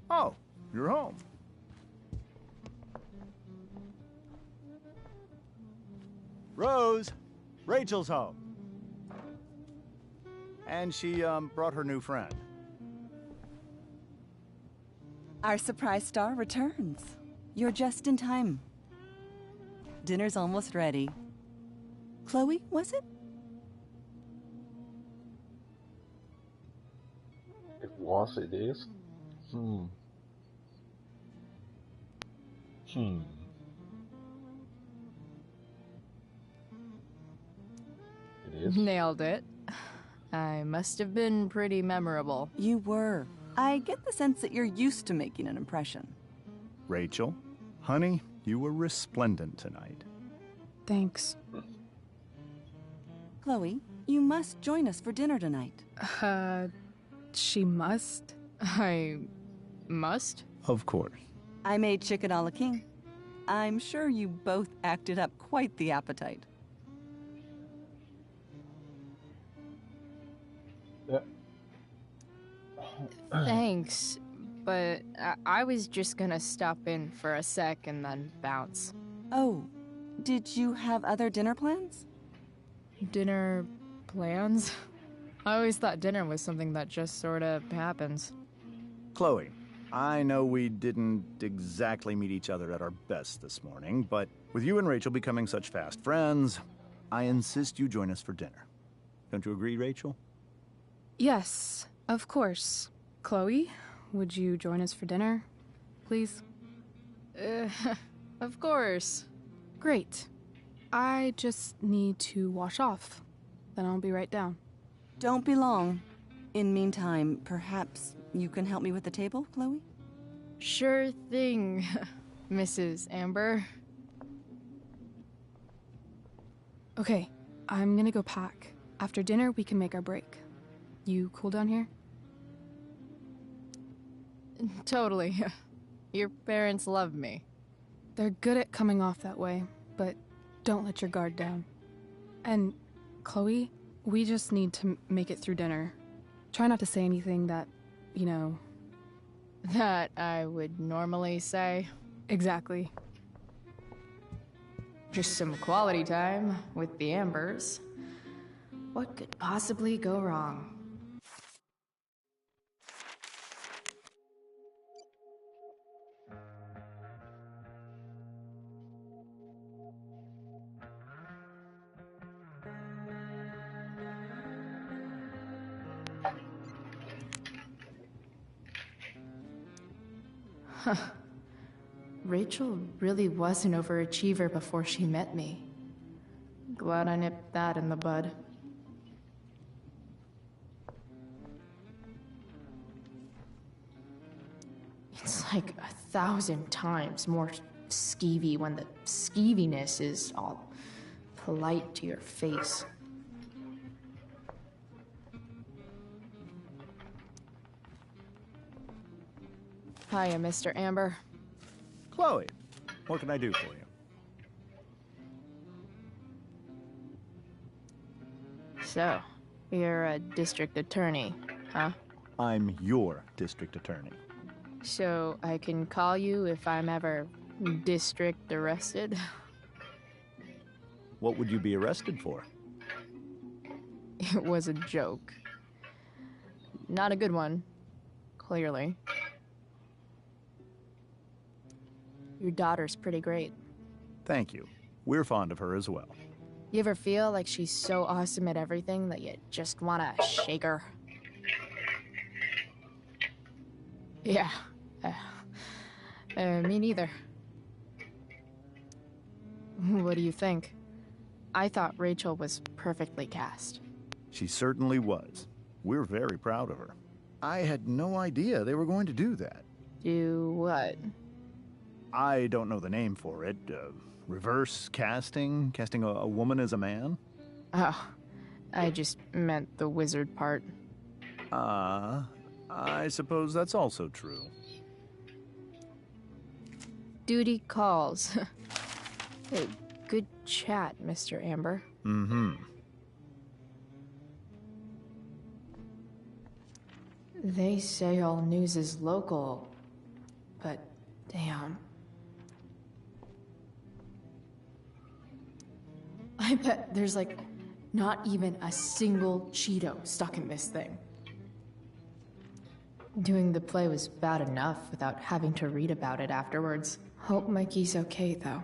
Oh, you're home. Rose, Rachel's home. And she, brought her new friend. Our surprise star returns. You're just in time. Dinner's almost ready. Chloe, was it? It is. It is. Nailed it. I must have been pretty memorable. You were. I get the sense that you're used to making an impression. Rachel, honey, you were resplendent tonight. Thanks. Chloe, you must join us for dinner tonight. She must? I must? Of course. I made chicken a la king. I'm sure you both acted up quite the appetite. Thanks, but I was just gonna stop in for a sec and then bounce. Oh, did you have other dinner plans? Dinner plans? I always thought dinner was something that just sorta happens. Chloe, I know we didn't exactly meet each other at our best this morning, but with you and Rachel becoming such fast friends, I insist you join us for dinner. Don't you agree, Rachel? Yes, of course. Chloe, would you join us for dinner, please? Of course. Great. I just need to wash off. Then I'll be right down. Don't be long. In meantime, perhaps you can help me with the table, Chloe? Sure thing, Mrs. Amber. Okay, I'm gonna go pack. After dinner, we can make our break. You cool down here? Totally. Your parents love me. They're good at coming off that way, but don't let your guard down. And, Chloe, we just need to make it through dinner. Try not to say anything that, you know... That I would normally say. Exactly. Just some quality time with the Ambers. What could possibly go wrong? Huh. Rachel really was an overachiever before she met me. Glad I nipped that in the bud. It's like 1,000 times more skeevy when the skeeviness is all polite to your face. Hiya, Mr. Amber. Chloe, what can I do for you? So, you're a district attorney, huh? I'm your district attorney. So, I can call you if I'm ever district arrested? What would you be arrested for? It was a joke. Not a good one, clearly. Your daughter's pretty great. Thank you. We're fond of her as well. You ever feel like she's so awesome at everything that you just wanna shake her? Yeah. Me neither. What do you think? I thought Rachel was perfectly cast. She certainly was. We're very proud of her. I had no idea they were going to do that. Do what? I don't know the name for it. Reverse casting? Casting a woman as a man? Oh, I just meant the wizard part. I suppose that's also true. Duty calls. Hey, good chat, Mr. Amber. Mm-hmm. They say all news is local, but damn. I bet there's like not even a single Cheeto stuck in this thing. Doing the play was bad enough without having to read about it afterwards. Hope Mikey's okay, though.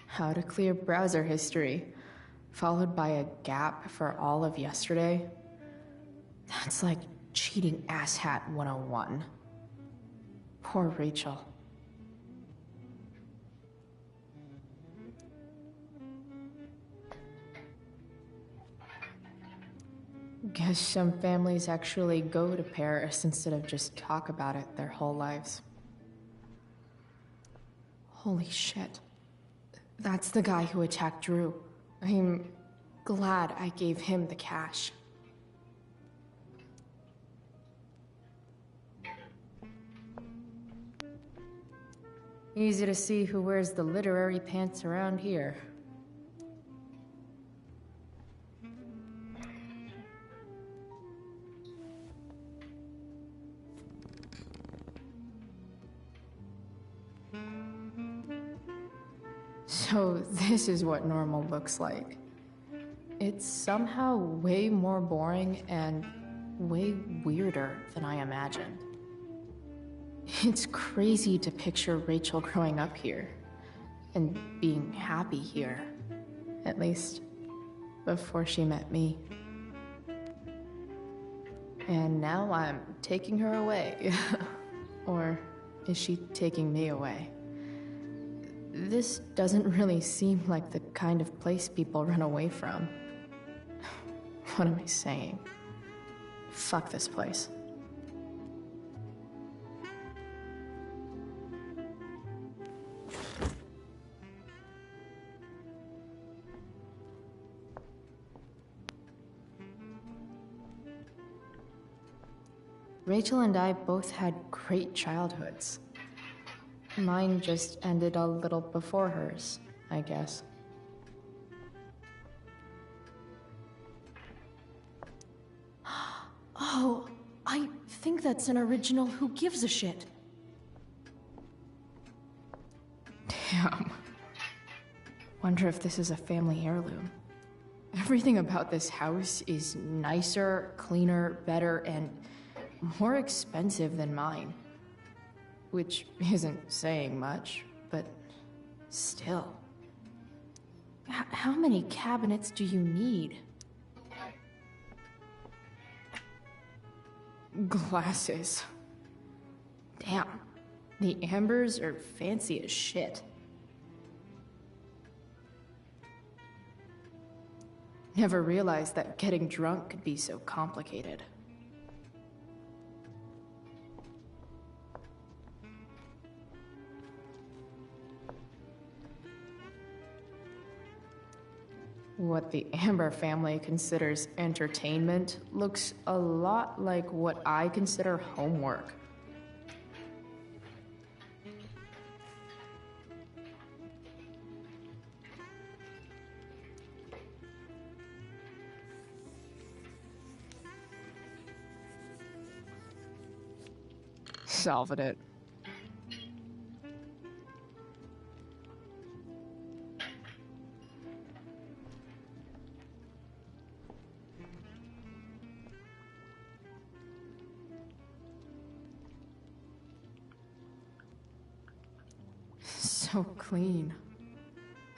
How to clear browser history, followed by a gap for all of yesterday. That's like cheating asshat 101. Poor Rachel. Guess some families actually go to Paris instead of just talk about it their whole lives. Holy shit. That's the guy who attacked Drew. I'm glad I gave him the cash. Easy to see who wears the literary pants around here. So this is what normal looks like. It's somehow way more boring and way weirder than I imagined. It's crazy to picture Rachel growing up here and being happy here, at least before she met me. And now I'm taking her away. Or is she taking me away? This doesn't really seem like the kind of place people run away from. What am I saying? Fuck this place. Rachel and I both had great childhoods. Mine just ended a little before hers, I guess. Oh, I think that's an original Who Gives a Shit. Damn. Wonder if this is a family heirloom. Everything about this house is nicer, cleaner, better, and more expensive than mine. Which isn't saying much, but still. How many cabinets do you need? Glasses. Damn. The Ambers are fancy as shit. Never realized that getting drunk could be so complicated. What the Amber family considers entertainment looks a lot like what I consider homework. Solving it. So clean.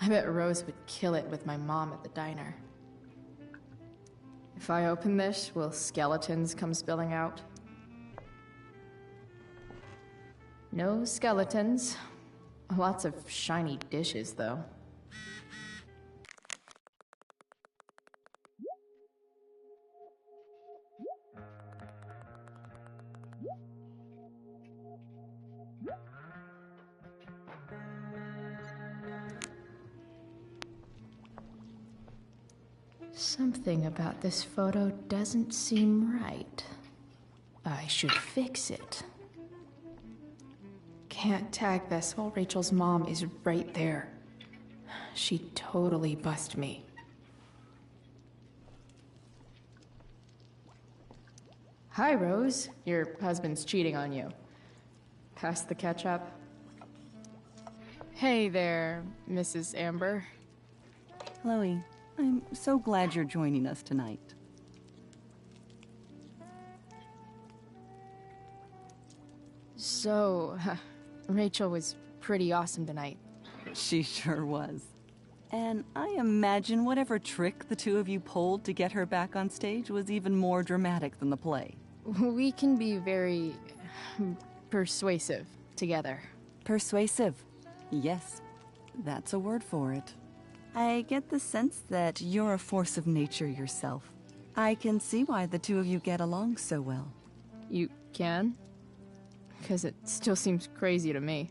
I bet Rose would kill it with my mom at the diner. If I open this, will skeletons come spilling out? No skeletons. Lots of shiny dishes, though. Something about this photo doesn't seem right. I should fix it. Can't tag this while Rachel's mom is right there. She'd totally bust me. Hi, Rose. Your husband's cheating on you. Pass the ketchup. Hey there, Mrs. Amber. Chloe, I'm so glad you're joining us tonight. So, Rachel was pretty awesome tonight. She sure was. And I imagine whatever trick the two of you pulled to get her back on stage was even more dramatic than the play. We can be very persuasive together. Persuasive. Yes, that's a word for it. I get the sense that you're a force of nature yourself. I can see why the two of you get along so well. You can? Because it still seems crazy to me.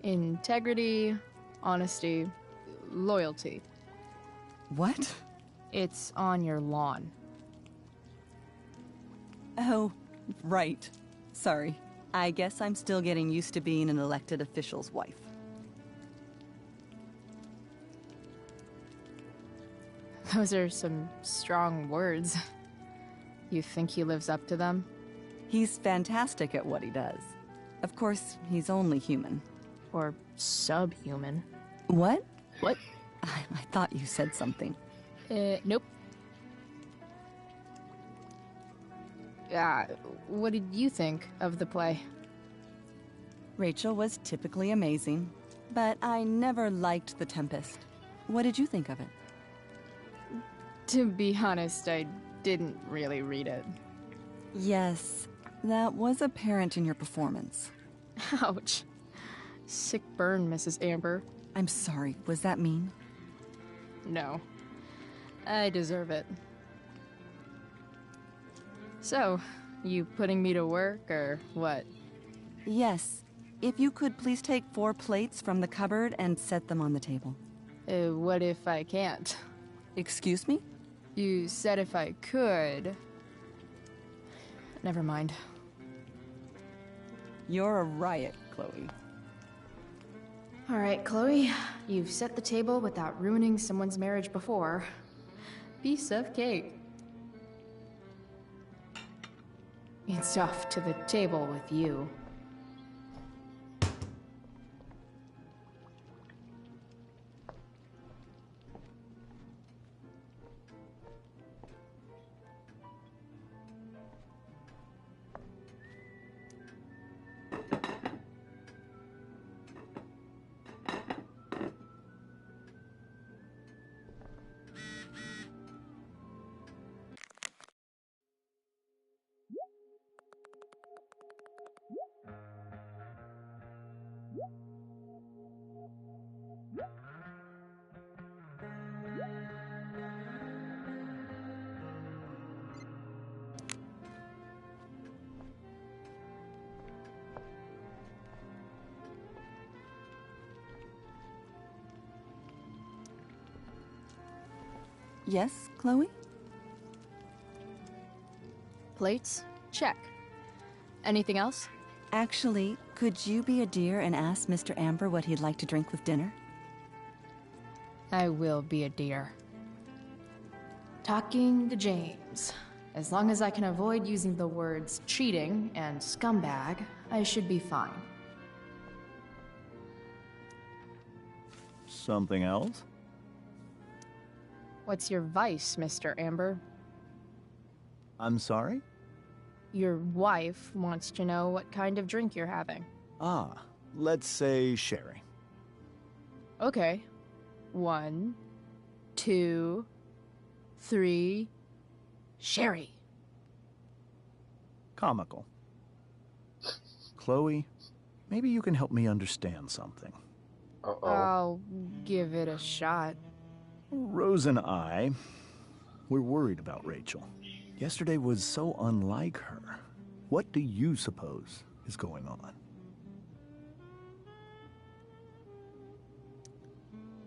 Integrity, honesty, loyalty. What? It's on your lawn. Oh, right. Sorry. I guess I'm still getting used to being an elected official's wife. Those are some strong words. You think he lives up to them? He's fantastic at what he does. Of course, he's only human. Or subhuman. What? What? I thought you said something. Nope. What did you think of the play? Rachel was typically amazing, but I never liked The Tempest. What did you think of it? To be honest, I didn't really read it. Yes, that was apparent in your performance. Ouch. Sick burn, Mrs. Amber. I'm sorry, was that mean? No. I deserve it. So, you putting me to work, or what? Yes. If you could please take 4 plates from the cupboard and set them on the table. What if I can't? Excuse me? You said if I could. Never mind. You're a riot, Chloe. All right, Chloe. You've set the table without ruining someone's marriage before. Piece of cake. It's off to the table with you. Yes, Chloe? Plates? Check. Anything else? Actually, could you be a dear and ask Mr. Amber what he'd like to drink with dinner? I will be a dear. Talking to James. As long as I can avoid using the words cheating and scumbag, I should be fine. Something else? What's your vice, Mr. Amber? I'm sorry? Your wife wants to know what kind of drink you're having. Ah, let's say sherry. Okay. 1, 2, 3... Sherry. Comical. Chloe, maybe you can help me understand something. I'll give it a shot. Rose and I, we're worried about Rachel. Yesterday was so unlike her. What do you suppose is going on?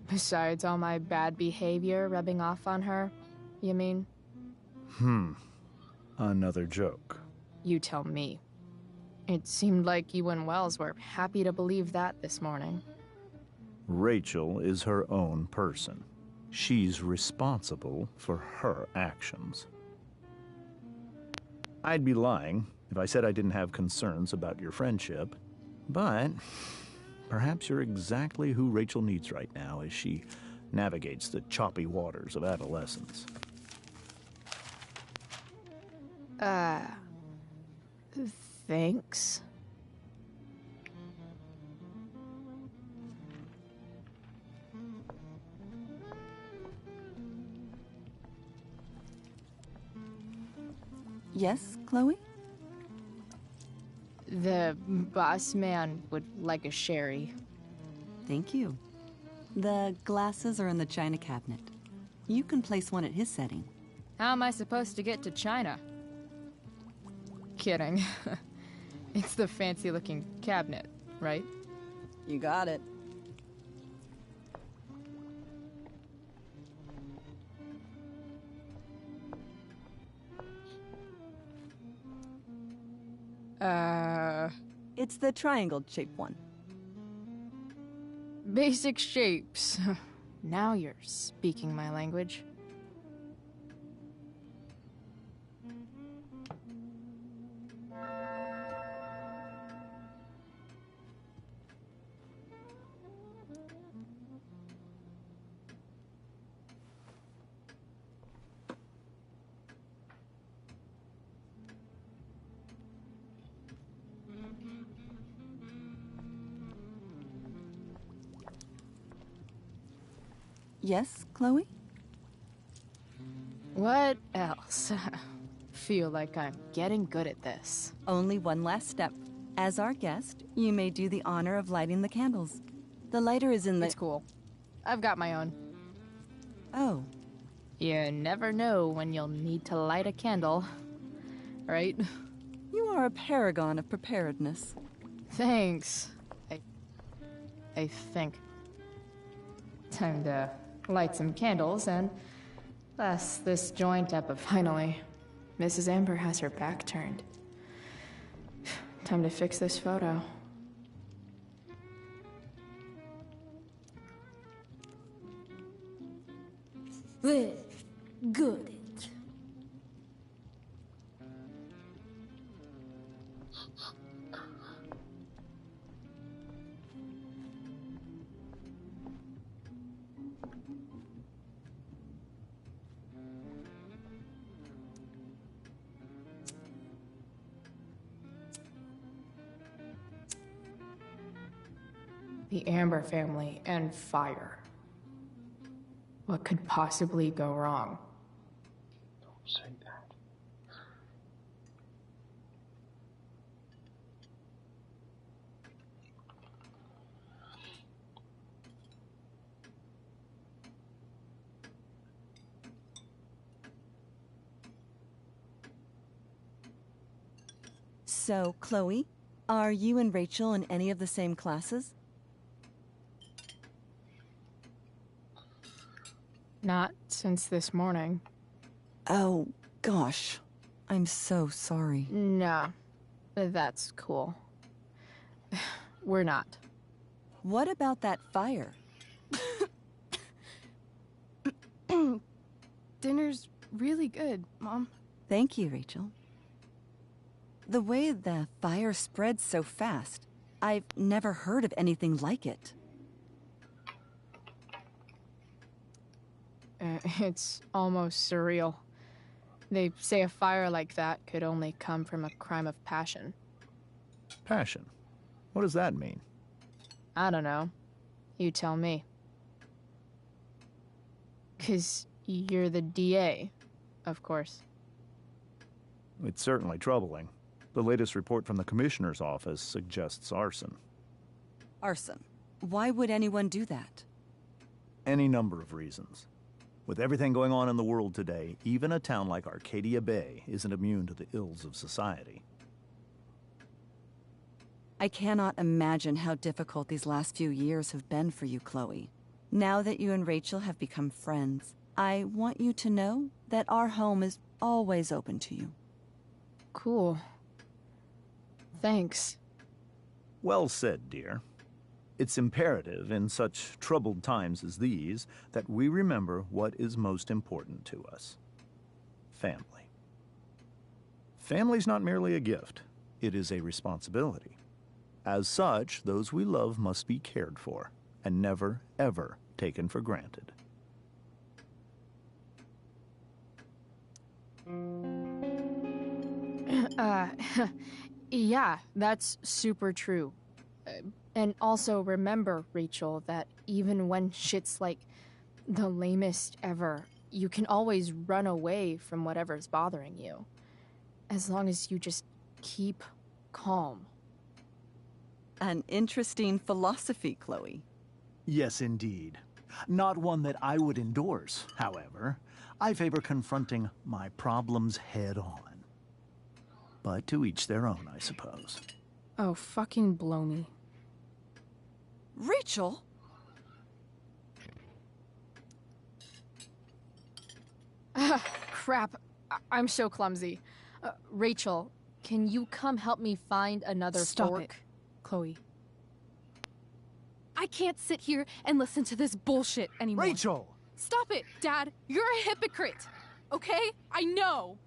Besides all my bad behavior rubbing off on her, you mean? Another joke. You tell me. It seemed like you and Wells were happy to believe that this morning. Rachel is her own person. She's responsible for her actions. I'd be lying if I said I didn't have concerns about your friendship, but perhaps you're exactly who Rachel needs right now as she navigates the choppy waters of adolescence. Thanks. Yes, Chloe? The boss man would like a sherry. Thank you. The glasses are in the china cabinet. You can place one at his setting. How am I supposed to get to China? Kidding. It's the fancy-looking cabinet, right? You got it. It's the triangle-shaped one. Basic shapes. Now you're speaking my language. Yes, Chloe? What else? Feel like I'm getting good at this. Only one last step. As our guest, you may do the honor of lighting the candles. The lighter is in the... It's cool. I've got my own. Oh. You never know when you'll need to light a candle, right? You are a paragon of preparedness. Thanks. I think. Time to light some candles and bless this joint up finally. Mrs. Amber has her back turned. Time to fix this photo. Well, good. The Amber family and fire. What could possibly go wrong? Don't say that. So, Chloe, are you and Rachel in any of the same classes? Not since this morning. Oh, gosh. I'm so sorry. Nah, that's cool. We're not. What about that fire? Dinner's really good, Mom. Thank you, Rachel. The way the fire spreads so fast, I've never heard of anything like it. It's almost surreal. They say a fire like that could only come from a crime of passion. Passion? What does that mean? I don't know. You tell me. 'Cause you're the DA, of course. It's certainly troubling. The latest report from the Commissioner's office suggests arson. Arson? Why would anyone do that? Any number of reasons. With everything going on in the world today, even a town like Arcadia Bay isn't immune to the ills of society. I cannot imagine how difficult these last few years have been for you, Chloe. Now that you and Rachel have become friends, I want you to know that our home is always open to you. Cool. Thanks. Well said, dear. It's imperative in such troubled times as these that we remember what is most important to us. Family. Family's not merely a gift, it is a responsibility. As such, those we love must be cared for and never, ever taken for granted. Yeah, that's super true. And also remember, Rachel, that even when shit's like the lamest ever, you can always run away from whatever's bothering you. As long as you just keep calm. An interesting philosophy, Chloe. Yes, indeed. Not one that I would endorse, however. I favor confronting my problems head on. But to each their own, I suppose. Oh, fucking blow me. Rachel? Crap. I'm so clumsy. Rachel, can you come help me find another Stop fork? it. Chloe. I can't sit here and listen to this bullshit anymore. Rachel! Stop it, Dad. You're a hypocrite. Okay? I know.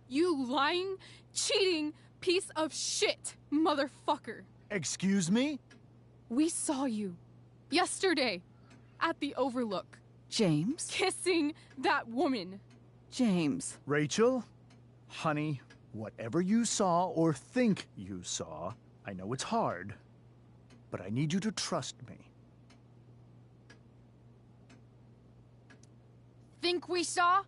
You lying, cheating piece of shit, motherfucker. Excuse me? We saw you yesterday at the Overlook. James? Kissing that woman. James. Rachel? Honey, whatever you saw or think you saw, I know it's hard, but I need you to trust me. Think we saw?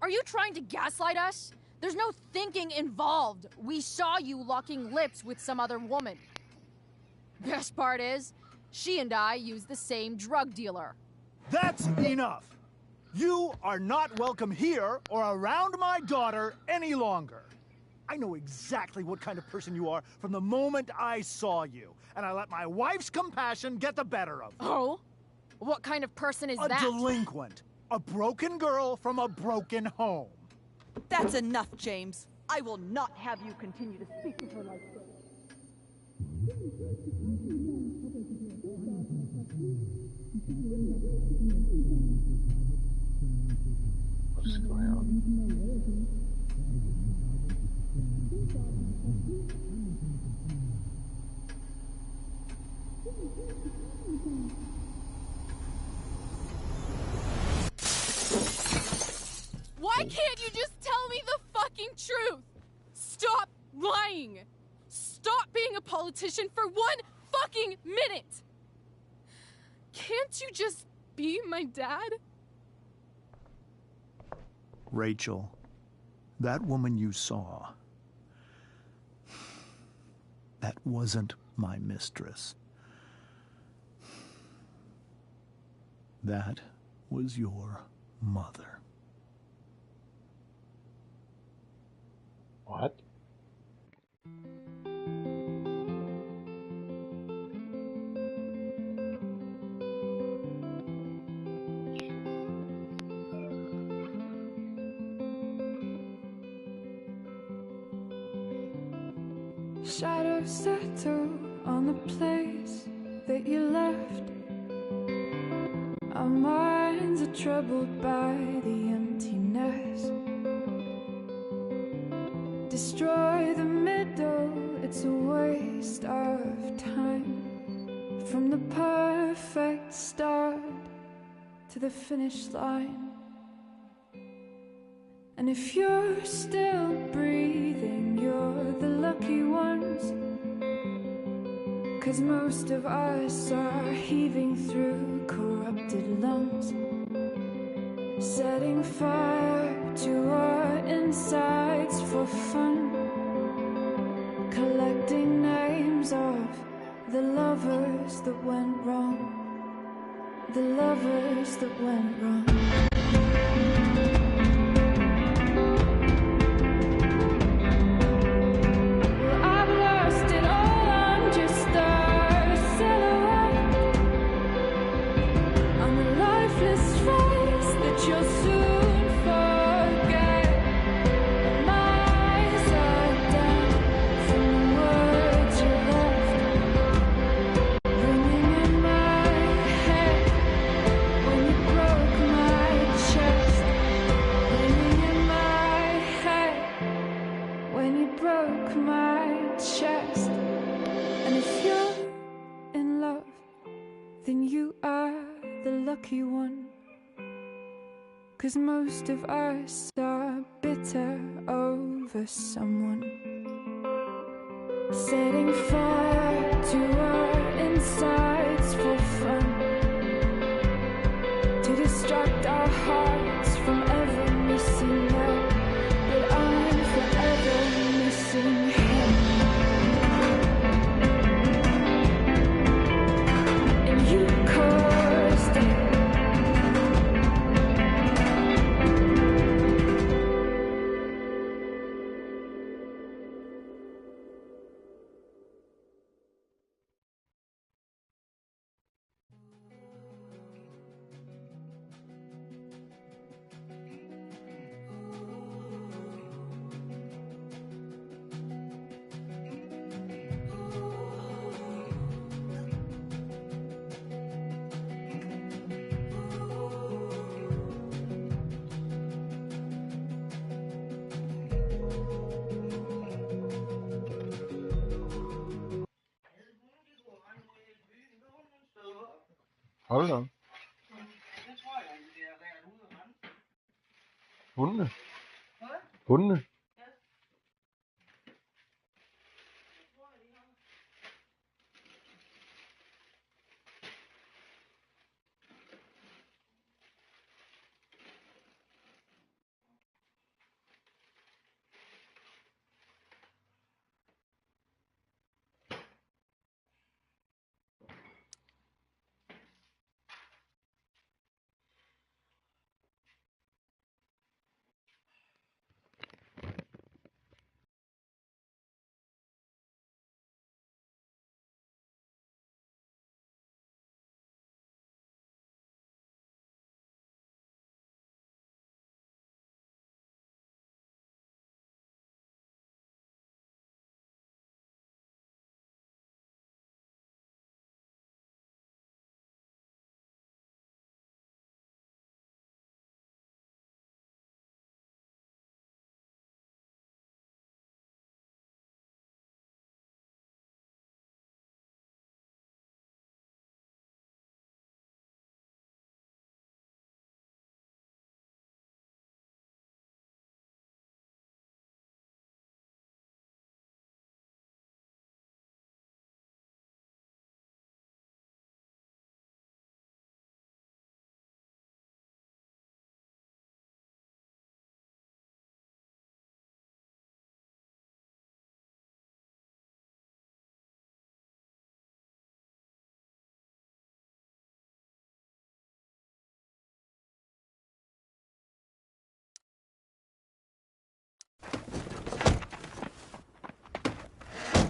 Are you trying to gaslight us? There's no thinking involved. We saw you locking lips with some other woman. Best part is, she and I used the same drug dealer. That's enough! You are not welcome here or around my daughter any longer. I know exactly what kind of person you are from the moment I saw you, and I let my wife's compassion get the better of you. Oh? What kind of person is that? A delinquent. A broken girl from a broken home. That's enough, James. I will not have you continue to speak to her like this. What's going on? Why can't you just tell me the fucking truth? Stop lying. Stop being a politician for one fucking minute. Can't you just be my dad? Rachel, that woman you saw, that wasn't my mistress. That was your mother. What? Shadows settle on the place that you left. Our minds are troubled by the emptiness. Destroy the middle, it's a waste of time. From the perfect start to the finish line. And if you're still breathing, you're the lucky ones. 'Cause most of us are heaving through corrupted lungs, setting fire to our insides for fun, collecting names of the lovers that went wrong, the lovers that went wrong. Lucky one, 'cause most of us are bitter over someone, setting fire to our insides for fun, to distract our hearts from ever missing love. But I'm forever missing him. And you caused it. Hold on. Hundene. Hundene.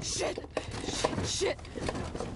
Shit! Shit! Shit!